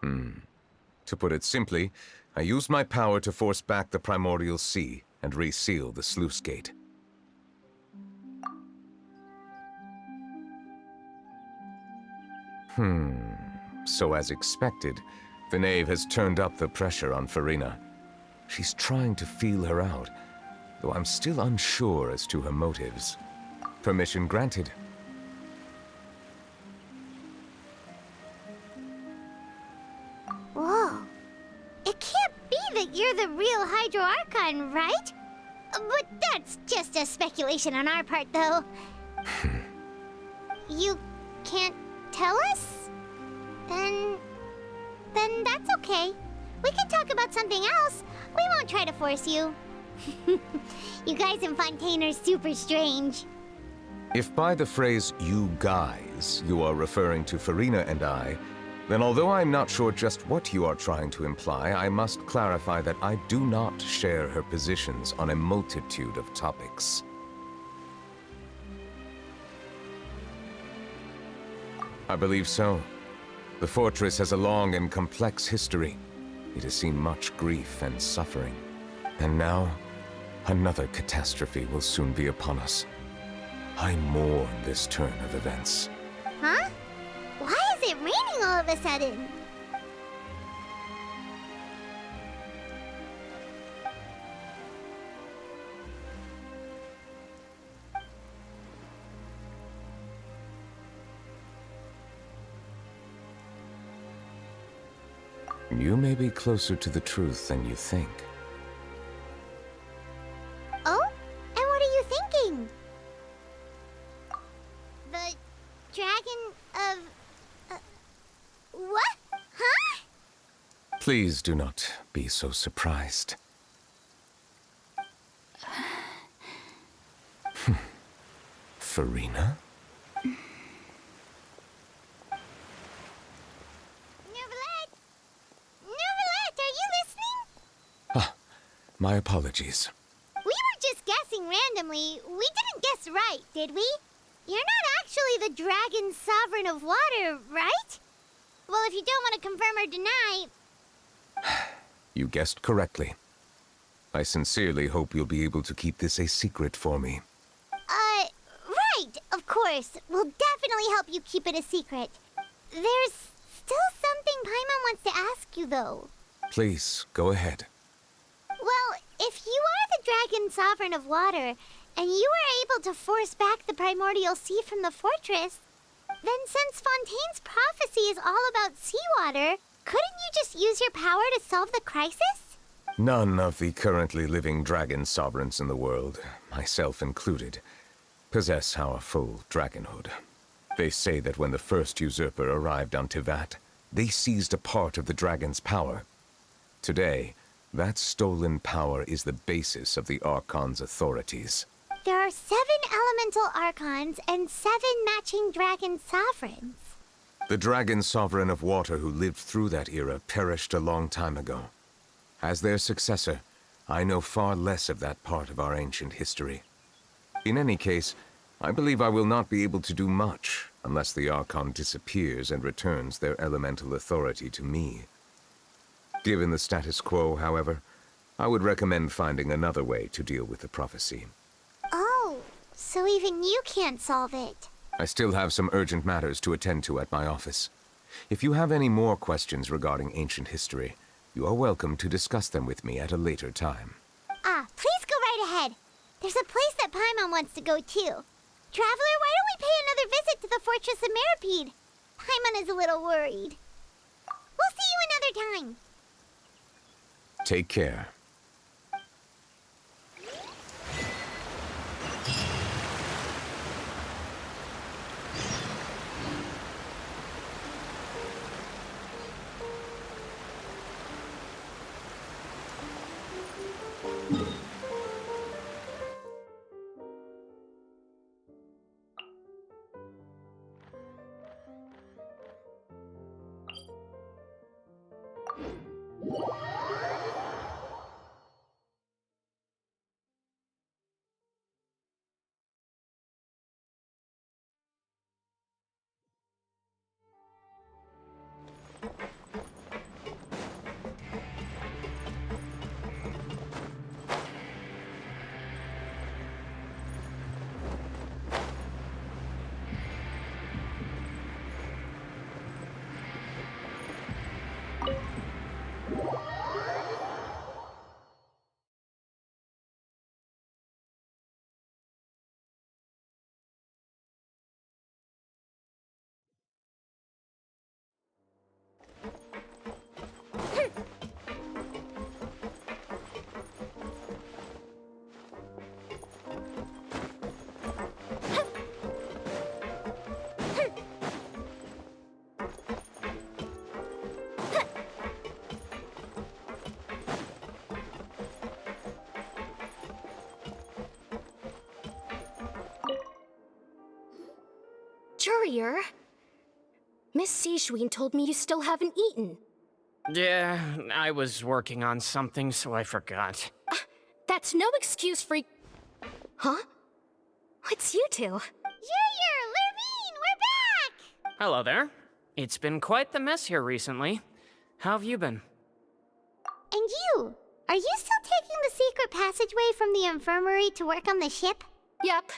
To put it simply, I used my power to force back the primordial sea and reseal the sluice gate. So as expected, the knave has turned up the pressure on Furina. She's trying to feel her out, though I'm still unsure as to her motives. Permission granted. Whoa. It can't be that you're the real Hydro Archon, right? But that's just a speculation on our part, though. You can't tell us? Then that's okay. We can talk about something else. We won't try to force you. You guys in Fontaine are super strange. If by the phrase, you guys, you are referring to Furina and I, then although I'm not sure just what you are trying to imply, I must clarify that I do not share her positions on a multitude of topics. I believe so. The fortress has a long and complex history. It has seen much grief and suffering. And now, another catastrophe will soon be upon us. I mourn this turn of events. Huh? Why is it raining all of a sudden? You may be closer to the truth than you think. Oh? And what are you thinking? The dragon of... what? Huh? Please do not be so surprised. Furina? My apologies. We were just guessing randomly. We didn't guess right, did we? You're not actually the Dragon Sovereign of Water, right? Well, if you don't want to confirm or deny... You guessed correctly. I sincerely hope you'll be able to keep this a secret for me. Right, of course. We'll definitely help you keep it a secret. There's still something Paimon wants to ask you, though. Please, go ahead. Well, if you are the Dragon Sovereign of Water, and you were able to force back the primordial sea from the fortress, then since Fontaine's prophecy is all about seawater, couldn't you just use your power to solve the crisis? None of the currently living dragon sovereigns in the world, myself included, possess our full dragonhood. They say that when the first usurper arrived on Tevat, they seized a part of the dragon's power. Today, that stolen power is the basis of the Archon's authorities. There are 7 elemental Archons and 7 matching dragon sovereigns. The dragon sovereign of water who lived through that era perished a long time ago. As their successor, I know far less of that part of our ancient history. In any case, I believe I will not be able to do much unless the Archon disappears and returns their elemental authority to me. Given the status quo, however, I would recommend finding another way to deal with the prophecy. Oh, so even you can't solve it. I still have some urgent matters to attend to at my office. If you have any more questions regarding ancient history, you are welcome to discuss them with me at a later time. Please go right ahead. There's a place that Paimon wants to go too. Traveler, why don't we pay another visit to the Fortress of Meropide? Paimon is a little worried. We'll see you another time. Take care. Courier, Miss Sijween told me you still haven't eaten. Yeah, I was working on something, so I forgot. That's no excuse for... Huh? It's you two. Courier, Lurvine, we're back! Hello there. It's been quite the mess here recently. How have you been? And you? Are you still taking the secret passageway from the infirmary to work on the ship? Yep.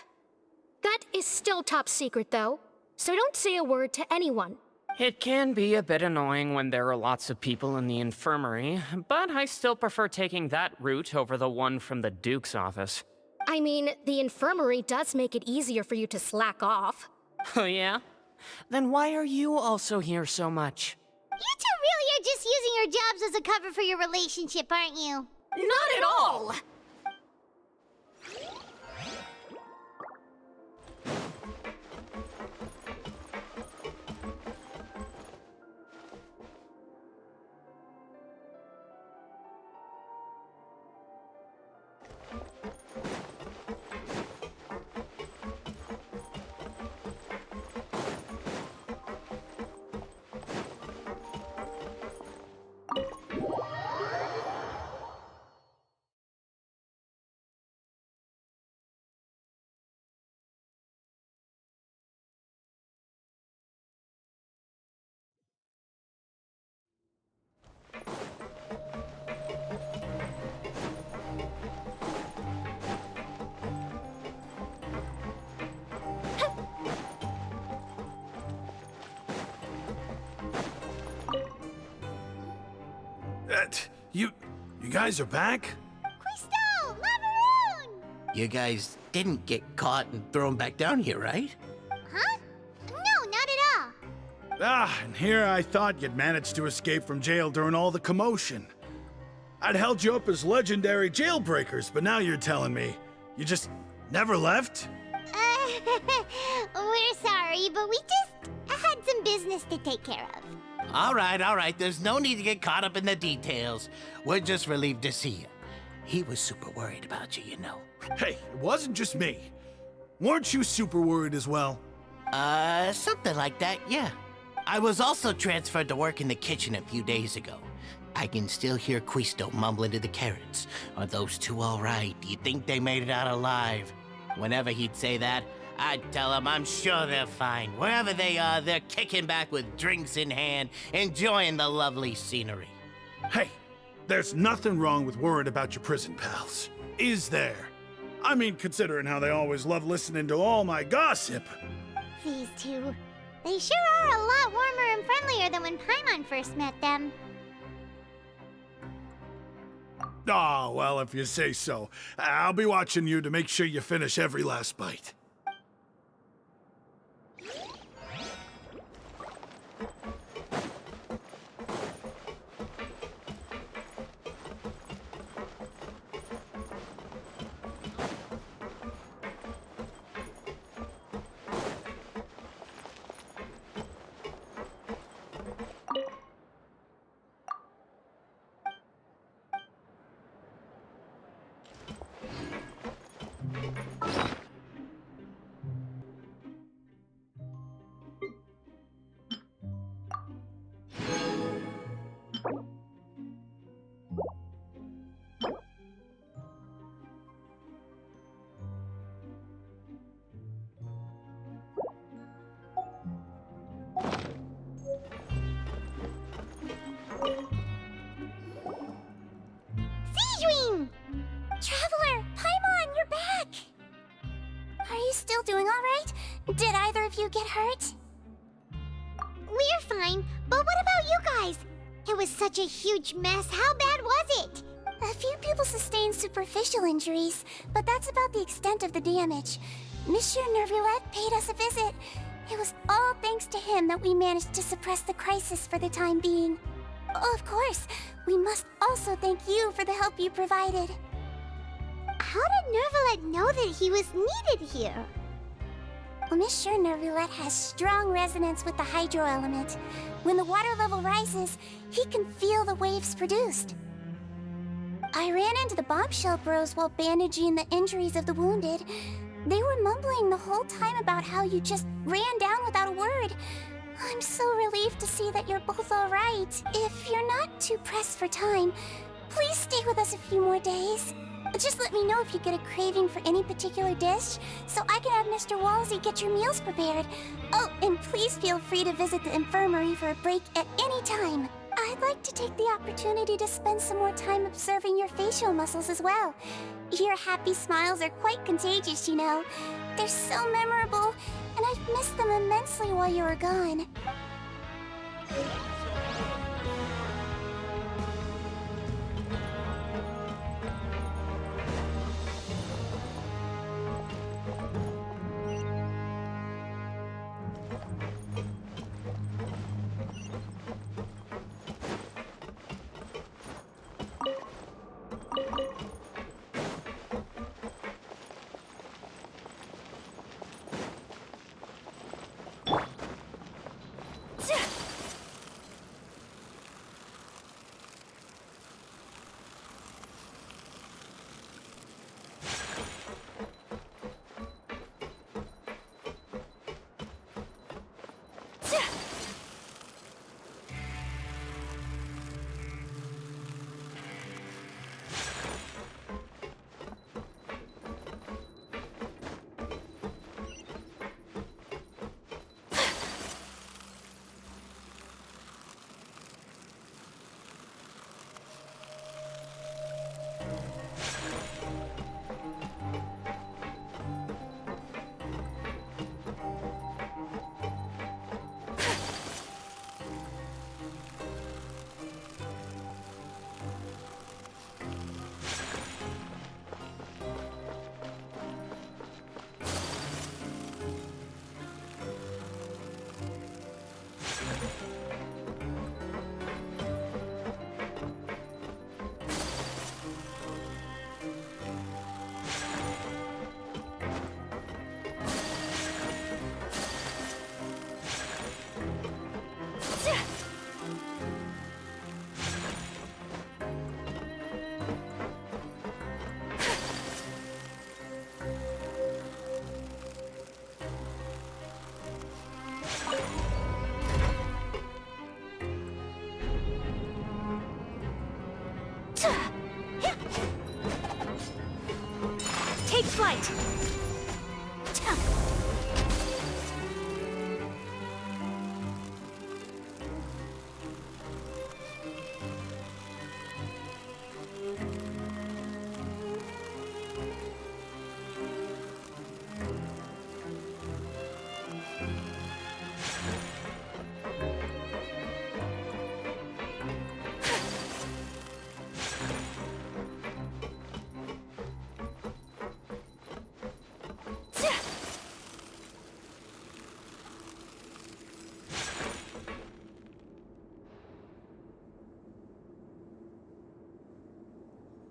That is still top secret, though. So don't say a word to anyone. It can be a bit annoying when there are lots of people in the infirmary, but I still prefer taking that route over the one from the Duke's office. I mean, the infirmary does make it easier for you to slack off. Oh yeah? Then why are you also here so much? You two really are just using your jobs as a cover for your relationship, aren't you? Not at all! You guys are back? Crystal! Macaroon! You guys didn't get caught and thrown back down here, right? Huh? No, not at all. And here I thought you'd managed to escape from jail during all the commotion. I'd held you up as legendary jailbreakers, but now you're telling me you just never left? We're sorry, but we just had some business to take care of. All right. There's no need to get caught up in the details. We're just relieved to see you. He was super worried about you, you know. Hey, it wasn't just me. Weren't you super worried as well? Something like that, yeah. I was also transferred to work in the kitchen a few days ago. I can still hear Quisto mumbling to the carrots. Are those two all right? Do you think they made it out alive? Whenever he'd say that, I'd tell him I'm sure they're fine. Wherever they are, they're kicking back with drinks in hand, enjoying the lovely scenery. Hey, there's nothing wrong with worrying about your prison pals. Is there? I mean, considering how they always love listening to all my gossip. These two. They sure are a lot warmer and friendlier than when Paimon first met them. Oh, well, if you say so. I'll be watching you to make sure you finish every last bite. doing? Traveler, Paimon, you're back! Are you still doing alright? Did either of you get hurt? We're fine, but what about you guys? It was such a huge mess. How bad was it? A few people sustained superficial injuries, but that's about the extent of the damage. Monsieur Neuvillete paid us a visit. It was all thanks to him that we managed to suppress the crisis for the time being. Of course, we must also thank you for the help you provided. How did Neuvillete know that he was needed here? Well, Monsieur Neuvillete has strong resonance with the hydro element. When the water level rises, he can feel the waves produced. I ran into the bombshell bros while bandaging the injuries of the wounded. They were mumbling the whole time about how you just ran down without a word. I'm so relieved to see that you're both alright. If you're not too pressed for time, please stay with us a few more days. Just let me know if you get a craving for any particular dish, so I can have Mr. Wolsey get your meals prepared. Oh, and please feel free to visit the infirmary for a break at any time. I'd like to take the opportunity to spend some more time observing your facial muscles as well. Your happy smiles are quite contagious, you know. They're so memorable, and I've missed them immensely while you were gone. Take flight!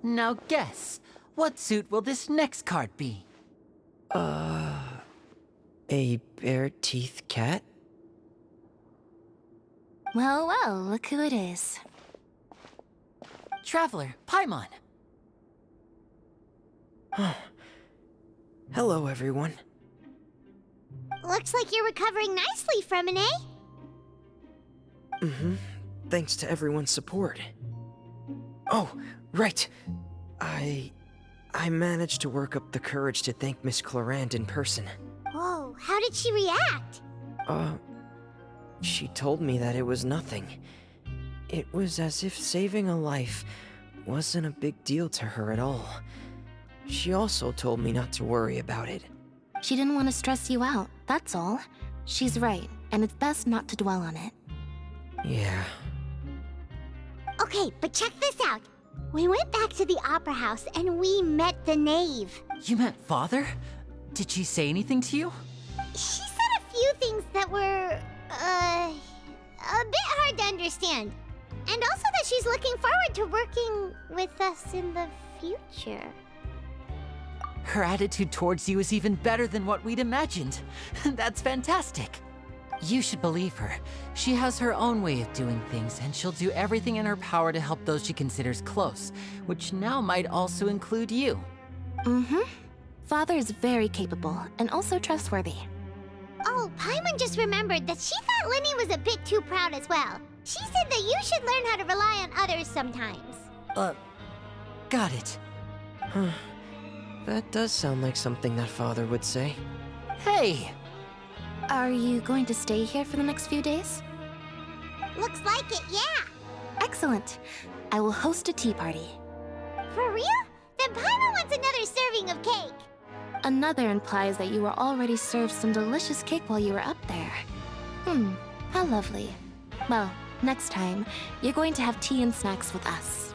Now guess, what suit will this next card be? A bare-teeth cat? Well, well, look who it is. Traveler, Paimon. Hello, everyone. Looks like you're recovering nicely from it, eh? Mm-hmm. Thanks to everyone's support. Oh, right. I managed to work up the courage to thank Miss Clarant in person. Whoa, how did she react? She told me that it was nothing. It was as if saving a life wasn't a big deal to her at all. She also told me not to worry about it. She didn't want to stress you out, that's all. She's right, and it's best not to dwell on it. Yeah. Okay, but check this out. We went back to the opera house and we met the knave. You met Father? Did she say anything to you? She said a few things that were, a bit hard to understand. And also that she's looking forward to working with us in the future. Her attitude towards you is even better than what we'd imagined. That's fantastic. You should believe her. She has her own way of doing things, and she'll do everything in her power to help those she considers close, which now might also include you. Mm-hmm. Father is very capable, and also trustworthy. Oh, Paimon just remembered that she thought Lenny was a bit too proud as well. She said that you should learn how to rely on others sometimes. Got it. That does sound like something that Father would say. Hey! Are you going to stay here for the next few days? Looks like it, yeah. Excellent. I will host a tea party. For real? Then Paimon wants another serving of cake. Another implies that you were already served some delicious cake while you were up there. How lovely. Well, next time, you're going to have tea and snacks with us.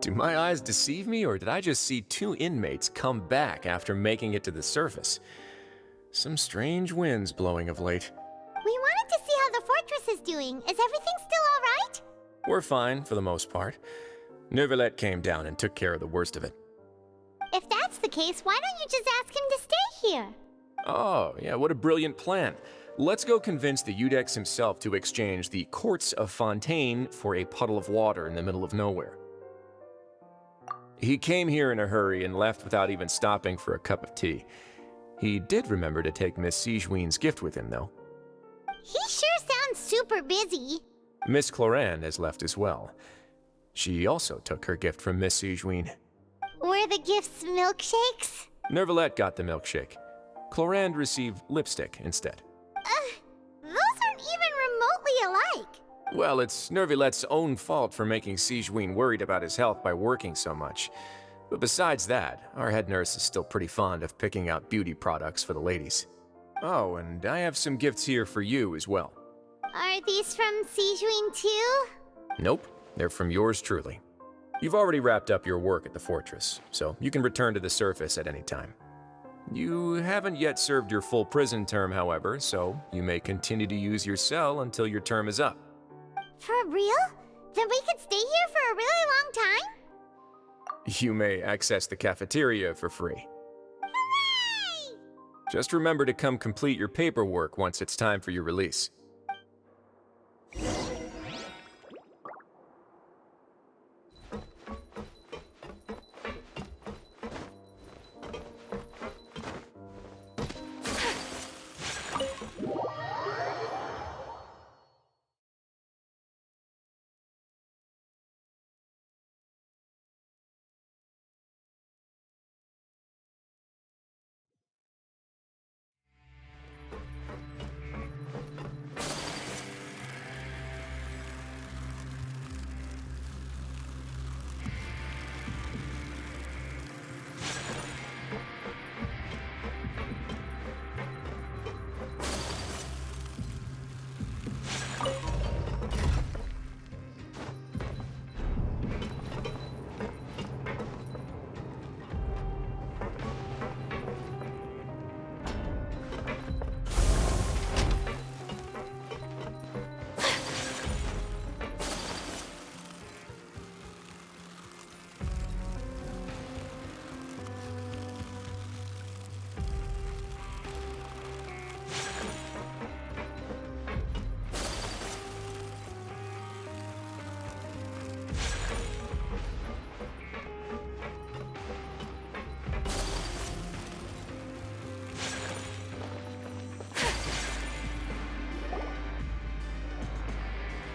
Do my eyes deceive me, or did I just see two inmates come back after making it to the surface? Some strange winds blowing of late. We wanted to see how the fortress is doing. Is everything still alright? We're fine, for the most part. Neuvillete came down and took care of the worst of it. If that's the case, why don't you just ask him to stay here? Oh, yeah, what a brilliant plan. Let's go convince the Udex himself to exchange the courts of Fontaine for a puddle of water in the middle of nowhere. He came here in a hurry and left without even stopping for a cup of tea. He did remember to take Miss Sigewinne's gift with him, though. He sure sounds super busy. Miss Clorinde has left as well. She also took her gift from Miss Sigewinne. Were the gifts milkshakes? Neuvillete got the milkshake. Clorinde received lipstick instead. Those aren't even remotely alike. Well, it's Neuvillette's own fault for making Sigewinne worried about his health by working so much. But besides that, our head nurse is still pretty fond of picking out beauty products for the ladies. Oh, and I have some gifts here for you as well. Are these from Sigewinne too? Nope, they're from yours truly. You've already wrapped up your work at the fortress, so you can return to the surface at any time. You haven't yet served your full prison term, however, so you may continue to use your cell until your term is up. For real? Then we could stay here for a really long time? You may access the cafeteria for free. Hooray! Just remember to come complete your paperwork once it's time for your release.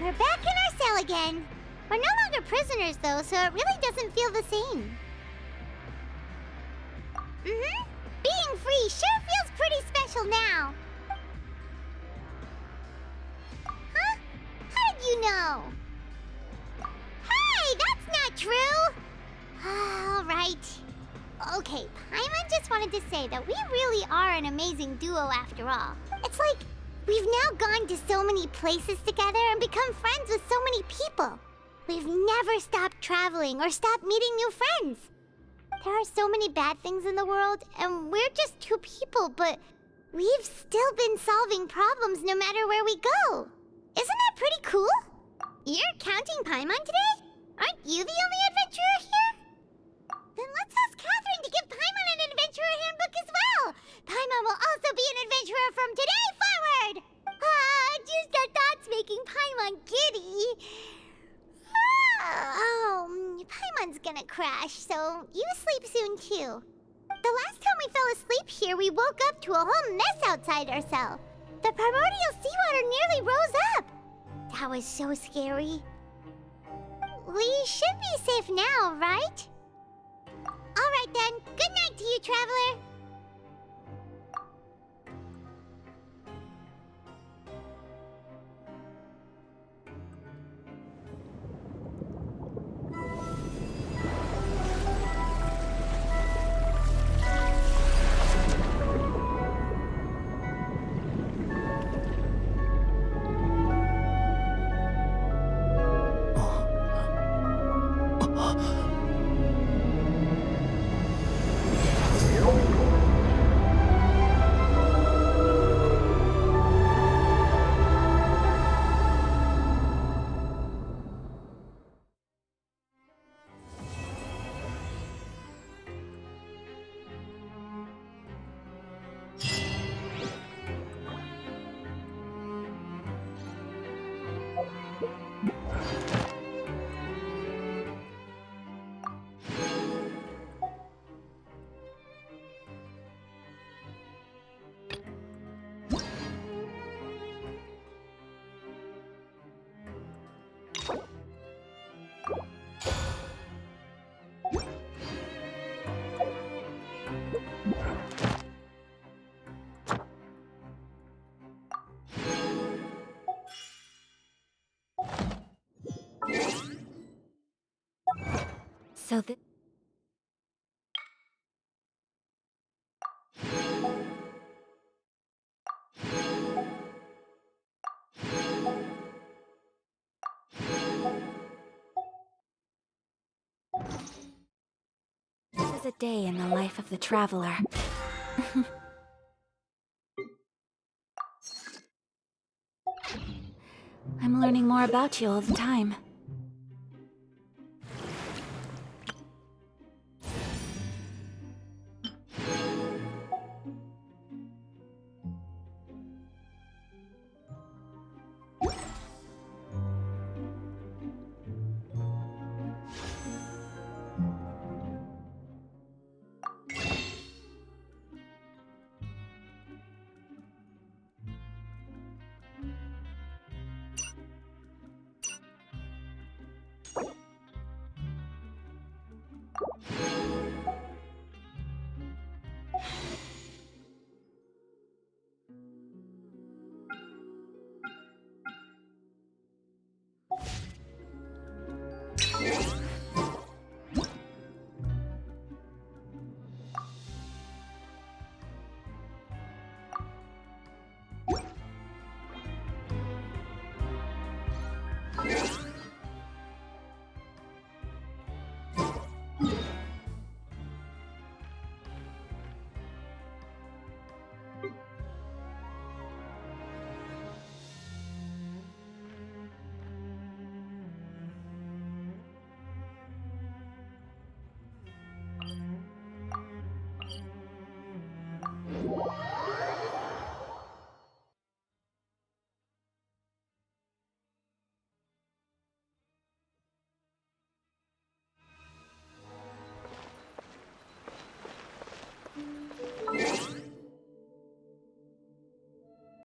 We're back in our cell again. We're no longer prisoners, though, so it really doesn't feel the same. Being free sure feels pretty special now. Huh? How did you know? Hey, that's not true! All right. Okay, Paimon just wanted to say that we really are an amazing duo after all. It's like we've now gone to so many places together and become friends with so many people. We've never stopped traveling or stopped meeting new friends. There are so many bad things in the world, and we're just two people, but we've still been solving problems no matter where we go. Isn't that pretty cool? You're counting Paimon today? Aren't you the only adventurer here? Then let's ask Catherine to give Paimon an adventurer handbook as well. Paimon will also be an adventurer from today forward. Just our thoughts making Paimon giddy. Paimon's gonna crash, so you sleep soon too. The last time we fell asleep here, we woke up to a whole mess outside our cell. The primordial seawater nearly rose up. That was so scary. We should be safe now, right? Alright then, good night to you, traveler. So this is a day in the life of the traveler. I'm learning more about you all the time.